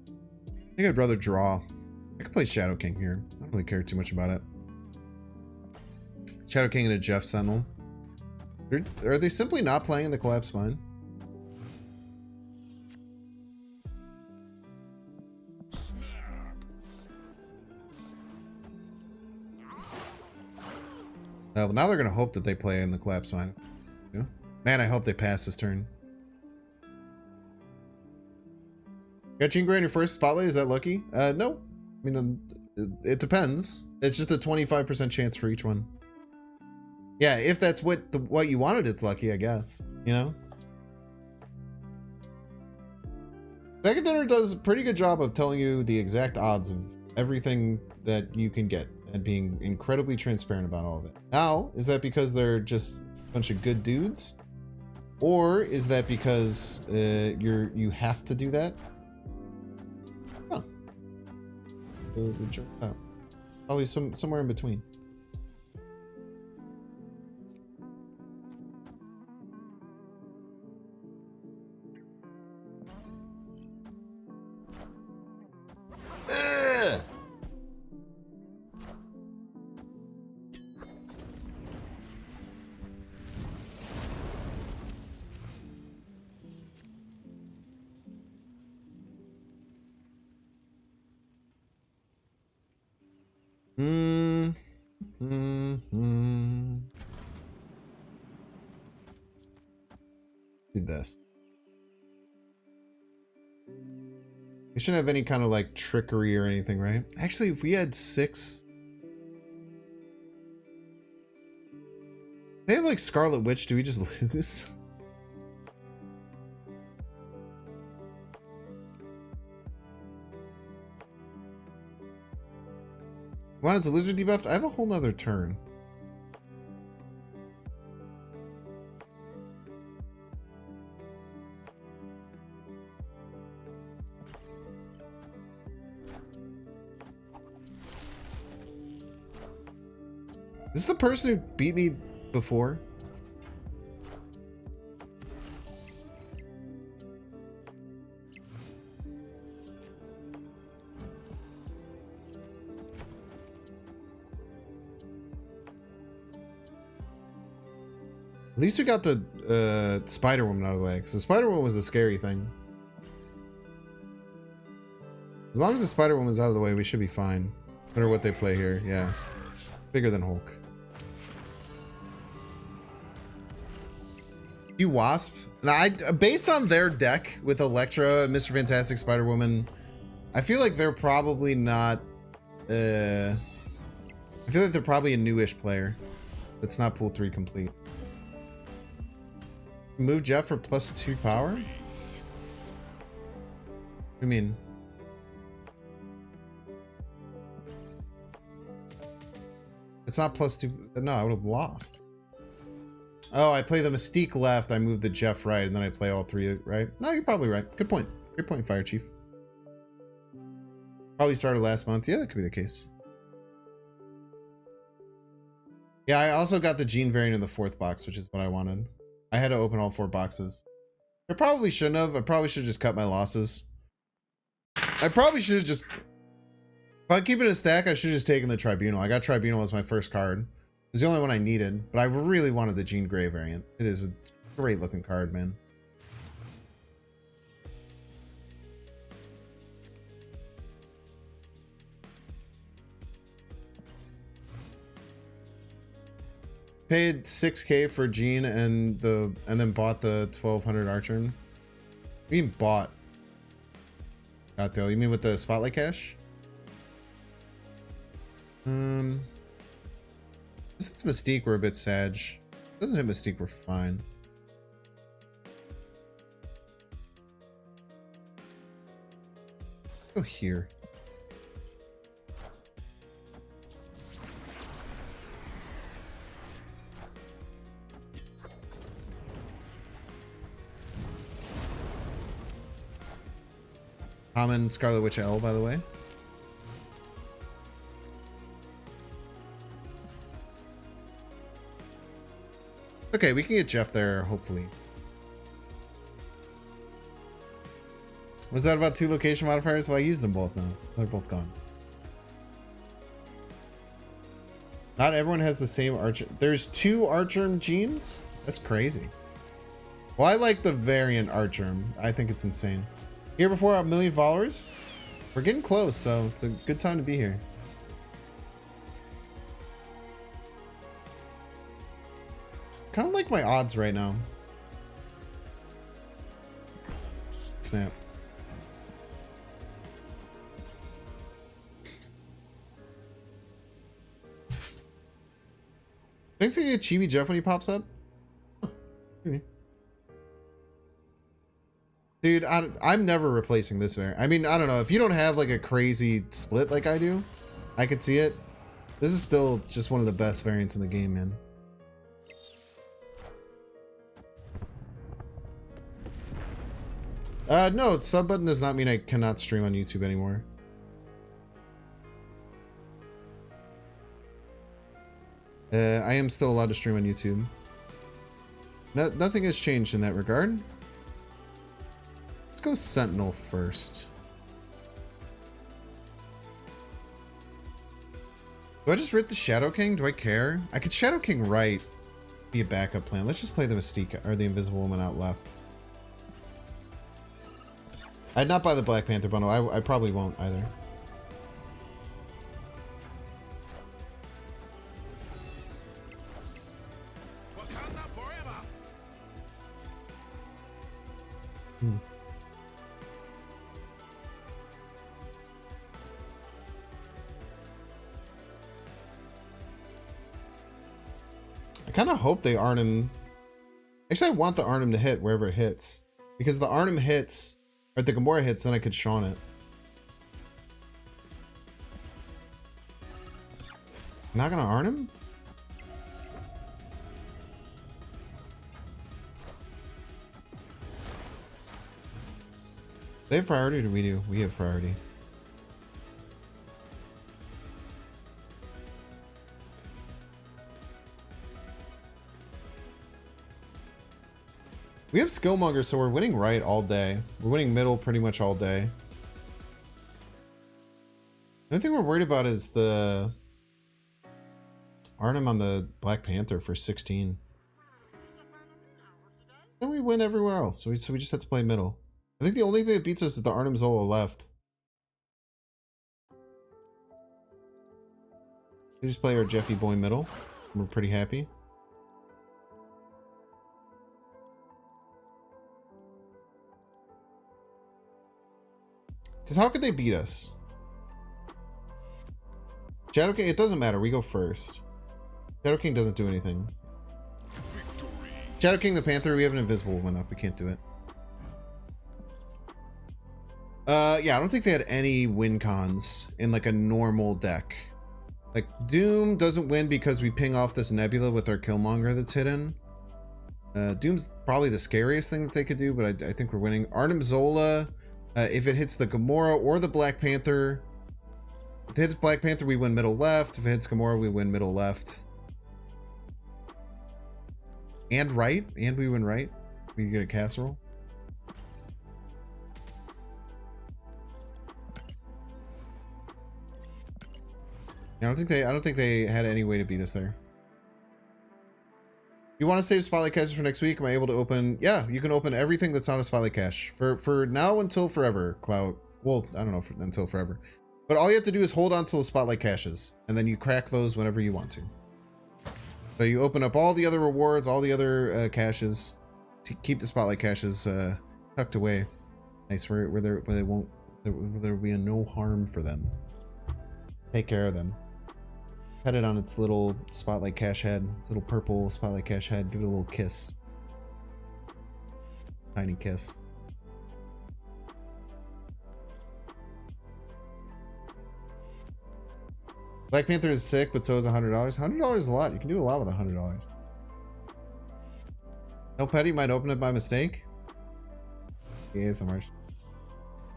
I think I'd rather draw. I could play Shadow King here. I don't really care too much about it. Shadow King and a Jeff Sentinel. Are they simply not playing in the Collapse Mine? Well, now they're going to hope that they play in the Collapse Mine. Yeah. Man, I hope they pass this turn. Got Jean Grey in your first spotlight? Is that lucky? No. I mean, it depends. It's just a 25% chance for each one. Yeah, if that's what you wanted, it's lucky, I guess. You know? Second Dinner does a pretty good job of telling you the exact odds of everything that you can get and being incredibly transparent about all of it. Now, is that because they're just a bunch of good dudes? Or is that because you have to do that? Huh. Always somewhere in between. Do this. We shouldn't have any kind of like trickery or anything, right? Actually, if we had 6, they have like Scarlet Witch. Do we just lose? Wanted to lizard debuffed? I have a whole nother turn. Is this the person who beat me before? At least we got the Spider Woman out of the way, because the Spider Woman was a scary thing. As long as the Spider Woman's out of the way, we should be fine. No matter what they play here, yeah. Bigger than Hulk. You Wasp? Now, based on their deck with Elektra, Mr. Fantastic, Spider Woman, I feel like they're probably not. I feel like they're probably a newish player. That's not pool 3 complete. Move Jeff for +2 power? What do you mean? It's not +2. No, I would have lost. Oh, I play the Mystique left. I move the Jeff right, and then I play all 3 right. No, you're probably right. Good point. Good point, Fire Chief. Probably started last month. Yeah, that could be the case. Yeah, I also got the Jean variant in the 4th box, which is what I wanted. I had to open all 4 boxes. I probably shouldn't have. I probably should have just cut my losses. I probably should have just... If I'm keeping a stack, I should have just taken the Tribunal. I got Tribunal as my first card. It was the only one I needed, but I really wanted the Jean Grey variant. It is a great looking card, man. paid 6K for Gene and then bought the 1200 Archer. You mean bought? Not though. You mean with the Spotlight cash? Since it's Mystique, we're a bit sag. Doesn't hit Mystique, we're fine. Go here. Common Scarlet Witch L, by the way. Okay, we can get Jeff there, hopefully. Was that about 2 location modifiers? Well, I used them both now. They're both gone. Not everyone has the same Archer. There's 2 Archerm genes? That's crazy. Well, I like the variant Archerm. I think it's insane. Here before a million followers? We're getting close, so it's a good time to be here. Kind of like my odds right now. Snap. Thanks for getting Chibi Jeff when he pops up. Dude, I'm never replacing this variant. I mean, I don't know. If you don't have like a crazy split like I do, I could see it. This is still just one of the best variants in the game, man. No, sub button does not mean I cannot stream on YouTube anymore. I am still allowed to stream on YouTube. Nothing has changed in that regard. Let's go Sentinel first. Do I just rip the Shadow King? Do I care? I could Shadow King right. Be a backup plan. Let's just play the Mystique or the Invisible Woman out left. I'd not buy the Black Panther bundle. I probably won't either. I kind of hope they Arnim. Actually, I want the Arnim to hit wherever it hits. Because the Arnim hits, or the Gamora hits, then I could Shawn it. Not gonna Arnim? They have priority, or do we do? We have priority. We have Skillmonger, so we're winning right all day. We're winning middle pretty much all day. The only thing we're worried about is the Arnim on the Black Panther for 16. Then we win everywhere else, so we just have to play middle. I think the only thing that beats us is the Arnim Zola left. We just play our Jeffy Boy middle. We're pretty happy. Because how could they beat us? Shadow King, it doesn't matter. We go first. Shadow King doesn't do anything. Victory. Shadow King the Panther, we have an Invisible Woman up. We can't do it. Yeah, I don't think they had any win cons in like a normal deck. Like Doom doesn't win because we ping off this Nebula with our Killmonger that's hidden. Doom's probably the scariest thing that they could do, but I think we're winning. Arnim Zola, if it hits the Gamora or the Black Panther, if it hits Black Panther, we win middle left. If it hits Gamora, we win middle left. And right, and we win right. We get a casserole. I don't think they had any way to beat us there. You want to save Spotlight Caches for next week? Am I able to open? Yeah, you can open everything that's not a Spotlight Cache for now until forever, Clout. Well, I don't know until forever, but all you have to do is hold on till the Spotlight Caches, and then you crack those whenever you want to. So you open up all the other rewards, all the other caches, to keep the spotlight caches tucked away. Nice, where there will be no harm for them. Take care of them. Pet it on its little spotlight cache head, its little purple spotlight cache head. Give it a little kiss. Tiny kiss. Black Panther is sick, but so is $100. $100 is a lot. You can do a lot with $100. No petty might open it by mistake. Yeah, so much.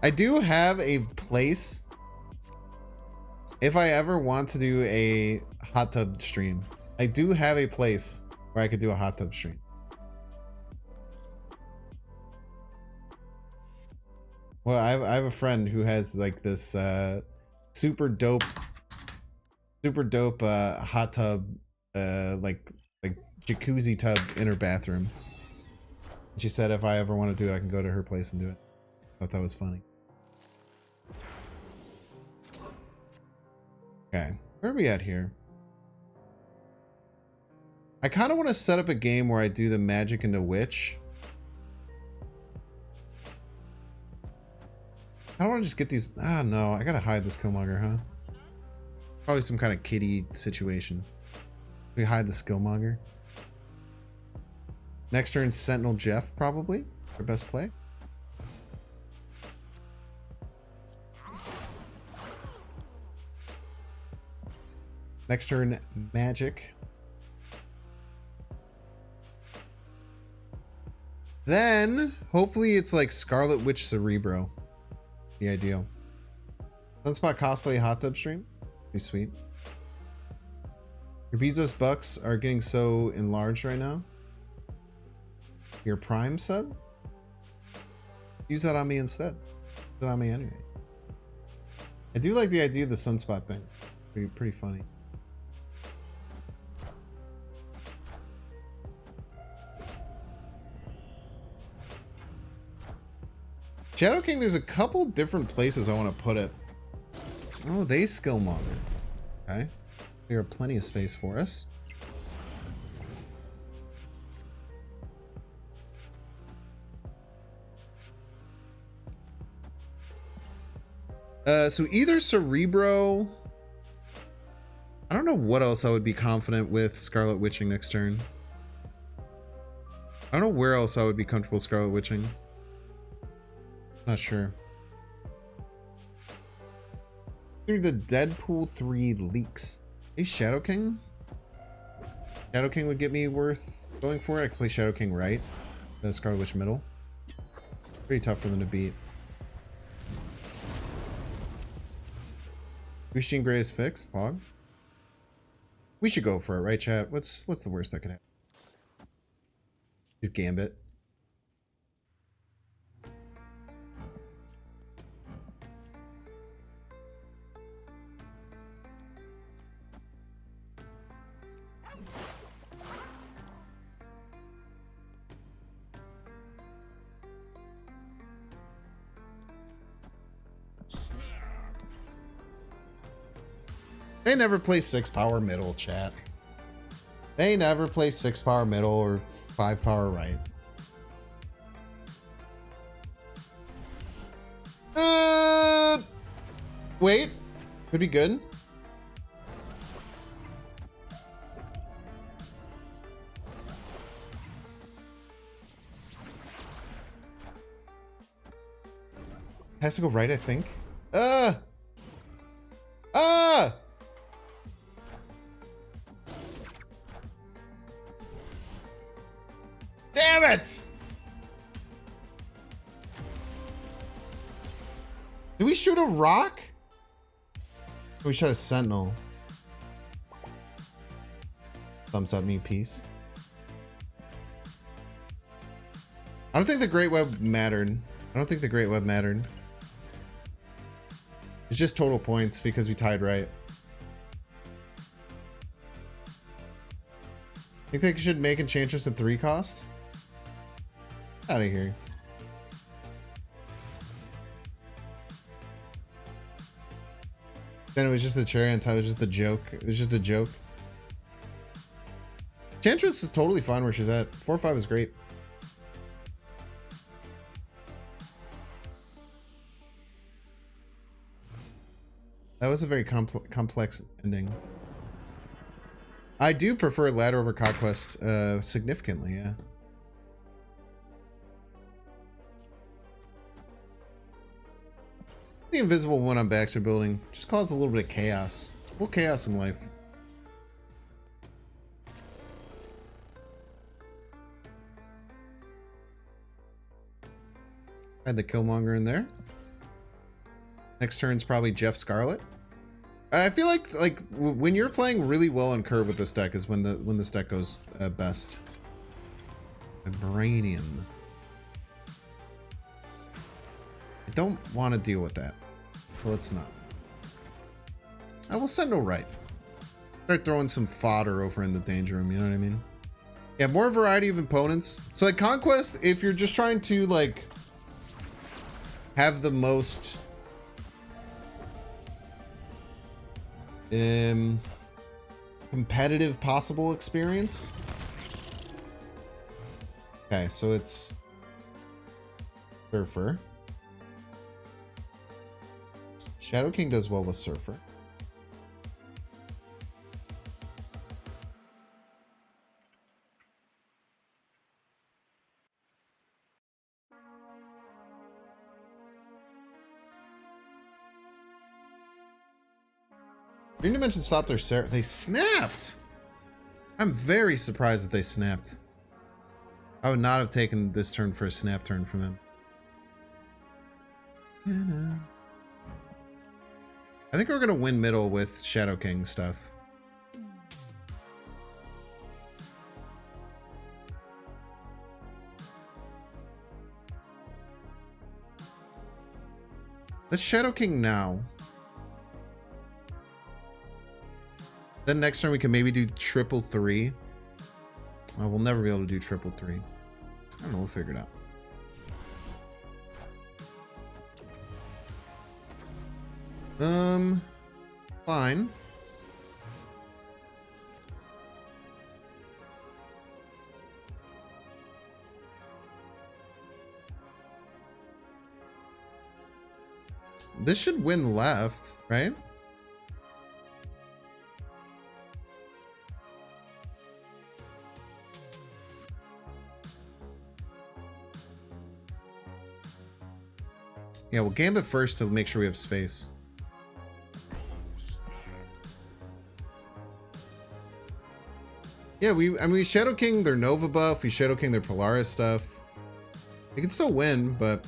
I do have a place. If I ever want to do a hot tub stream, I do have a place where I could do a hot tub stream. Well, I have a friend who has like this super dope hot tub, like jacuzzi tub in her bathroom. And she said if I ever want to do it, I can go to her place and do it. I thought that was funny. Okay, where are we at here? I kind of want to set up a game where I do the magic into witch. I don't want to just get these. Ah, no, I gotta hide this Killmonger, huh? Probably some kind of kitty situation. We hide the Skillmonger. Next turn, Sentinel Jeff, probably. Our best play. Next turn, Magic. Then, hopefully it's like Scarlet Witch Cerebro. The ideal. Sunspot cosplay hot tub stream. Pretty sweet. Your Bezos bucks are getting so enlarged right now. Your Prime sub? Use that on me instead. Use it on me anyway. I do like the idea of the Sunspot thing. Pretty funny. Shadow King, there's a couple different places I want to put it. Oh, they Skillmonger. Okay. We have plenty of space for us. So either Cerebro. I don't know what else I would be confident with Scarlet Witching next turn. I don't know where else I would be comfortable Scarlet Witching. Not sure. Through the Deadpool 3 leaks. Hey, Shadow King? Shadow King would get me worth going for it. I could play Shadow King right. The Scarlet Witch middle. Pretty tough for them to beat. Jean Grey is fixed. Pog. We should go for it, right, chat? What's the worst that could happen? Just Gambit. They never play 6 power middle, chat. They never play 6 power middle or 5 power right. Wait. Could be good. Has to go right, I think. Damn it! Do we shoot a rock? Or we shot a sentinel. Thumbs up me, peace. I don't think the Great Web mattered. It's just total points because we tied right. Think they should make Enchantress a 3 cost? Out of here. Then it was just the cherry on top. It was just a joke. It was just a joke. Chantress is totally fine where she's at. 4-5 is great. That was a very complex ending. I do prefer ladder over conquest significantly, yeah. The invisible one on Baxter building just caused a little bit of chaos. A little chaos in life. Had the Killmonger in there. Next turn's probably Jeff Scarlet. I feel like when you're playing really well on curve with this deck is when this deck goes best. Vibranium. I don't want to deal with that, so let's not. I will send no right. Start throwing some fodder over in the danger room. You know what I mean? Yeah, more variety of opponents. So like Conquest, if you're just trying to like have the most competitive possible experience. Okay, so it's Surfer. Shadow King does well with Surfer. Green Dimension stopped their Sarah. They snapped! I'm very surprised that they snapped. I would not have taken this turn for a snap turn from them. I think we're going to win middle with Shadow King stuff. Let's Shadow King now. Then next turn we can maybe do 3-3. Well, we'll never be able to do 3-3. I don't know, we'll figure it out. Fine. This should win left, right? Yeah, we'll Gambit first to make sure we have space. Yeah, I mean, we Shadow King their Nova buff, we Shadow King their Polaris stuff. We can still win, but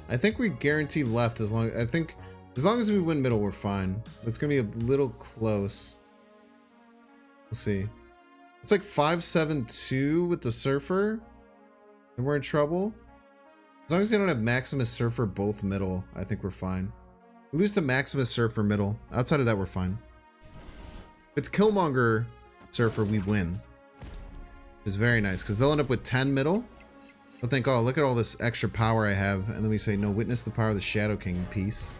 I think we guarantee left as long as we win middle, we're fine. It's gonna be a little close. We'll see. It's like 5-7-2 with the Surfer, and we're in trouble. As long as they don't have Maximus Surfer both middle, I think we're fine. We lose to Maximus Surfer middle. Outside of that, we're fine. If it's Killmonger Surfer, we win. It's very nice because they'll end up with 10 middle. They'll think, oh, look at all this extra power I have. And then we say, no, witness the power of the Shadow King piece.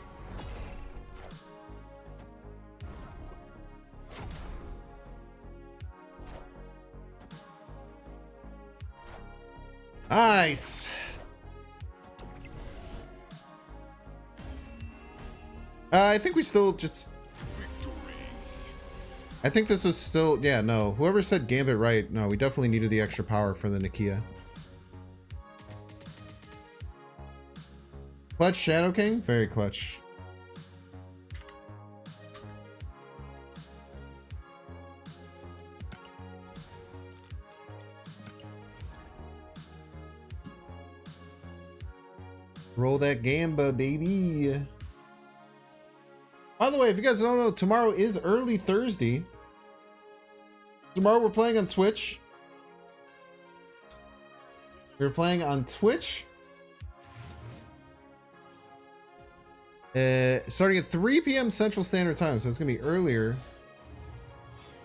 Nice. I think we still just... I think this was still... Yeah, no. Whoever said Gambit right, no, we definitely needed the extra power for the Nakia. Clutch Shadow King? Very clutch. Roll that Gamba, baby. By the way, if you guys don't know, tomorrow is early Thursday. Tomorrow we're playing on Twitch. We're playing on Twitch. Starting at 3 p.m. Central Standard Time, so it's going to be earlier.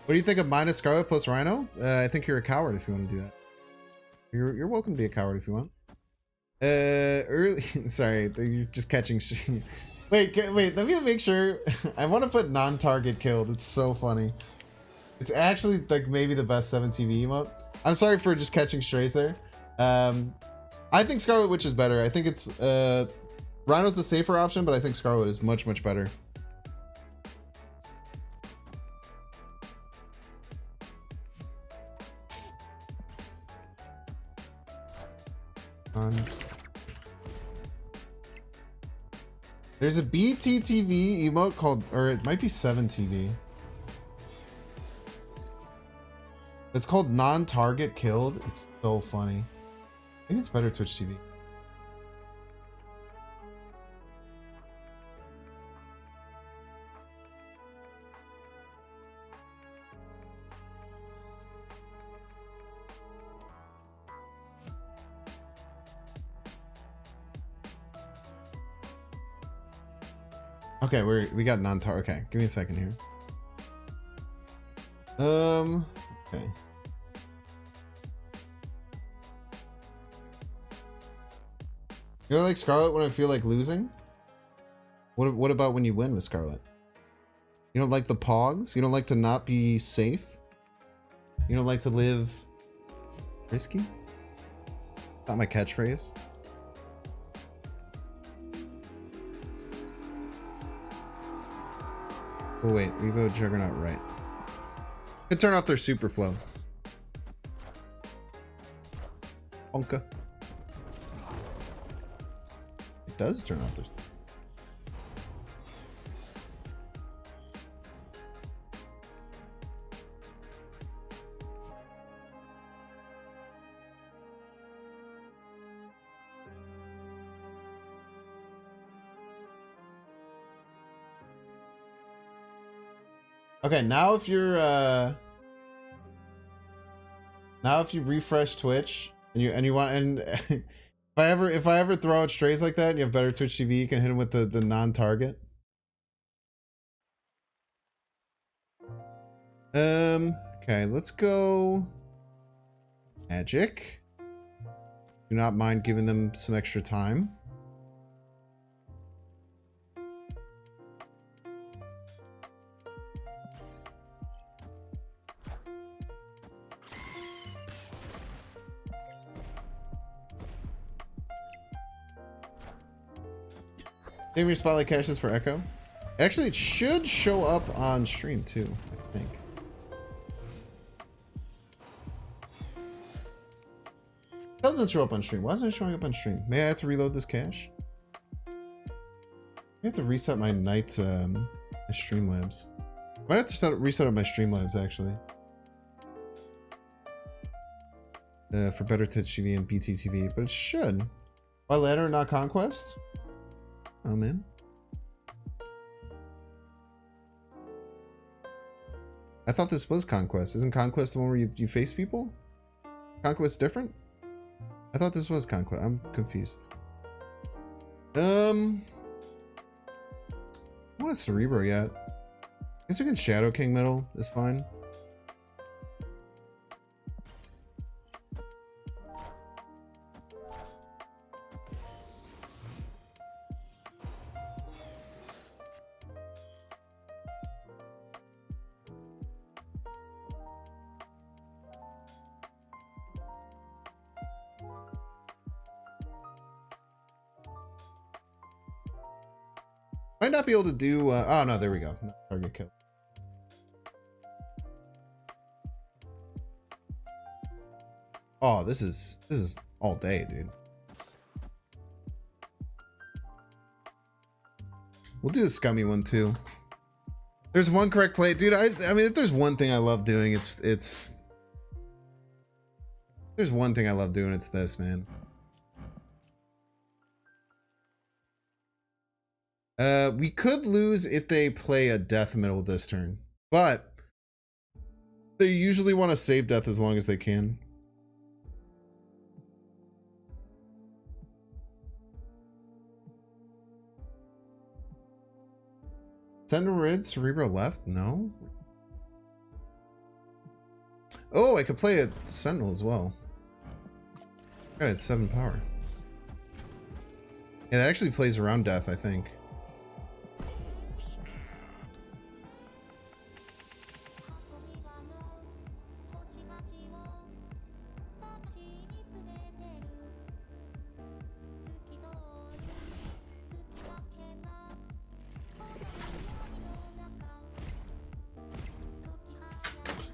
What do you think of minus Scarlet plus Rhino? I think you're a coward if you want to do that. You're welcome to be a coward if you want. Early... Sorry, you're just catching... Wait, let me make sure. I want to put non-target killed. It's so funny. It's actually like maybe the best 7 TV emote. I'm sorry for just catching strays there. I think Scarlet Witch is better. I think it's Rhino's the safer option, but I think Scarlet is much, much better. There's a BTTV emote called, or it might be 7TV. It's called non-target killed. It's so funny. I think it's better Twitch TV. Okay, we got non-target. Okay, give me a second here. Okay. You know, like Scarlet when I feel like losing? What about when you win with Scarlet? You don't like the pogs? You don't like to not be safe? You don't like to live risky? Not my catchphrase. Oh wait, we go Juggernaut right. Could turn off their super flow. Bonka. It does turn off their. Okay, now if you're now if you refresh Twitch and you want, and if I ever throw out strays like that and you have better Twitch TV, you can hit them with the non-target. Okay, let's go Magic. Do not mind giving them some extra time. Save your spotlight caches for Echo. Actually, it should show up on stream too, I think. It doesn't show up on stream. Why isn't it showing up on stream? May I have to reload this cache? I have to reset my night my Streamlabs. Might have to reset my Streamlabs actually. For better Twitch TV and BTTV, but it should. Why Ladder not Conquest? Oh man. I thought this was Conquest. Isn't Conquest the one where you face people? Conquest different? I thought this was Conquest. I'm confused. I want a Cerebro yet. I guess we can Shadow King middle. Is fine. Might not be able to do oh no, there we go. Target kill. Oh, this is all day, dude. We'll do the scummy one too. There's one correct play, dude. I mean, if there's one thing I love doing, it's there's one thing I love doing, it's this, man. We could lose if they play a death middle this turn, but they usually want to save death as long as they can. Sentinel Rid, Cerebro left? No. Oh, I could play a Sentinel as well. Yeah, it's 7 power. Yeah, that actually plays around death, I think.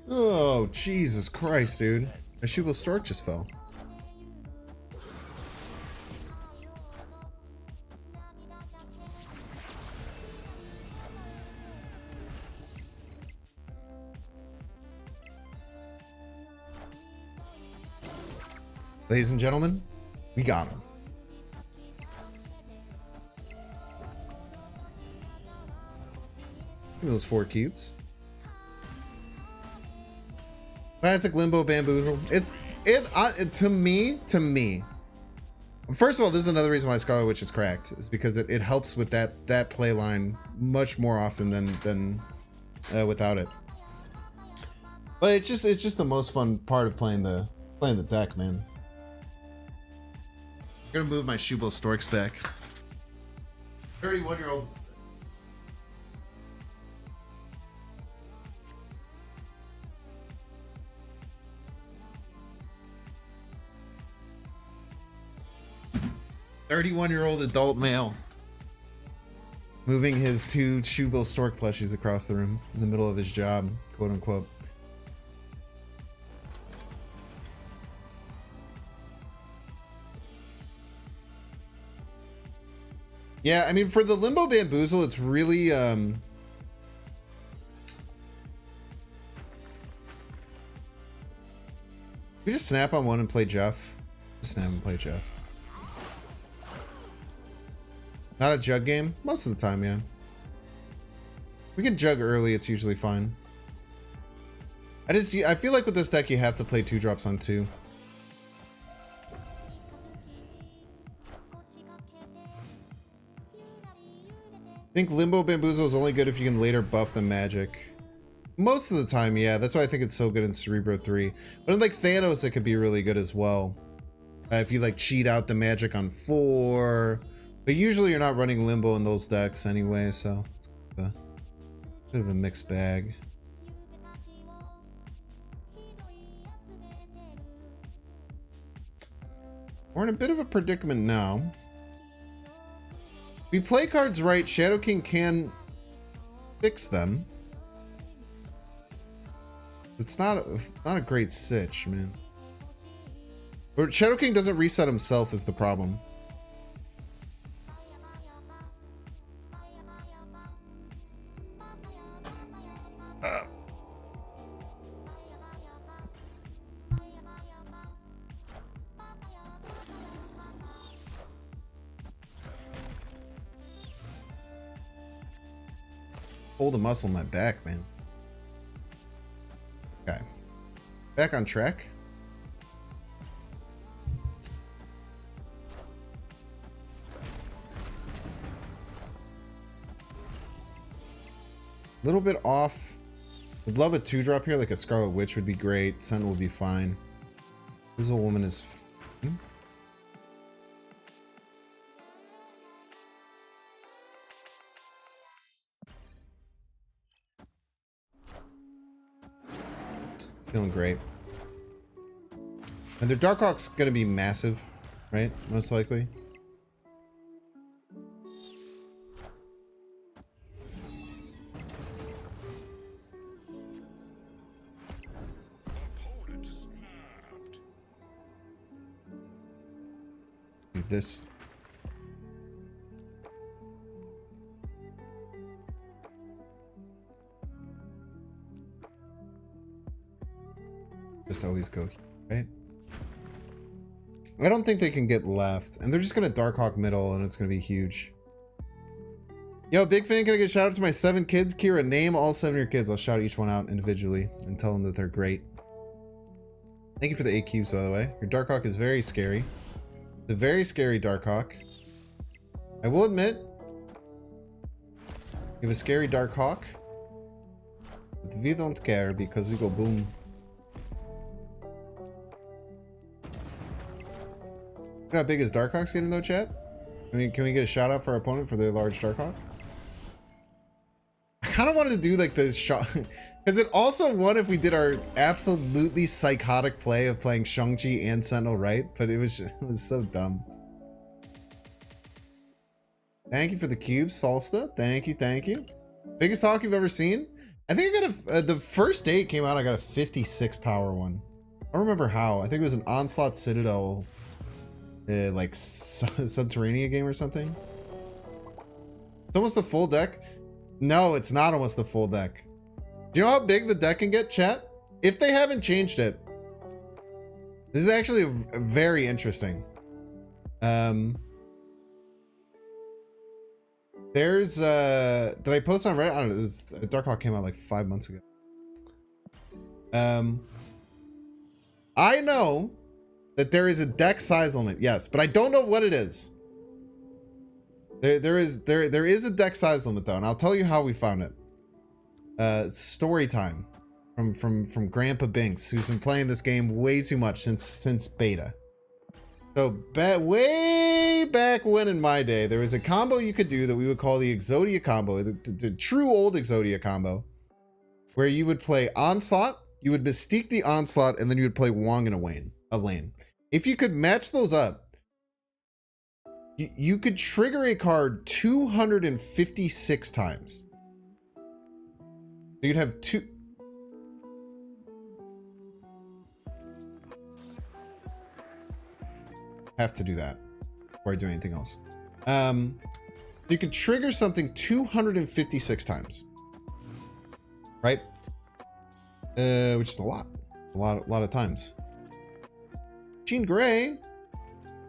Oh, Jesus Christ, dude. My Shubo Stork just fell. Ladies and gentlemen, we got him. Give me those 4 cubes. Classic Limbo Bamboozle. To me. First of all, this is another reason why Scarlet Witch is cracked, is because it helps with that play line much more often than without it. But it's just the most fun part of playing the deck, man. I'm gonna move my Shubo Storks back. 31-year-old. "31-year-old adult male moving his 2 Shubo Stork plushies across the room in the middle of his job, quote unquote." Yeah, I mean, for the Limbo Bamboozle, it's really we just snap on one and play Jeff. Just snap and play Jeff. Not a jug game? Most of the time, yeah. We can jug early, it's usually fine. I feel like with this deck you have to play 2 drops on 2. I think Limbo Bamboozle is only good if you can later buff the magic. Most of the time, yeah. That's why I think it's so good in Cerebro 3. But in like Thanos, it could be really good as well. If you like cheat out the magic on 4. But usually you're not running Limbo in those decks anyway, so it's a bit of a mixed bag. We're in a bit of a predicament now. If we play cards right, Shadow King can fix them. It's not a great sitch, man. But Shadow King doesn't reset himself is the problem. Hold a muscle in my back, man. Okay. Back on track. A little bit off. Would love a 2-drop here, like a Scarlet Witch would be great. Sentinel would be fine. This old woman is... Feeling great. And their Darkhawk's gonna be massive, right? Most likely. Do this. Just always go, right? I don't think they can get left. And they're just going to Darkhawk middle and it's going to be huge. Yo, big fan, can I get a shout out to my 7 kids? Kira, name all 7 of your kids. I'll shout each one out individually and tell them that they're great. Thank you for the 8 cubes, by the way. Your Darkhawk is very scary. It's a very scary Darkhawk. I will admit, you have a scary Darkhawk. But we don't care because we go boom. Look how big is Darkhawk's getting though, chat? I mean, can we get a shout out for our opponent for their large Darkhawk? I kind of wanted to do like the shot because it also won if we did our absolutely psychotic play of playing Shang-Chi and Sentinel right, but it was so dumb. Thank you for the cube, Salsta. Thank you, thank you. Biggest hawk you've ever seen? I think I got the first day it came out, I got a 56 power one. I don't remember how. I think it was an Onslaught Citadel, like Subterranea game or something. It's almost the full deck. No, it's not almost the full deck. Do you know how big the deck can get, chat? If they haven't changed it, this is actually very interesting. There's did I post on Reddit? I don't know. It was, Darkhawk came out like 5 months ago. I know that there is a deck size limit, yes, but I don't know what it is. There is a deck size limit though, and I'll tell you how we found it. Story time from Grandpa Binks, who's been playing this game way too much since beta. So way back when in my day, there was a combo you could do that we would call the Exodia combo, the true old Exodia combo, where you would play Onslaught, you would Mystique the Onslaught, and then you would play Wong in a lane. If you could match those up, you could trigger a card 256 times. So you'd have two. Have to do that before I do anything else. You can trigger something 256 times, right? Which is a lot of times. Jean Grey,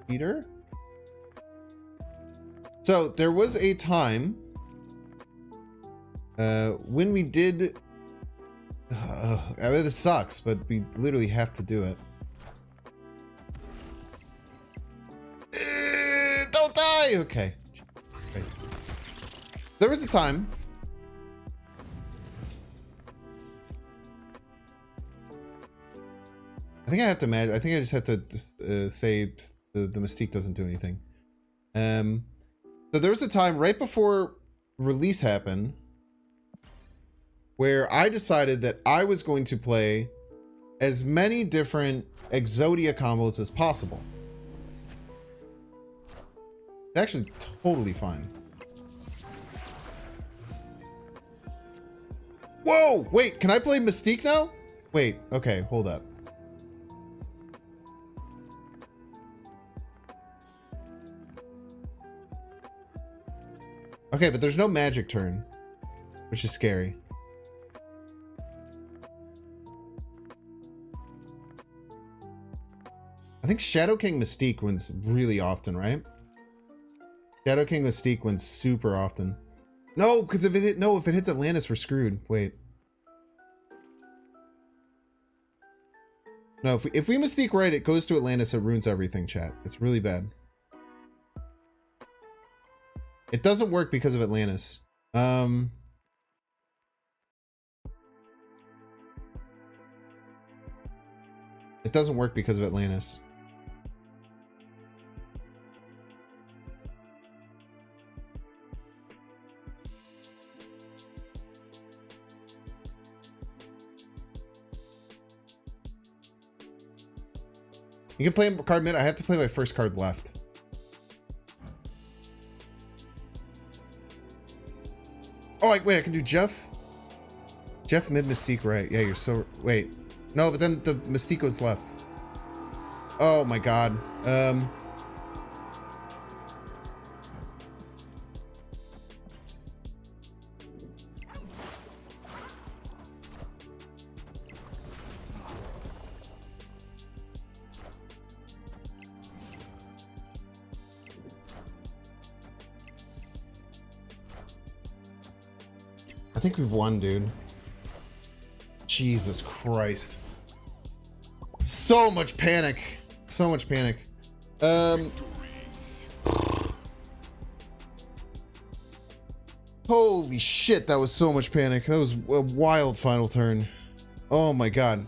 Peter. So there was a time when we did. I mean, this sucks, but we literally have to do it. Don't die! Okay. Christ. There was a time. I think I have to imagine. I think I just have to say the Mystique doesn't do anything. So there was a time right before release happened where I decided that I was going to play as many different Exodia combos as possible. Actually totally fine. Whoa, wait, can I play Mystique now? Wait, okay, hold up. Okay, but there's no magic turn, which is scary. I think Shadow King Mystique wins really often, right? Shadow King Mystique wins super often. No, because if it hits Atlantis, we're screwed. Wait. No, if we Mystique right, it goes to Atlantis, it ruins everything, chat. It's really bad. It doesn't work because of Atlantis. It doesn't work because of Atlantis. You can play a card mid. I have to play my first card left. Oh, wait, I can do Jeff? Jeff mid Mystique, right. Yeah, you're so... Wait. No, but then the Mystique goes left. Oh my god. I think we've won, dude. Jesus Christ. So much panic. So much panic. Holy shit, that was so much panic. That was a wild final turn. Oh my god.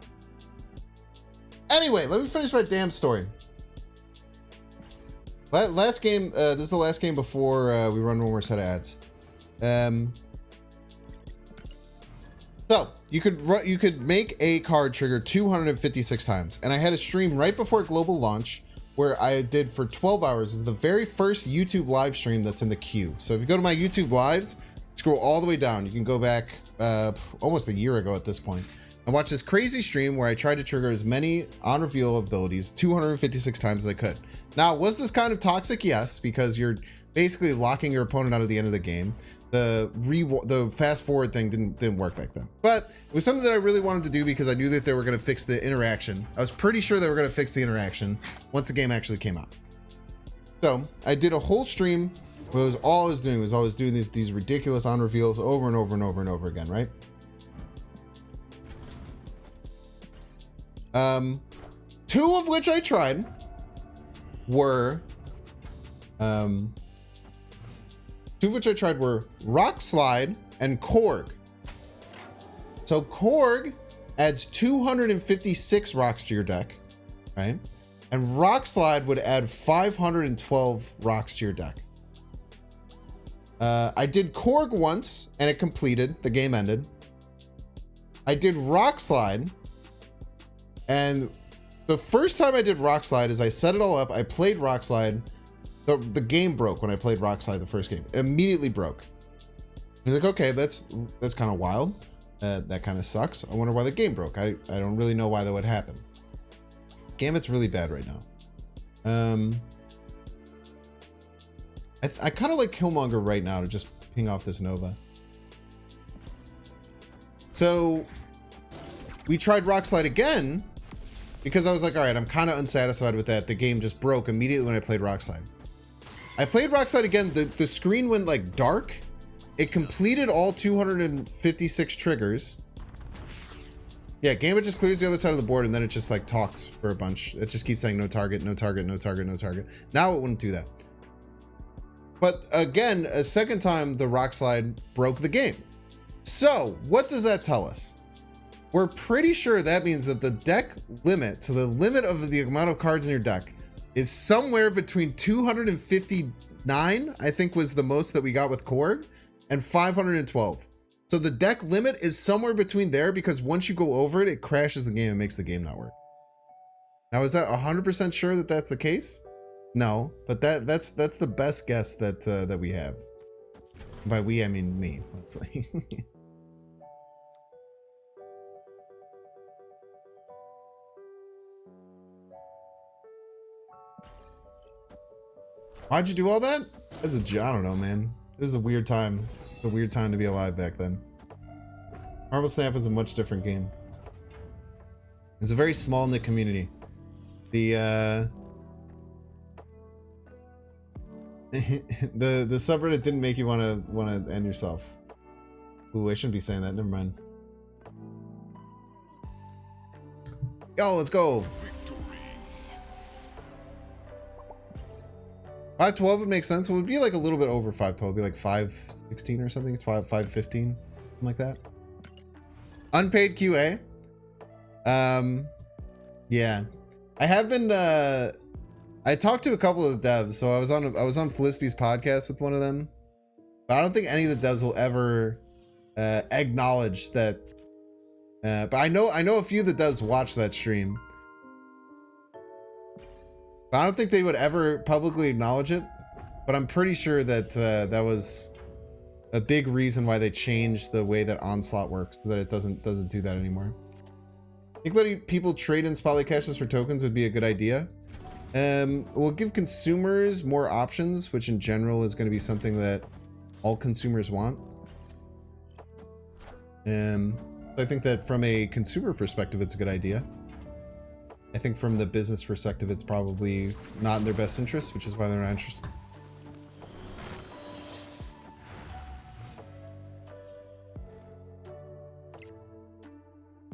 Anyway, let me finish my damn story. Last game, this is the last game before we run one more set of ads. So you could make a card trigger 256 times, and I had a stream right before global launch where I did for 12 hours. This is the very first YouTube live stream that's in the queue. So if you go to my YouTube lives, Scroll all the way down. You can go back almost a year ago at this point and watch this crazy stream where I tried to trigger as many on reveal abilities 256 times as I could. Now, was this kind of toxic? Yes, because you're basically locking your opponent out of the end of the game. The fast forward thing didn't work back then, but it was something that I really wanted to do because I knew that they were going to fix the interaction. I was pretty sure they were going to fix the interaction once the game actually came out. So I did a whole stream. What was all I was doing was always doing these ridiculous on reveals over and over and over and over again, right? Two of which I tried were Rock Slide and Korg. So Korg adds 256 rocks to your deck, right? And Rock Slide would add 512 rocks to your deck. I did Korg once and it completed. The game ended. I did Rock Slide, and the first time I did Rock Slide is I set it all up. I played Rock Slide. The game broke when I played Rock Slide the first game. It immediately broke. I was like, okay, that's kind of wild. That kind of sucks. I wonder why the game broke. I don't really know why that would happen. Gambit's really bad right now. I kind of like Killmonger right now to just ping off this Nova. So we tried Rock Slide again because I was like, all right, I'm kind of unsatisfied with that. The game just broke immediately when I played Rock Slide. I played Rock Slide again. The screen went like dark. It completed all 256 triggers. Yeah, Gambit just clears the other side of the board and then it just like talks for a bunch. It just keeps saying no target, no target, no target, no target. Now it wouldn't do that. But again, a second time, the Rock Slide broke the game. So what does that tell us? We're pretty sure that means that the deck limit, so the limit of the amount of cards in your deck, is somewhere between 259, I think was the most that we got with Korg, and 512. So the deck limit is somewhere between there because once you go over it, it crashes the game and makes the game not work. Now, is that 100% sure that that's the case? No, but that's the best guess that we have. By we, I mean me, mostly. Why'd you do all that? I don't know, man. It was a weird time. It's a weird time to be alive back then. Marvel Snap is a much different game. It's a very small knit community. The the subreddit didn't make you want to end yourself. Ooh, I shouldn't be saying that. Never mind. Yo, let's go. 512 would make sense. It would be like a little bit over 512. It'd be like 516 or something. 515, something like that. Unpaid QA. Yeah, I have been. I talked to a couple of the devs, so I was on Felicity's podcast with one of them, but I don't think any of the devs will ever acknowledge that. But I know a few of the devs watch that stream. But I don't think they would ever publicly acknowledge it, but I'm pretty sure that that was a big reason why they changed the way that Onslaught works, so that it doesn't do that anymore. I think letting people trade in Spotlight Caches for tokens would be a good idea. We'll give consumers more options, which in general is going to be something that all consumers want. I think that from a consumer perspective, it's a good idea. I think from the business perspective, it's probably not in their best interest, which is why they're not interested.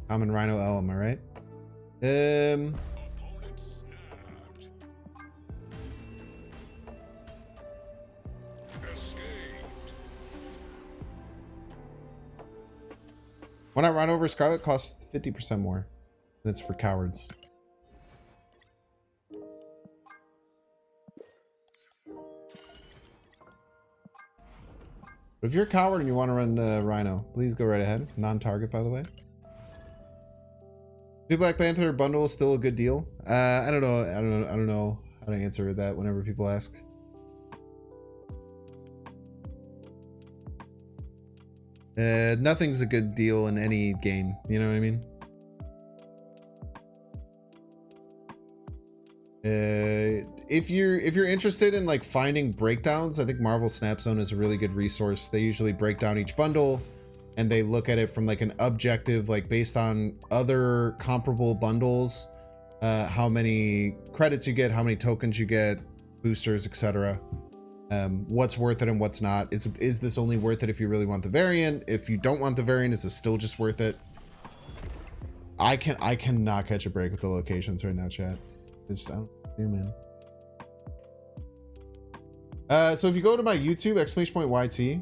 Common Rhino L, am I right? When I run over Scarlet costs 50% more. And it's for cowards. But if you're a coward and you want to run Rhino, please go right ahead. Non-target, by the way. Is Black Panther bundle still a good deal? I don't know. I don't know how to answer that whenever people ask. Nothing's a good deal in any game. You know what I mean? If you're interested in like finding breakdowns, I think Marvel Snap Zone is a really good resource. They usually break down each bundle and they look at it from like an objective, like based on other comparable bundles, how many credits you get, how many tokens you get, boosters, etc. What's worth it and what's not. Is this only worth it if you really want the variant? If you don't want the variant, is this still just worth it? I cannot catch a break with the locations right now, chat. It's I don't know, man. So if you go to my YouTube, !YT.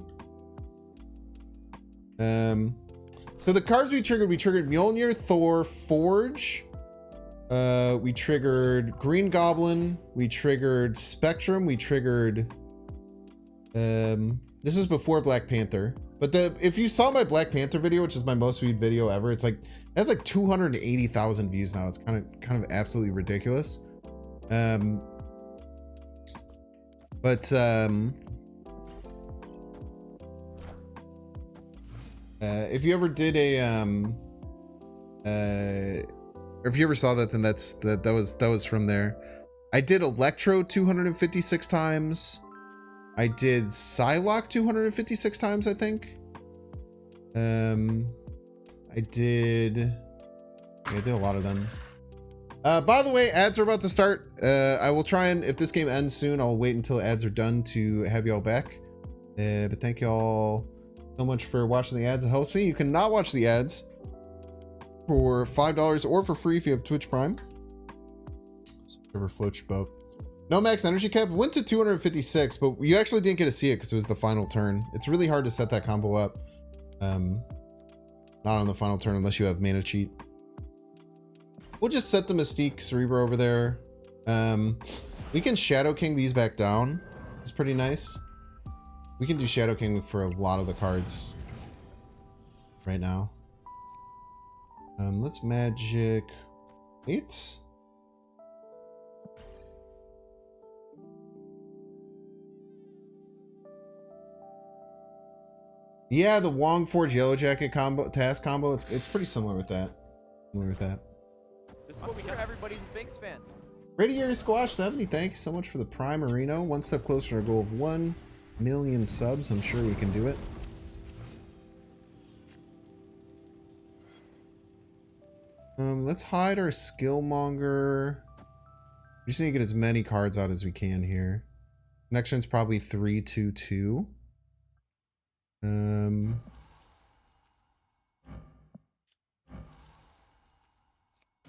So the cards we triggered Mjolnir, Thor, Forge. We triggered Green Goblin. We triggered Spectrum. We triggered. This is before Black Panther. But if you saw my Black Panther video, which is my most viewed video ever, it's like it has like 280,000 views now. It's kind of absolutely ridiculous. If you ever did or if you ever saw that, then that was from there. I did Electro 256 times. I did Psylocke 256 times, I think. I did a lot of them. By the way, ads are about to start. I will try and, if this game ends soon, I'll wait until ads are done to have y'all back. But thank y'all so much for watching the ads. It helps me. You cannot watch the ads for $5 or for free if you have Twitch Prime. Whatever floats your boat. No max energy cap. Went to 256, but you actually didn't get to see it because it was the final turn. It's really hard to set that combo up. Not on the final turn unless you have mana cheat. We'll just set the Mystique Cerebro over there. We can Shadow King these back down. It's pretty nice. We can do Shadow King for a lot of the cards right now. Let's magic 8. Yeah, the Wong Forge Yellow Jacket combo, task combo. It's pretty similar with that. This is what we got. Everybody's a Binks fan. Radiator Squash 70, thanks so much for the Prime Marino. One step closer to our goal of 1 million subs. I'm sure we can do it. Let's hide our Skillmonger. We just need to get as many cards out as we can here. Next one's probably 3-2-2.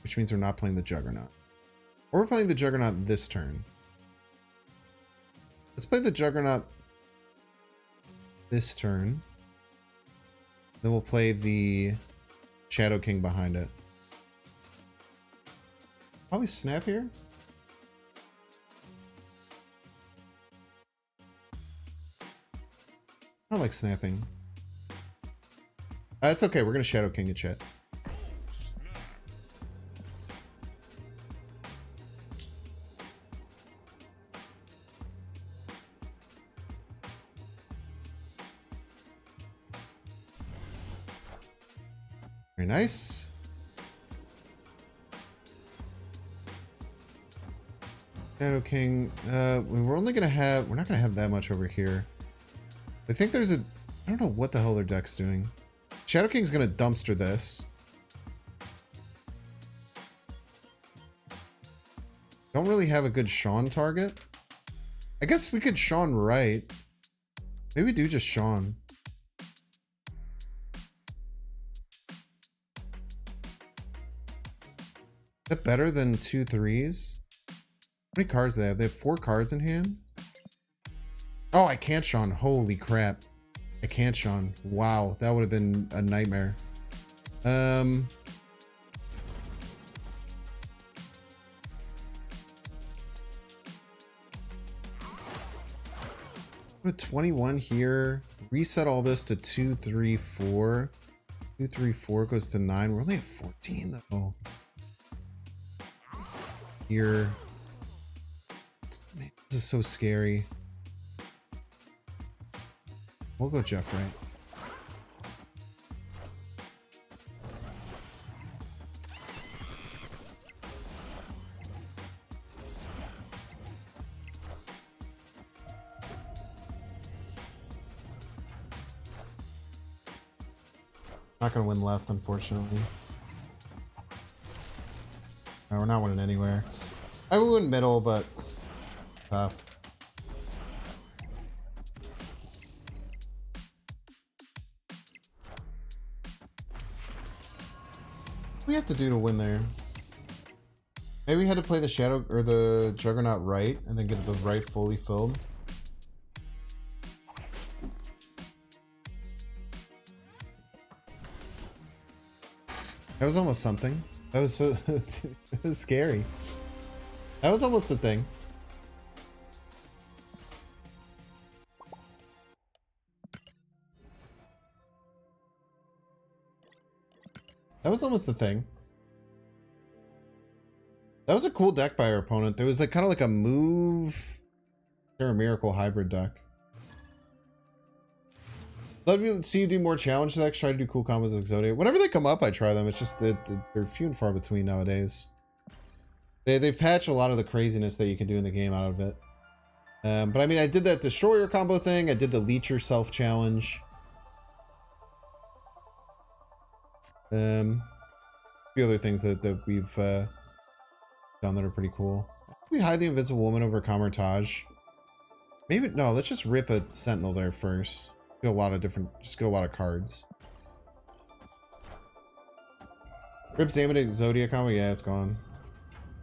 Which means we're not playing the Juggernaut. Or we're playing the Juggernaut this turn. Let's play the Juggernaut this turn. Then we'll play the Shadow King behind it. Probably snap here. I don't like snapping. It's okay. We're going to Shadow King it, chat. Very nice. Shadow King. We're only gonna have. We're not gonna have that much over here. I think there's a. I don't know what the hell their deck's doing. Shadow King's gonna dumpster this. Don't really have a good Sean target. I guess we could Sean right. Maybe we do just Sean. Is that better than 2 3s? How many cards do they have? They have 4 cards in hand? Oh, I can't Sean. Holy crap. I can't Sean. Wow, that would have been a nightmare. Put a 21 here. Reset all this to 2 3 4. 2 3 4 goes to 9. We're only at 14 though. Here. Man, this is so scary. We'll go Jeff, right? Not gonna win left, unfortunately. No, we're not winning anywhere. I would win middle, but tough. What do we have to do to win there? Maybe we had to play the Shadow or the Juggernaut right and then get the right fully filled. That was almost something. That was so that was scary. That was almost the thing. That was almost the thing. That was a cool deck by our opponent. There was like kind of like a move Terra Miracle hybrid deck. Let me see you do more challenge decks. Try to do cool combos like Exodia. Whenever they come up, I try them. It's just that they're few and far between nowadays. They've patched a lot of the craziness that you can do in the game out of it. But I mean, I did that Destroyer combo thing. I did the Leech Yourself challenge. A few other things that we've done that are pretty cool. We hide the Invisible Woman over Kamertage. Maybe no. Let's just rip a Sentinel there first. Get a lot of different. Just get a lot of cards. Rip Zamadate Zodiac combo. Yeah, it's gone.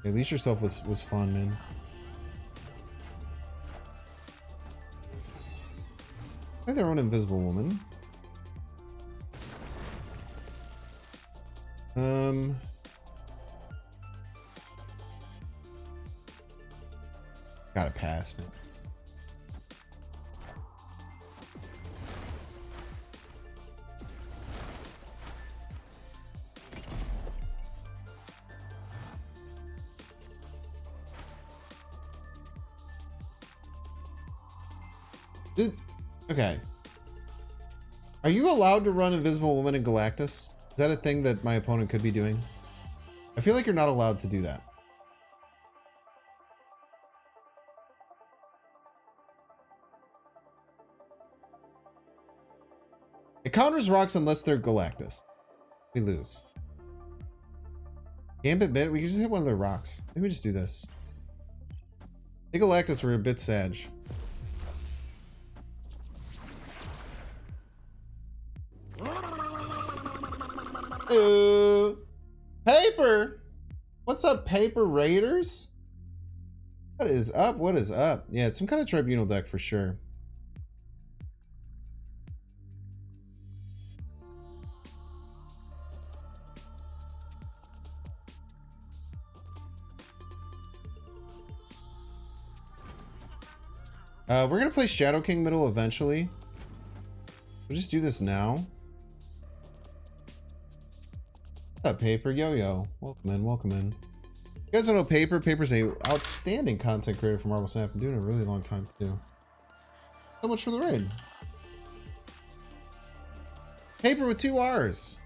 At least yourself was fun, man. Play their own Invisible Woman. Gotta pass, man. Okay. Are you allowed to run Invisible Woman in Galactus? Is that a thing that my opponent could be doing? I feel like you're not allowed to do that. It counters rocks unless they're Galactus. We lose. Gambit bit? We can just hit one of their rocks. Maybe we just do this. Hey Galactus, we're a bit sag. Paper! What's up, Paper Raiders? What is up? What is up? Yeah, it's some kind of Tribunal deck for sure. We're gonna play Shadow King middle eventually. We'll just do this now. What's up, Paper? Yo-Yo. Welcome in, welcome in. You guys don't know Paper? Paper's a outstanding content creator for Marvel Snap. Been doing it a really long time too. So much for the raid. Paper with 2 R's.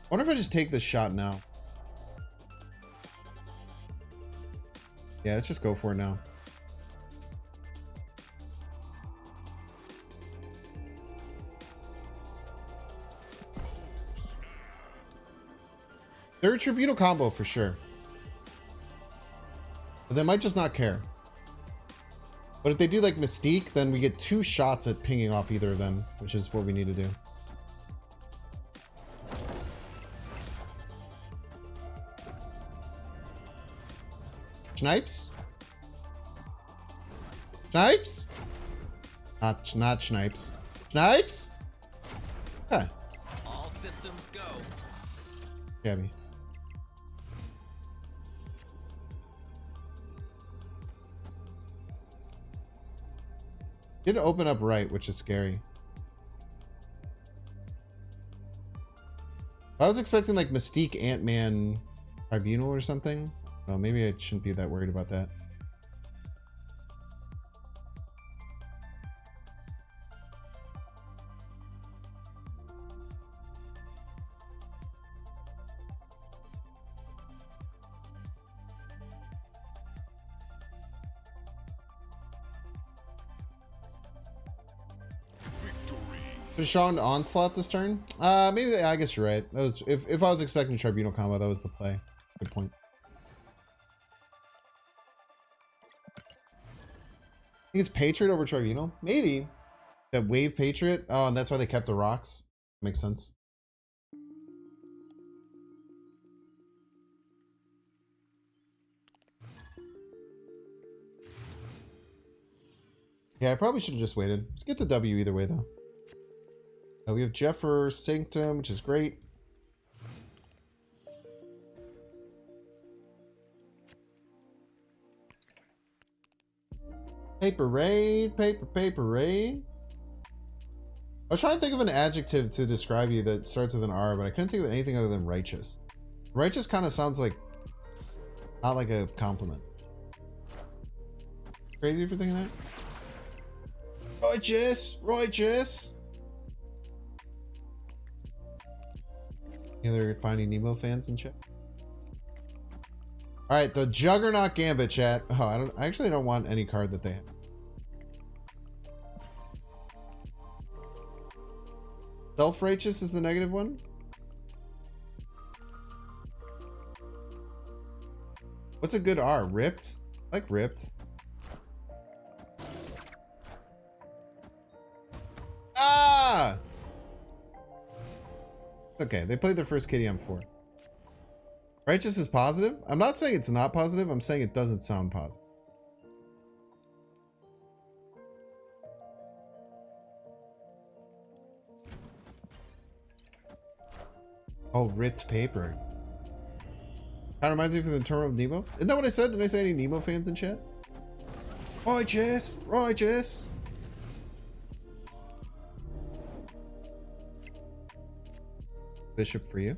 I wonder if I just take this shot now. Yeah, let's just go for it now. They're a Tribunal combo for sure. But they might just not care. But if they do like Mystique, then we get 2 shots at pinging off either of them, which is what we need to do. Snipes? Snipes? Not Snipes. Snipes? Okay. All systems go. Gabby. Did open up right, which is scary. I was expecting like Mystique, Ant-Man, Tribunal or something. Oh, maybe I shouldn't be that worried about that. Was Sean Onslaught this turn? Maybe, I guess you're right. That was, if I was expecting Tribunal combo, that was the play. Good point. I think it's Patriot over Tribunal? Maybe. That Wave Patriot? Oh, and that's why they kept the rocks. Makes sense. Yeah, I probably should have just waited. Let's get the W either way, though. We have Jeffer Sanctum, which is great. Paper raid, paper raid. I was trying to think of an adjective to describe you that starts with an R, but I couldn't think of anything other than righteous. Righteous kind of sounds like not like a compliment. Crazy for thinking that? Righteous, righteous. Any other Finding Nemo fans in chat? All right, the Juggernaut Gambit, chat. Oh, I actually don't want any card that they have. Self-righteous is the negative one. What's a good R? Ripped? I like ripped. Ah! Okay, they played their first kitty on 4. Righteous is positive? I'm not saying it's not positive. I'm saying it doesn't sound positive. Oh, ripped paper. Kind of reminds me of the Tour of Nemo. Isn't that what I said? Did I say any Nemo fans in chat? Righteous! Righteous! Bishop for you.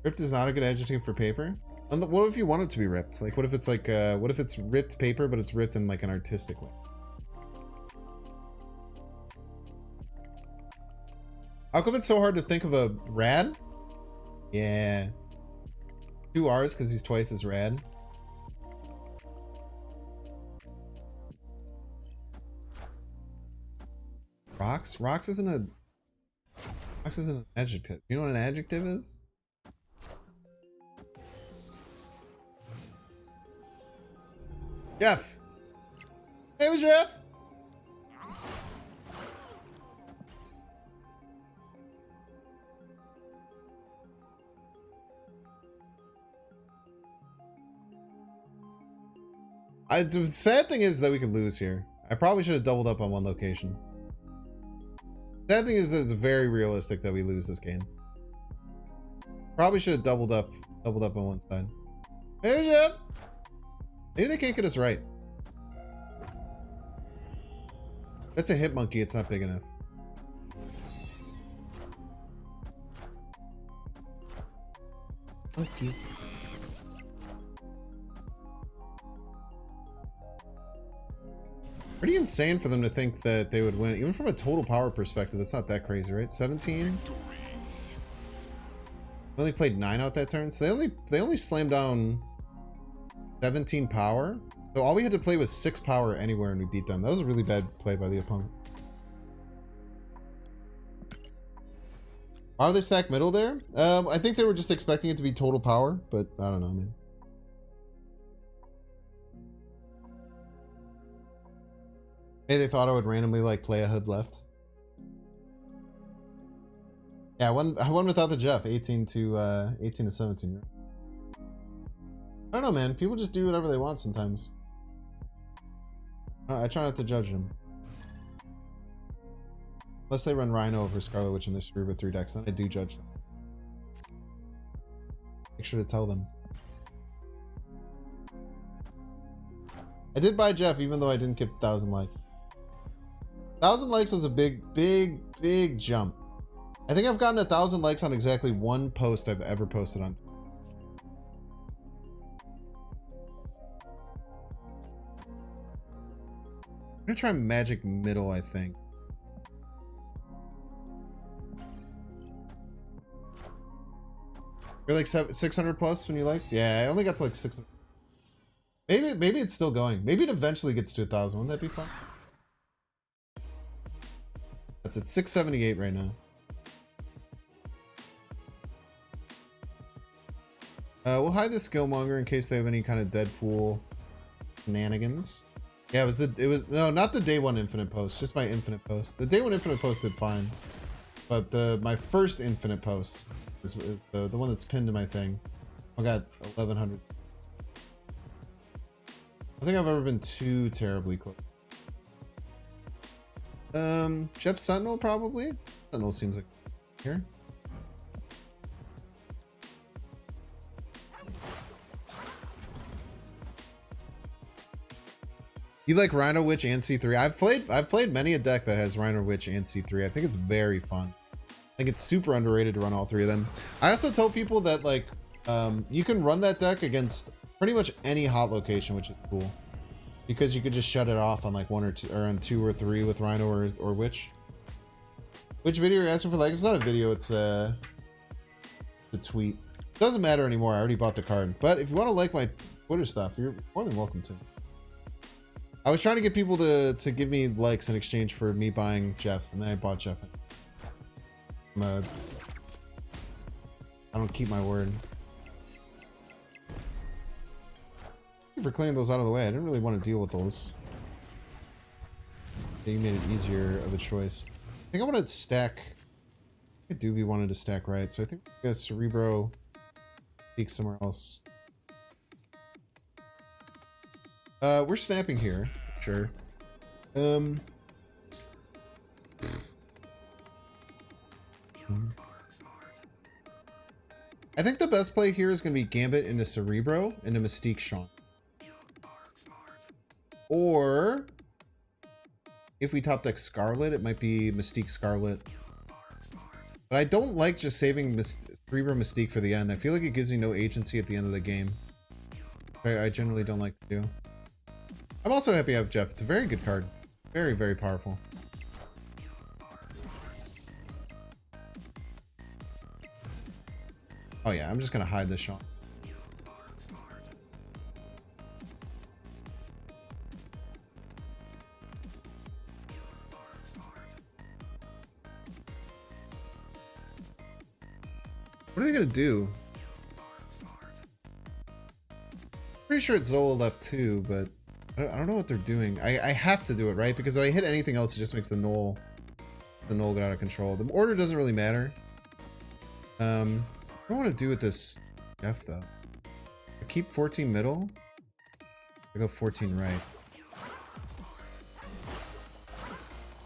Ripped is not a good adjective for paper. What if you want it to be ripped? Like, what if it's like, what if it's ripped paper, but it's ripped in like an artistic way? How come it's so hard to think of a rad? Yeah. 2 R's because he's twice as rad. Rocks? Rocks isn't an adjective. You know what an adjective is? Jeff! Hey, who's Jeff? The sad thing is that we could lose here. I probably should have doubled up on one location. Sad thing is that it's very realistic that we lose this game. Probably should have doubled up on one side. Hey, Jeff! Maybe they can't get us right. That's a hit monkey. It's not big enough. Monkey. Pretty insane for them to think that they would win. Even from a total power perspective, it's not that crazy, right? 17. They only played 9 out that turn, so they only slammed down 17 power. So all we had to play was 6 power anywhere and we beat them. That was a really bad play by the opponent. Are they stacked middle there? I think they were just expecting it to be total power, but I don't know, man. Hey, they thought I would randomly like play a hood left. Yeah, I won without the Jeff, 18 to 17. I don't know, man. People just do whatever they want sometimes. I try not to judge them. Unless they run Rhino over Scarlet Witch in their Cerebro 3 decks, then I do judge them. Make sure to tell them. I did buy Jeff even though I didn't get 1,000 likes. 1,000 likes was a big jump. I think I've gotten 1,000 likes on exactly one post I've ever posted on. I'm gonna try Magic Middle, I think. You're like 600 plus when you liked? Yeah, I only got to like 600. Maybe it's still going. Maybe it eventually gets to 1,000. Wouldn't that be fun? That's at 678 right now. We'll hide the Skillmonger in case they have any kind of Deadpool shenanigans. Yeah, no, not the day one infinite post, just my infinite post. The day one infinite post did fine, but my first infinite post is the one that's pinned to my thing. I got 1,100. I think I've ever been too terribly close. Jeff Sentinel probably. Sentinel seems like here. You like Rhino Witch and C3? I've played many a deck that has Rhino Witch and C3. I think it's very fun. I think it's super underrated to run all three of them. I also tell people that like you can run that deck against pretty much any hot location, which is cool. Because you could just shut it off on like 1 or 2 or on 2 or 3 with Rhino or Witch. Which video are you asking for? Like, it's not a video, it's a tweet. Doesn't matter anymore. I already bought the card. But if you want to like my Twitter stuff, you're more than welcome to. I was trying to get people to give me likes in exchange for me buying Jeff, and then I bought Jeff. I don't keep my word. Thank you for clearing those out of the way. I didn't really want to deal with those. You made it easier of a choice. I think I want to stack. I think Doobie wanted to stack right, so I think we got Cerebro seek somewhere else. We're snapping here, for sure. I think the best play here is going to be Gambit into Cerebro into Mystique Sean. Or if we top deck Scarlet, it might be Mystique Scarlet. But I don't like just saving Cerebro Mystique for the end. I feel like it gives you no agency at the end of the game. I generally don't like to do. I'm also happy I have Jeff. It's a very good card. It's very, very powerful. Oh yeah, I'm just gonna hide this Sean. What are they gonna do? Pretty sure it's Zola left too, but I don't know what they're doing. I have to do it, right? Because if I hit anything else, it just makes the null get out of control. The order doesn't really matter. What do I want to do with this Jeff though? I keep 14 middle. I go 14 right.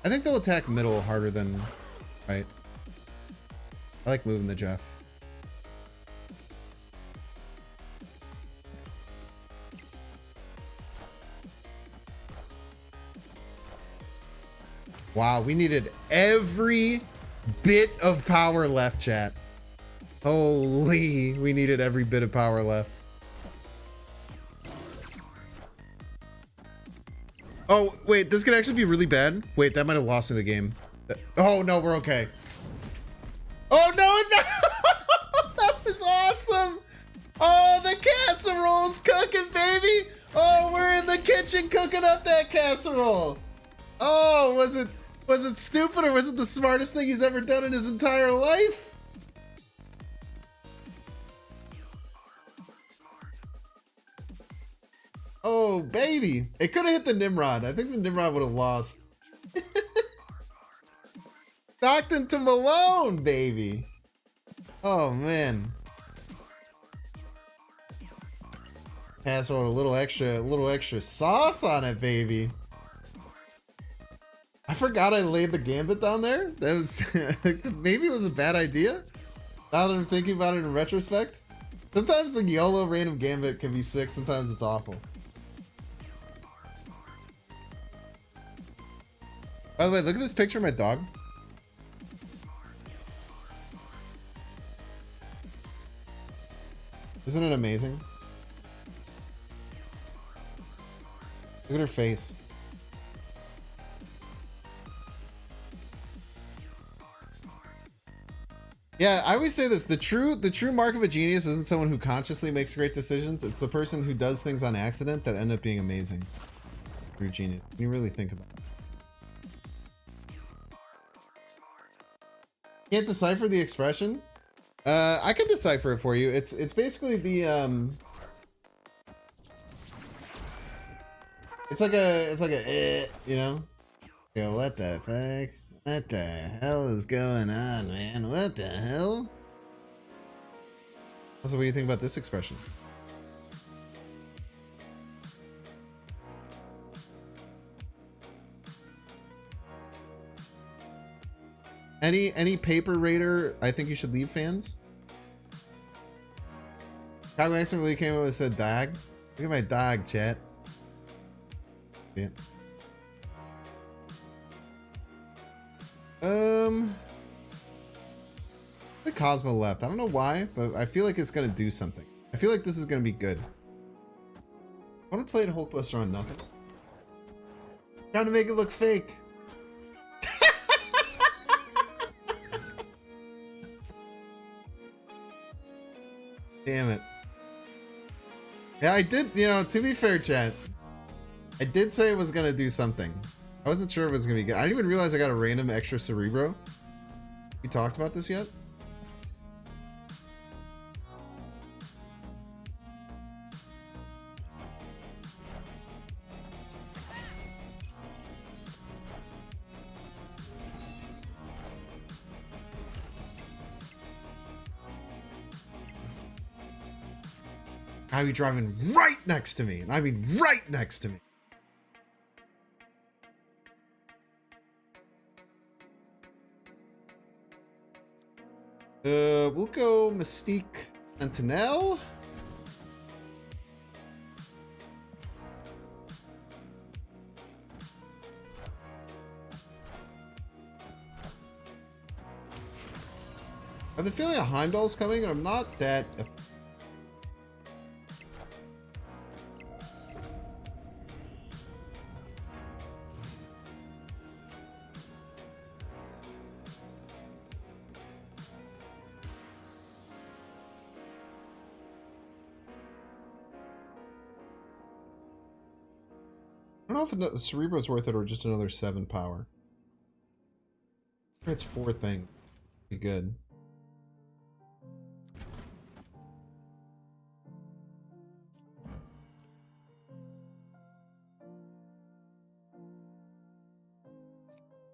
I think they'll attack middle harder than right. I like moving the Jeff. Wow, we needed every bit of power left, chat. Holy, we needed every bit of power left. Oh, wait, this could actually be really bad. Wait, that might have lost me the game. Oh, no, we're okay. Oh, no, that was awesome. Oh, the casserole's cooking, baby. Oh, we're in the kitchen cooking up that casserole. Oh, was it stupid or was it the smartest thing he's ever done in his entire life? Oh, baby. It could have hit the Nimrod. I think the Nimrod would have lost. Stockton to Malone, baby. Oh, man. Casserole with a little extra sauce on it, baby. I forgot I laid the Gambit down there. That was maybe it was a bad idea. Now that I'm thinking about it in retrospect. Sometimes the YOLO random Gambit can be sick, sometimes it's awful. By the way, look at this picture of my dog. Isn't it amazing? Look at her face. Yeah, I always say this: the true mark of a genius isn't someone who consciously makes great decisions. It's the person who does things on accident that end up being amazing. True genius. When you really think about it. Can't decipher the expression? I can decipher it for you. It's basically the it's like a you know? Go, what the fuck? What the hell is going on, man? What the hell? Also, what do you think about this expression? Any paper raider I think you should leave fans? Kyle Maxson really came up and said dog. Look at my dog, chat. Yeah. The Cosmo left. I don't know why, but I feel like it's gonna do something. I feel like this is gonna be good. I want to play a Hulkbuster on nothing. Trying to make it look fake. Damn it. Yeah, I did, you know, to be fair, chat, I did say it was gonna do something. I wasn't sure if it was gonna be good. I didn't even realize I got a random extra Cerebro. We talked about this yet? I'd be driving right next to me. And I mean right next to me. We'll go Mystique Sentinel. I have the feeling a Heimdall's coming, and I'm not that. I don't know if the Cerebro's worth it or just another 7 power. It's 4 thing. Be good.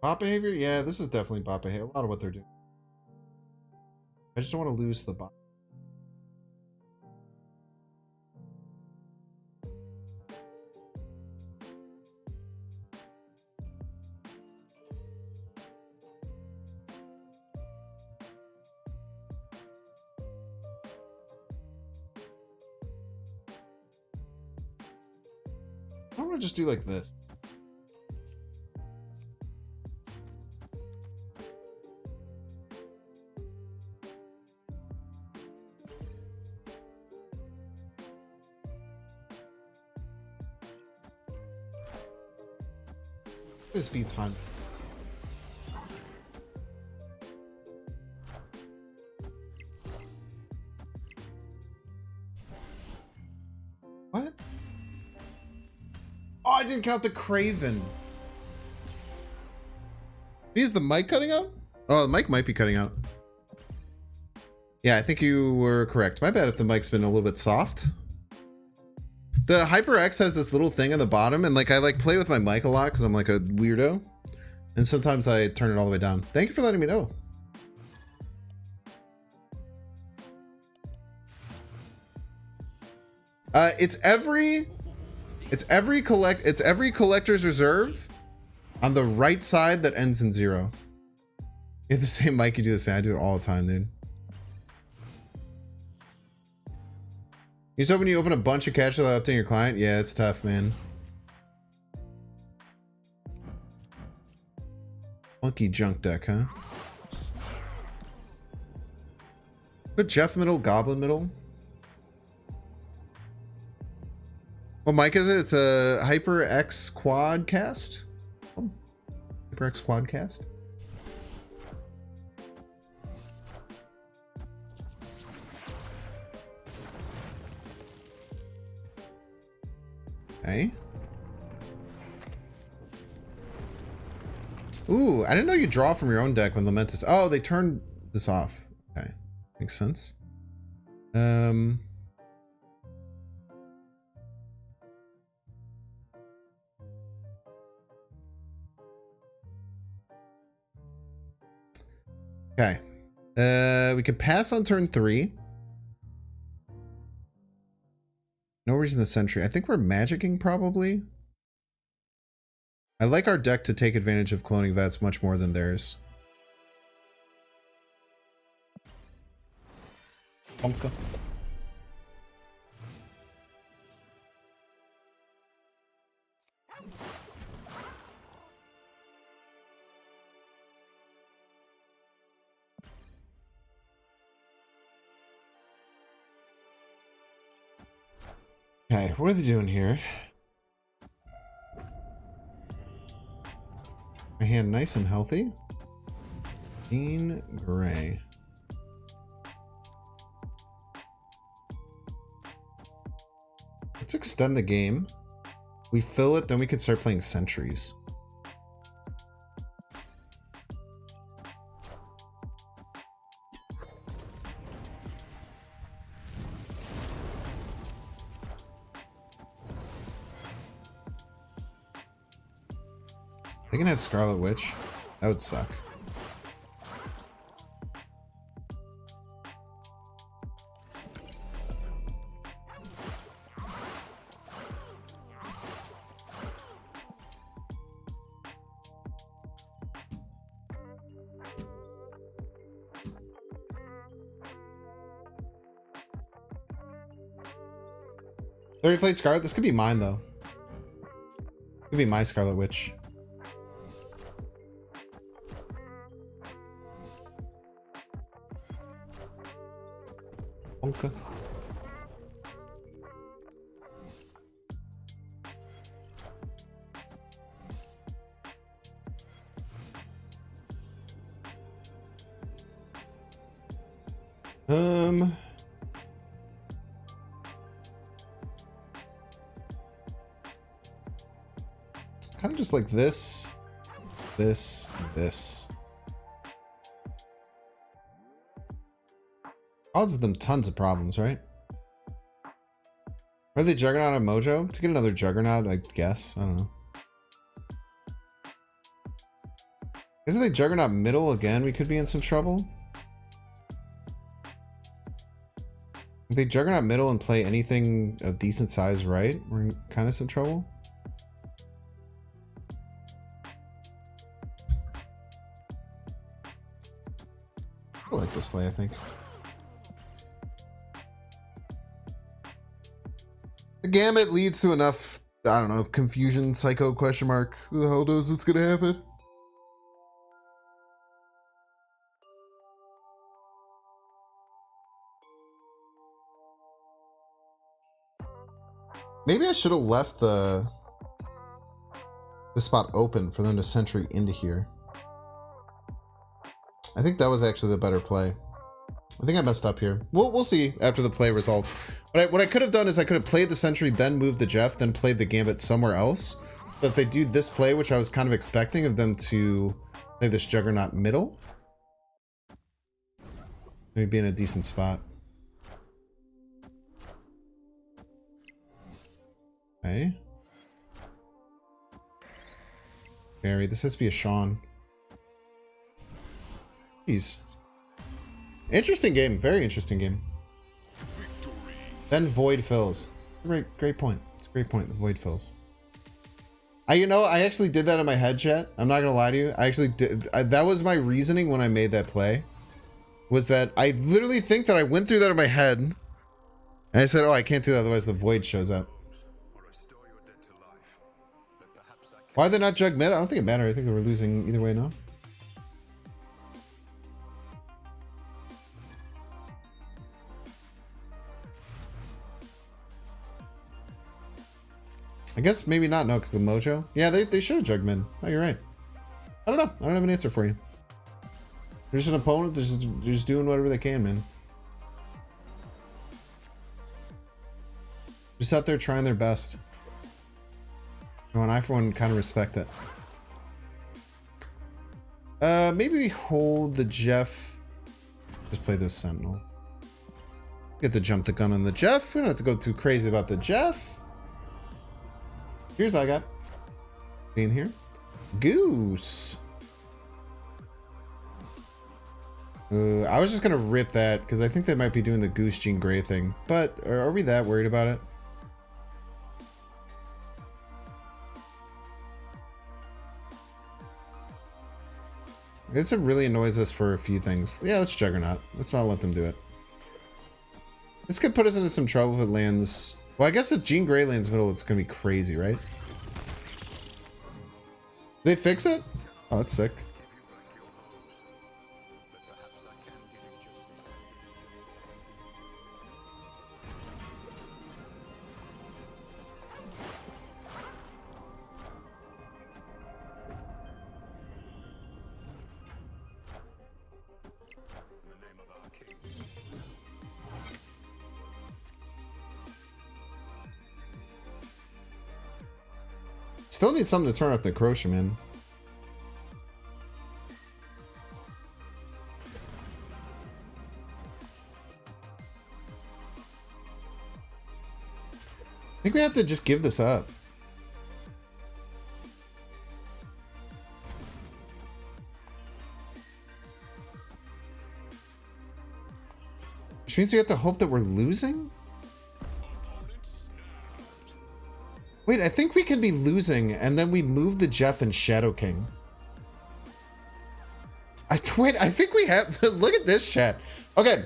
Bot behavior? Yeah, this is definitely bot behavior. A lot of what they're doing. I just don't want to lose the bot. I'm gonna just do like this. This beats time. What? Oh, I didn't count the Craven. Is the mic cutting out? Oh, the mic might be cutting out. Yeah, I think you were correct. My bad if the mic's been a little bit soft. The HyperX has this little thing on the bottom, and like I like play with my mic a lot because I'm like a weirdo, and sometimes I turn it all the way down. Thank you for letting me know. It's every collector's reserve on the right side that ends in 0. You have the same mic, you do the same. I do it all the time, dude. You said when you open a bunch of caches without updating your client? Yeah, it's tough, man. Funky junk deck, huh? Put Jeff middle, Goblin middle. What mic is it? It's a HyperX Quadcast. Oh, HyperX Quadcast. Okay. Ooh, I didn't know you draw from your own deck when Lamentis. Oh, they turned this off. Okay, makes sense. Okay. We could pass on turn 3. No reason to Sentry. I think we're magicking probably. I like our deck to take advantage of cloning vets much more than theirs. Bonka. Okay, what are they doing here? My hand nice and healthy. Green, gray. Let's extend the game. We fill it, then we could start playing sentries. They can have Scarlet Witch. That would suck. They already played Scarlet. This could be mine though. Could be my Scarlet Witch. Okay. Kind of just like this, this. Causes them tons of problems, right? Are they Juggernaut and Mojo? To get another Juggernaut, I guess. I don't know. Isn't they Juggernaut middle again? We could be in some trouble. If they Juggernaut middle and play anything of decent size, right? We're in kind of some trouble. I like this play, I think. The Gambit leads to enough, I don't know, confusion, psycho, question mark. Who the hell knows what's gonna happen? Maybe I should have left the spot open for them to sentry into here. I think that was actually the better play. I think I messed up here. We'll see after the play resolves. What I could have done is I could have played the sentry, then moved the Jeff, then played the Gambit somewhere else. But if they do this play, which I was kind of expecting of them to play this Juggernaut middle, maybe be in a decent spot. Okay. Barry, this has to be a Sean. Jeez. Interesting game, very interesting game. Then Void fills. Great point. It's a great point. The Void fills. I actually did that in my head, chat. I'm not gonna lie to you. I actually did. That was my reasoning when I made that play. Was that I literally think that I went through that in my head, and I said, "Oh, I can't do that, otherwise the Void shows up." Why are they not Jug mid? I don't think it mattered. I think they were losing either way. No. I guess maybe not, no, because the Mojo. Yeah, they should have jugged mid. Oh, you're right. I don't know. I don't have an answer for you. They're just an opponent. They're just doing whatever they can, man. Just out there trying their best. And I for one kind of respect it. Maybe we hold the Jeff. Just play this Sentinel. Get to jump the gun on the Jeff. We don't have to go too crazy about the Jeff. Here's I got. Being here. Goose. I was just gonna rip that because I think they might be doing the Goose Jean Grey thing. But are we that worried about it? It really annoys us for a few things. Yeah, let's Juggernaut. Let's not let them do it. This could put us into some trouble if it lands. Well, I guess if Jean Grey lands middle, it's gonna be crazy, right? They fix it? Oh, that's sick. Still need something to turn off the Crochet, man. I think we have to just give this up. Which means we have to hope that we're losing? Wait, I think we can be losing and then we move the Jeff and Shadow King. Wait, I think we have to look at this chat. Okay.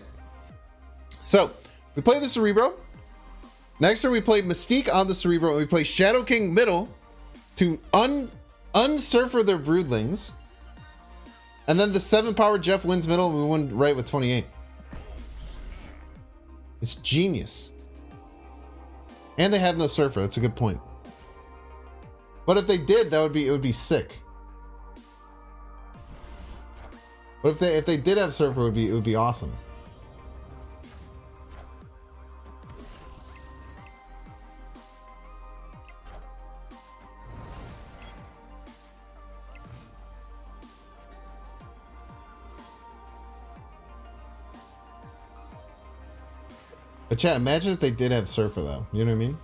So we play the Cerebro. Next turn we play Mystique on the Cerebro and we play Shadow King middle to unsurfer their broodlings. And then the 7-power Jeff wins middle and we win right with 28. It's genius. And they have no surfer. That's a good point. But if they did, it would be sick. But if they did have surfer, it would be awesome. But chat, imagine if they did have surfer though. You know what I mean?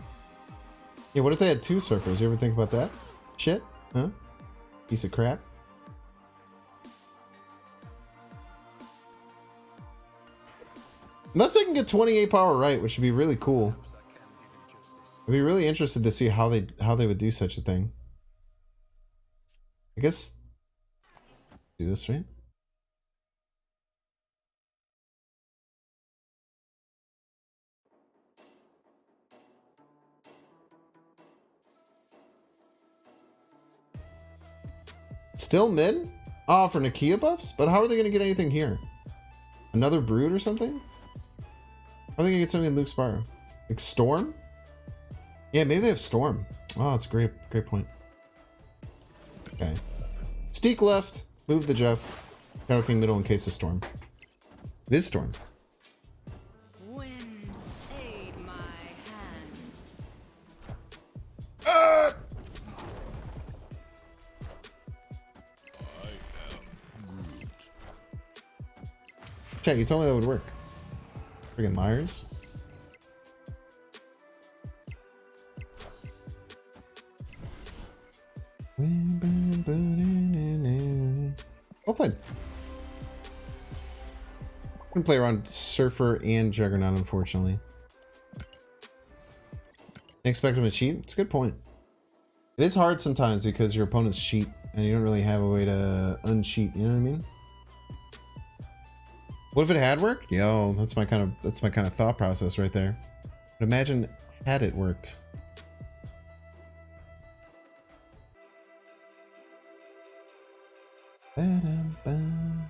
Yeah, what if they had 2 surfers? You ever think about that? Shit? Huh? Piece of crap. Unless they can get 28 power right, which would be really cool. I'd be really interested to see how they would do such a thing. I guess do this, right? Still mid? Oh, for Nakia buffs? But how are they going to get anything here? Another Brood or something? How are they going to get something in Luke Spire? Like Storm? Yeah, maybe they have Storm. Oh, that's a great point. Okay. Steek left. Move the Jeff. Shadow King middle in case of Storm. It is Storm. Wind, aid my hand. Chat, you told me that would work. Friggin' liars. Well played. I can play around Surfer and Juggernaut, unfortunately. Expect him to cheat? It's a good point. It is hard sometimes because your opponents cheat and you don't really have a way to uncheat, you know what I mean? What if it had worked? Yo, that's my kind of thought process right there. But imagine had it worked. Ba-dum-bum.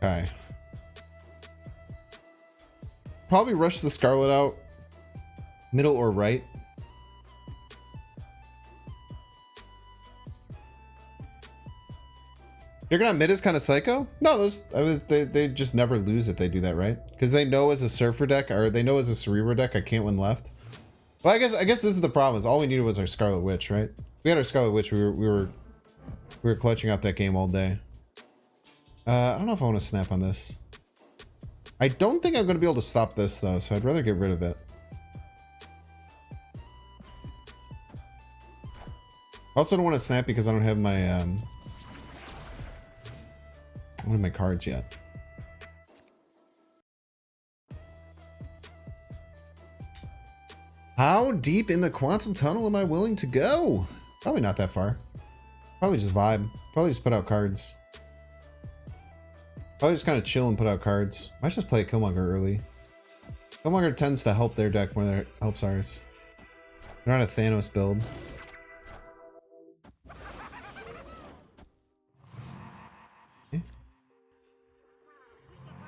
Okay. Probably rush the Scarlet out. Middle or right. Juggernaut mid is kind of psycho. No, they just never lose if they do that, right? Because they know as a Surfer deck, or they know as a Cerebro deck, I can't win left. Well, I guess this is the problem. Is all we needed was our Scarlet Witch, right? If we had our Scarlet Witch, we were clutching out that game all day. I don't know if I want to snap on this. I don't think I'm going to be able to stop this though, so I'd rather get rid of it. I also don't want to snap because I don't have my one of my cards yet. How deep in the quantum tunnel am I willing to go? Probably not that far. Probably just vibe. Probably just put out cards. Probably just kind of chill and put out cards. Might just play Killmonger early. Killmonger tends to help their deck more than it helps ours. They're on a Thanos build. Okay.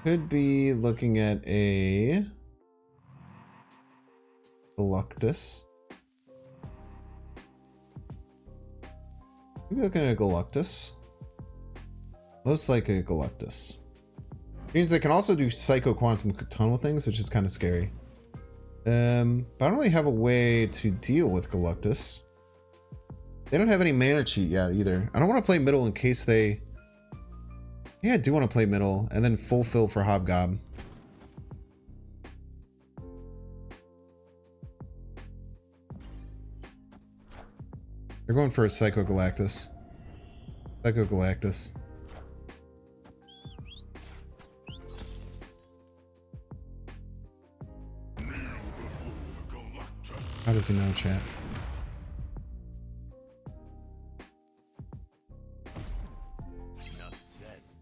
Could be looking at a Galactus. Maybe looking at a Galactus. Most likely a Galactus. Means they can also do Psycho Quantum Tunnel things, which is kind of scary. But I don't really have a way to deal with Galactus. They don't have any mana cheat yet either. I don't want to play middle in case they... Yeah, I do want to play middle and then fulfill for Hobgob. They're going for a Psycho Galactus. Psycho Galactus. How does he know, chat?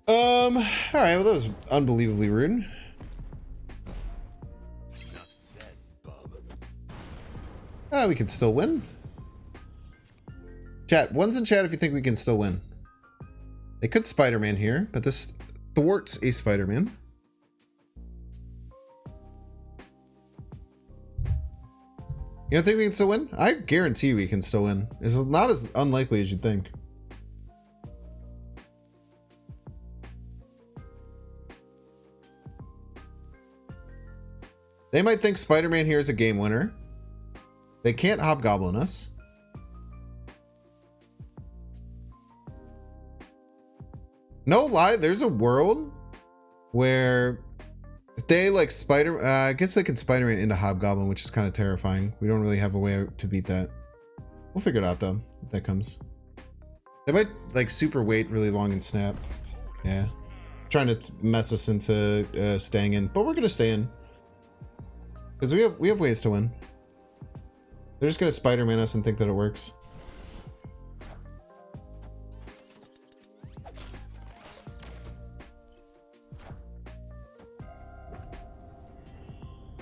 All right, well, that was unbelievably rude. We can still win. Chat, one's in chat if you think we can still win. They could Spider-Man here, but this thwarts a Spider-Man. You don't think we can still win? I guarantee we can still win. It's not as unlikely as you'd think. They might think Spider-Man here is a game winner. They can't Hobgoblin us. No lie, there's a world where if they like I guess they can Spider-Man into Hobgoblin, which is kind of terrifying. We don't really have a way to beat that. We'll figure it out though, if that comes. They might like super wait really long and snap. Yeah. Trying to mess us into staying in, but we're gonna stay in. Because we have ways to win. They're just gonna Spider-Man us and think that it works.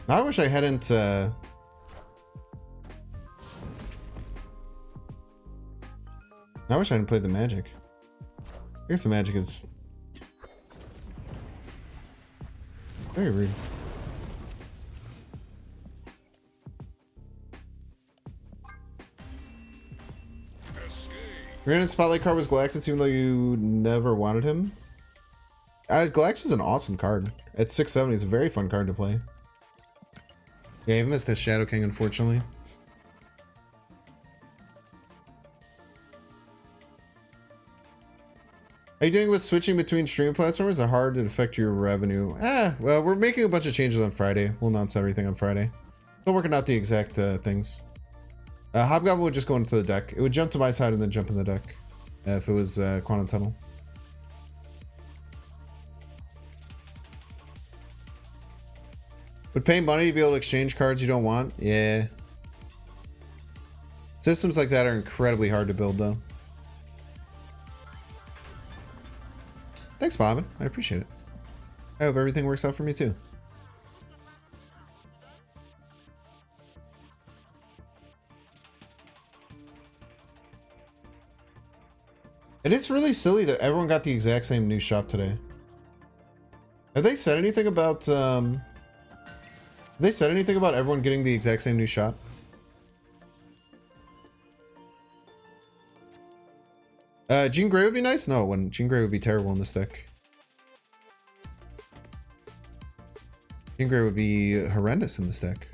I wish I hadn't I wish I hadn't played the Magic. I guess the Magic is very rude. Granted, Spotlight card was Galactus, even though you never wanted him. Galactus is an awesome card. At 670, it's a very fun card to play. Yeah, I've missed the Shadow King, unfortunately. Are you doing with switching between stream platforms? Are hard to affect your revenue? Well, we're making a bunch of changes on Friday. We'll announce everything on Friday. Still working out the exact things. Hobgoblin would just go into the deck. It would jump to my side and then jump in the deck if it was Quantum Tunnel. Would pay money to be able to exchange cards you don't want? Yeah. Systems like that are incredibly hard to build, though. Thanks, Bobbin. I appreciate it. I hope everything works out for me, too. It is really silly that everyone got the exact same new shop today. Have they said anything about, have they said anything about everyone getting the exact same new shop? Jean Grey would be nice? No, when Jean Grey would be terrible in this deck. Jean Grey would be horrendous in this deck.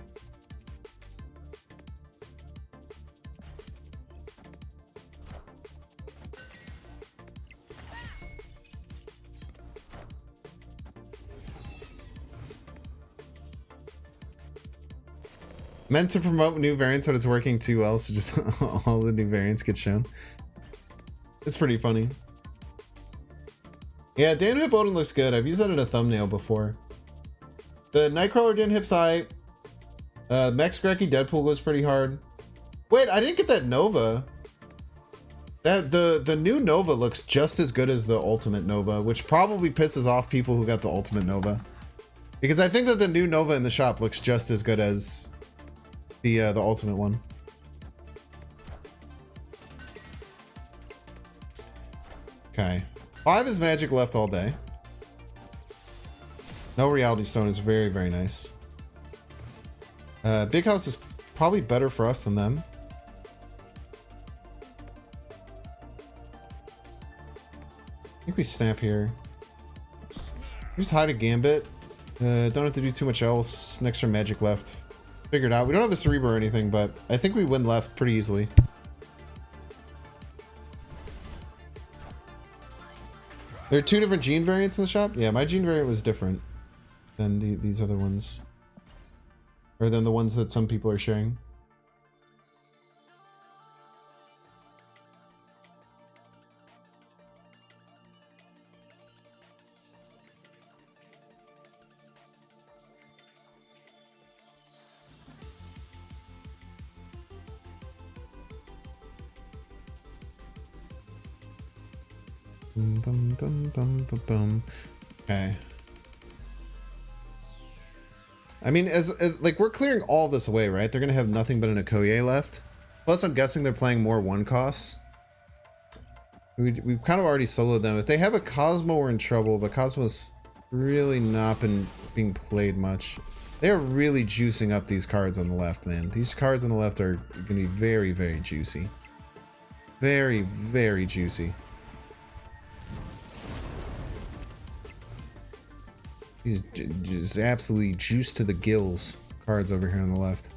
Meant to promote new variants, but it's working too well, so just all the new variants get shown. It's pretty funny. Yeah, Dan Hip Odin looks good. I've used that in a thumbnail before. The Nightcrawler Dan Hip's high. Max Grecki Deadpool goes pretty hard. Wait, I didn't get that Nova. The new Nova looks just as good as the Ultimate Nova, which probably pisses off people who got the Ultimate Nova. Because I think that the new Nova in the shop looks just as good as the Ultimate one. Okay. 5 is magic left all day. No Reality Stone is very, very nice. Big House is probably better for us than them. I think we snap here. We just hide a Gambit. Don't have to do too much else. Next turn magic left. Figured out. We don't have a Cerebro or anything, but I think we win left pretty easily. There are 2 different Gene variants in the shop? Yeah, my Gene variant was different than these other ones. Or than the ones that some people are sharing. Okay. I mean, as like we're clearing all this away, right? They're gonna have nothing but an Okoye left. Plus, I'm guessing they're playing more 1 costs. We've kind of already soloed them. If they have a Cosmo, we're in trouble. But Cosmo's really not been being played much. They are really juicing up these cards on the left, man. These cards on the left are gonna be very, very juicy. Very, very juicy. These just absolutely juiced to the gills cards over here on the left.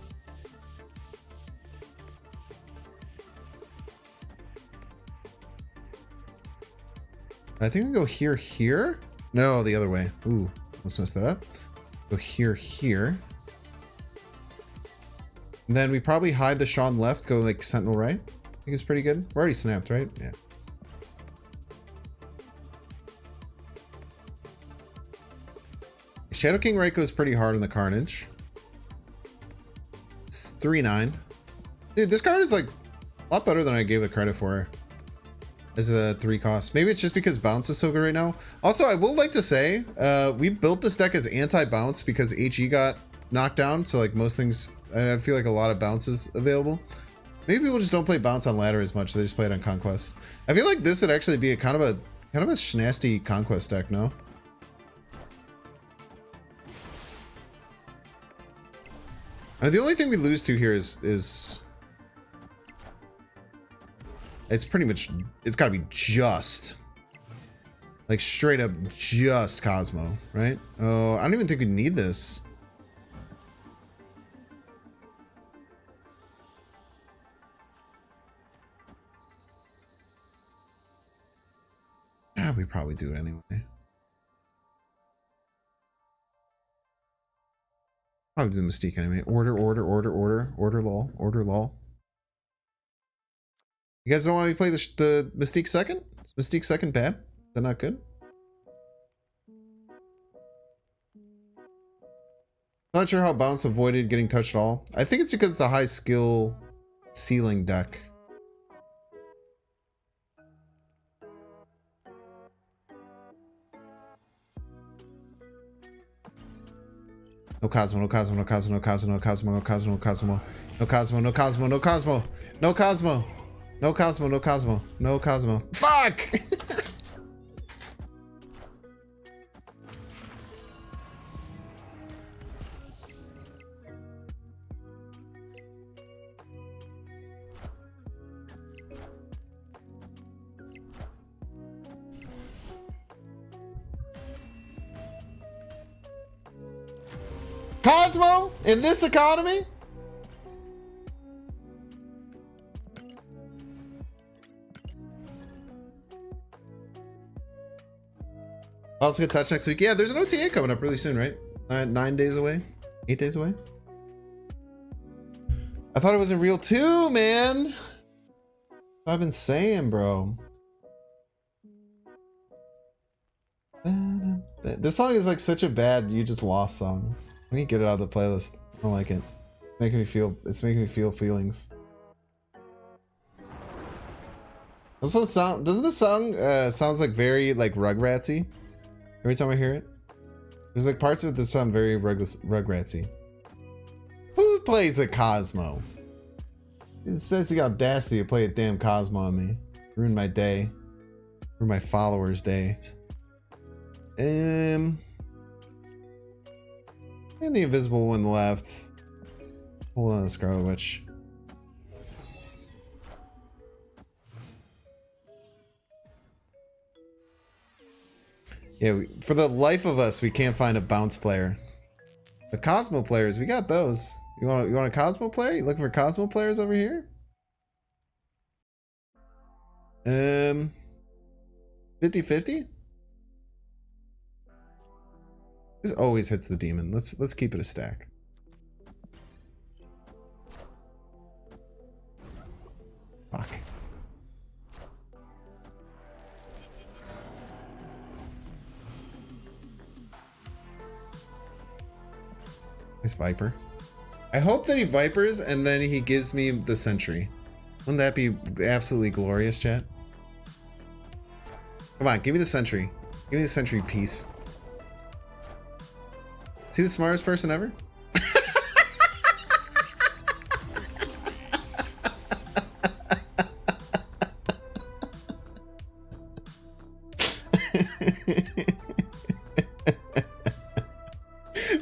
I think we go here. No, the other way. Ooh, let's mess that up. Go here. And then we probably hide the Sean left, go like Sentinel right. I think it's pretty good. We're already snapped, right? Yeah. Shadow King right goes pretty hard on the Carnage. It's 3-9. Dude, this card is like a lot better than I gave it credit for as a 3 cost. Maybe it's just because bounce is so good right now. Also, I will like to say, we built this deck as anti-bounce because HE got knocked down. So like most things, I feel like a lot of bounce is available. Maybe people just don't play bounce on ladder as much. They just play it on conquest. I feel like this would actually be a kind of a schnasty conquest deck, no? The only thing we lose to here is it's pretty much, it's got to be just like straight up just Cosmo, right? Oh, I don't even think we need this. Yeah, we probably do it anyway. Probably do the Mystique anyway. Order lol. You guys don't want me to play the Mystique second? Is Mystique second bad? Is that not good? Not sure how bounce avoided getting touched at all. I think it's because it's a high skill ceiling deck. No Cosmo, no Cosmo, no Cosmo, no Cosmo, no Cosmo, no Cosmo, no Cosmo, no Cosmo, no Cosmo, no Cosmo, no Cosmo, no Cosmo, no Cosmo, no Cosmo. Fuck! Cosmo in this economy? Also get touch next week. Yeah, there's an OTA coming up really soon, right? 9 days away? 8 days away? I thought it was in real too, man. That's what I've been saying, bro. This song is like such a bad You Just Lost song. I need to get it out of the playlist. I don't like it. It's making me feel feelings. Doesn't this song sounds like very like Rugratsy? Every time I hear it, there's like parts of it that sound very Rugratsy. Who plays a Cosmo? It says the audacity to play a damn Cosmo on me. Ruin my day. Ruin my followers' day. And the invisible one left. Hold on, Scarlet Witch. Yeah, for the life of us, we can't find a bounce player. The Cosmo players, we got those. You want a Cosmo player? You looking for Cosmo players over here? 50-50? This always hits the demon. Let's keep it a stack. Fuck. Nice Viper. I hope that he Vipers and then he gives me the Sentry. Wouldn't that be absolutely glorious, chat? Come on, give me the Sentry. Give me the Sentry piece. Is he the smartest person ever?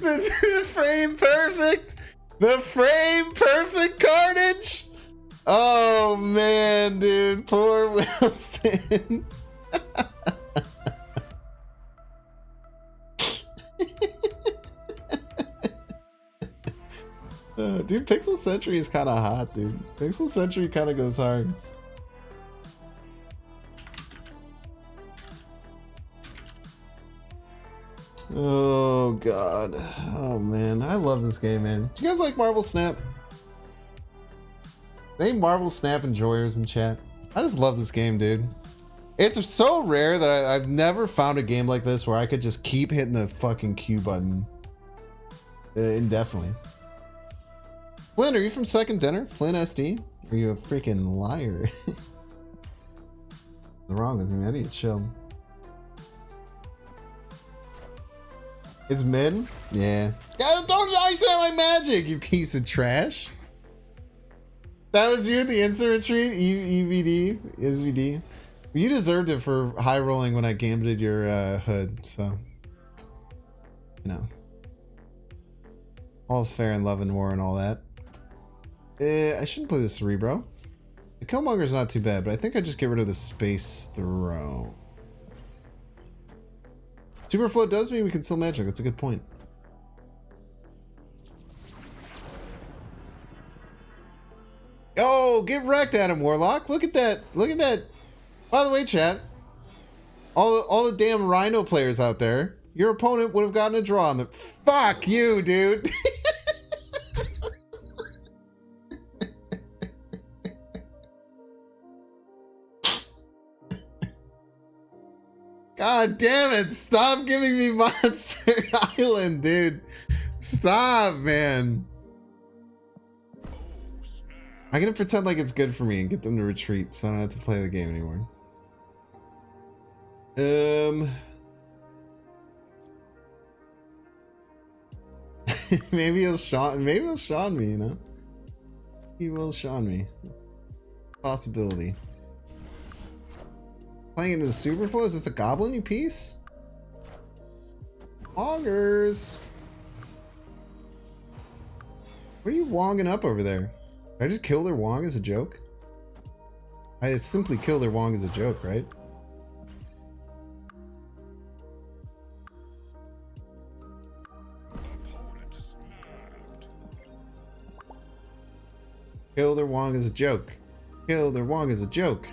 The frame perfect. The frame perfect Carnage. Oh man, dude, poor Wilson. Dude, Pixel Sentry is kind of hot, dude. Pixel Sentry kind of goes hard. Oh god. Oh man, I love this game, man. Do you guys like Marvel Snap? Any Marvel Snap enjoyers in chat? I just love this game, dude. It's so rare that I've never found a game like this where I could just keep hitting the fucking Q button indefinitely. Flynn, are you from Second Dinner? Flynn SD? Are you a freaking liar? What's wrong with me? I need to chill. It's mid? Yeah. Don't ice out my magic, you piece of trash. That was you at the instant retreat? EVD? SVD? You deserved it for high rolling when I gambted your hood, so. You know. All's fair in love and war and all that. I shouldn't play the Cerebro. The Killmonger's not too bad, but I think I just get rid of the Space Throw. Superflow does mean we can still magic. That's a good point. Oh, get wrecked, Adam Warlock. Look at that. Look at that. By the way, chat, all the damn Rhino players out there, your opponent would have gotten a draw on the... Fuck you, dude. God damn it. Stop giving me Monster Island, dude. Stop, man. I'm gonna pretend like it's good for me and get them to retreat so I don't have to play the game anymore. Maybe he'll Sean me, you know? He will Sean me. Possibility. Playing into the Superflow? Is this a goblin, you piece? Augers. What are you wonging up over there? Did I just kill their Wong as a joke? I simply killed their Wong as a joke, right? Killer Wong is a joke. Killer Wong is a joke.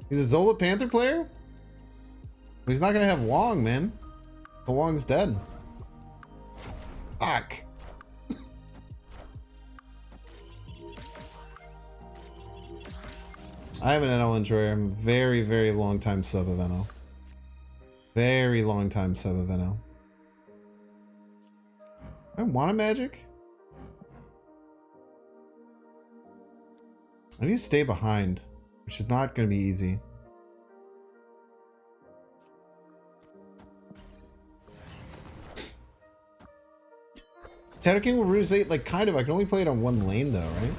He's a Zola Panther player? But he's not gonna have Wong, man. The Wong's dead. Fuck. I have an NL enjoyer. I'm a very, very long time sub of NL. Very long time sub of NL. I want a magic. I need to stay behind, which is not going to be easy. Shadow King will Ruse 8, like, kind of. I can only play it on one lane, though, right?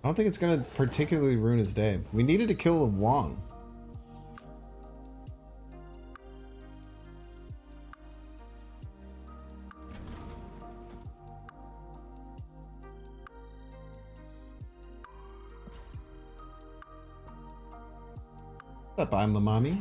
I don't think it's going to particularly ruin his day. We needed to kill Wong. What's up, I'm the mommy.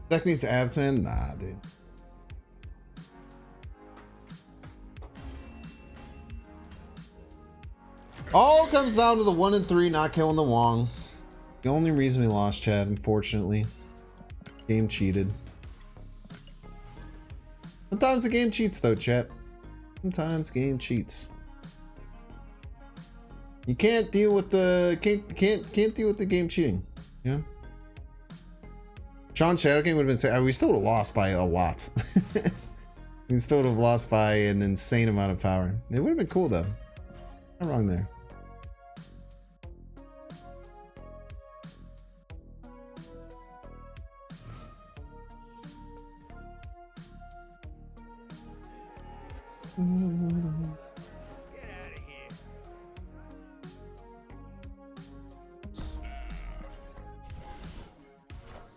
Deck needs abs, man? Nah, dude. All comes down to the 1 and 3 not killing the Wong. The only reason we lost, Chad, unfortunately. Game cheated. Sometimes the game cheats though, chat. Sometimes game cheats. You can't deal with the can't deal with the game cheating. Yeah. Sean Shadow King would have been saying we still would have lost by a lot. We still would have lost by an insane amount of power. It would have been cool though. Not wrong there.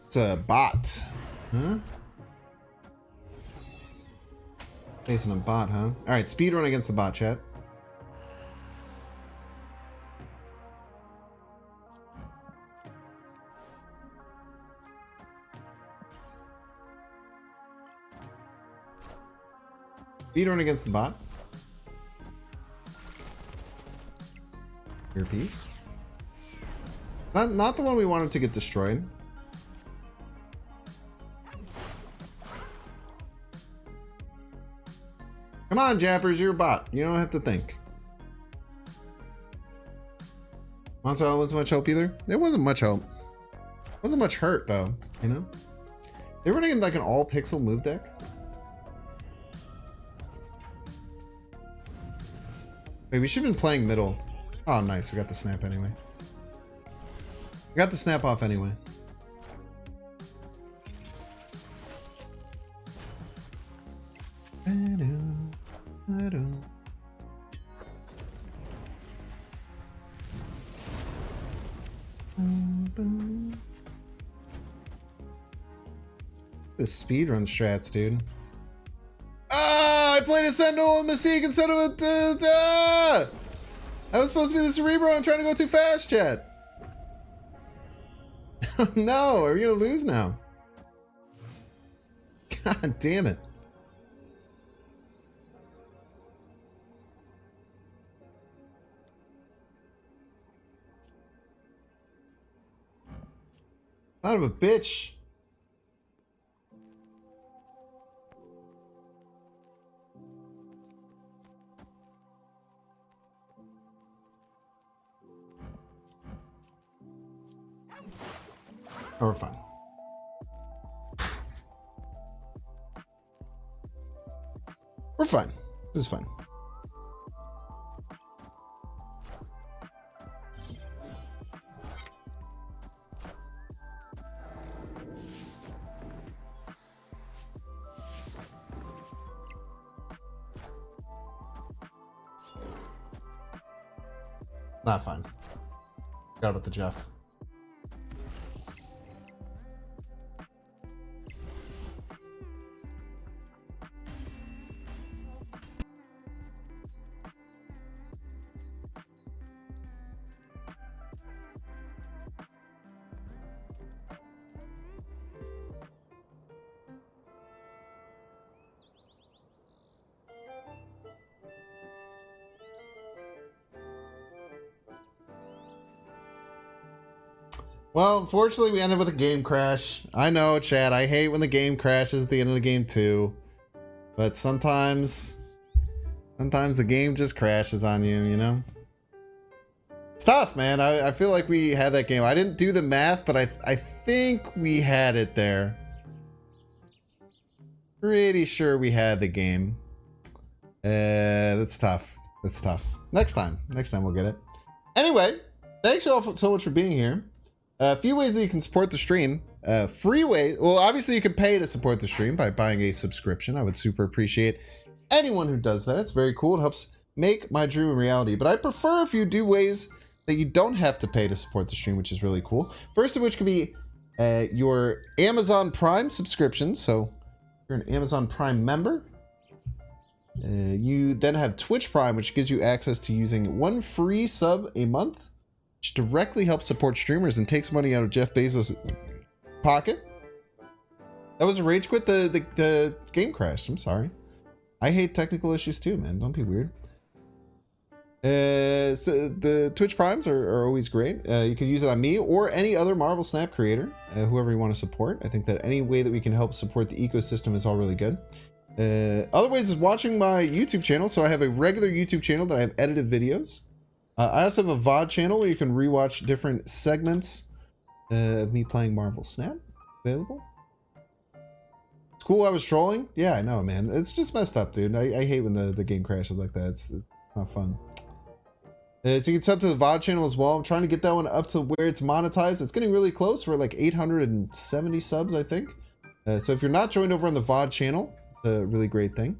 It's a bot, huh? Facing a bot, huh? All right, speed run against the bot, chat. Speed run against the bot. Your piece. Not the one we wanted to get destroyed. Come on, Jappers, you're a bot. You don't have to think. Monster Island wasn't much help either. It wasn't much help. Wasn't much hurt though, you know? They were running like an all pixel move deck. Wait, we should have been playing middle. Oh, nice. We got the snap anyway. We got the snap off anyway. The speedrun strats, dude. Ah, I played a Sentinel and Mystique instead of a... I was supposed to be the Cerebro. I'm trying to go too fast, chat. No, are we gonna lose now? God damn it. Son of a bitch. Oh, we're fine. We're fine. This is fine. Not fine. Got with the Jeff. Well, unfortunately, we ended with a game crash. I know, Chad. I hate when the game crashes at the end of the game too. But sometimes the game just crashes on you, you know? It's tough, man. I feel like we had that game. I didn't do the math, but I think we had it there. Pretty sure we had the game. That's tough. That's tough. Next time we'll get it. Anyway, thanks you all so much for being here. A few ways that you can support the stream. Free way. Well, obviously you can pay to support the stream by buying a subscription. I would super appreciate anyone who does that. It's very cool. It helps make my dream a reality. But I prefer if you do ways that you don't have to pay to support the stream, which is really cool. First of which could be your Amazon Prime subscription. So if you're an Amazon Prime member, you then have Twitch Prime, which gives you access to using one free sub a month, which directly helps support streamers and takes money out of Jeff Bezos' pocket. That was a rage quit. The game crashed. I'm sorry. I hate technical issues too, man. Don't be weird. So the Twitch Primes are always great. You can use it on me or any other Marvel Snap creator, whoever you want to support. I think that any way that we can help support the ecosystem is all really good. Other ways is watching my YouTube channel. So I have a regular YouTube channel that I have edited videos. I also have a VOD channel where you can rewatch different segments of me playing Marvel Snap available. It's cool I was trolling. Yeah, I know, man. It's just messed up, dude. I hate when the game crashes like that. It's not fun. So you can sub to the VOD channel as well. I'm trying to get that one up to where it's monetized. It's getting really close. We're like 870 subs, I think. So if you're not joined over on the VOD channel, it's a really great thing.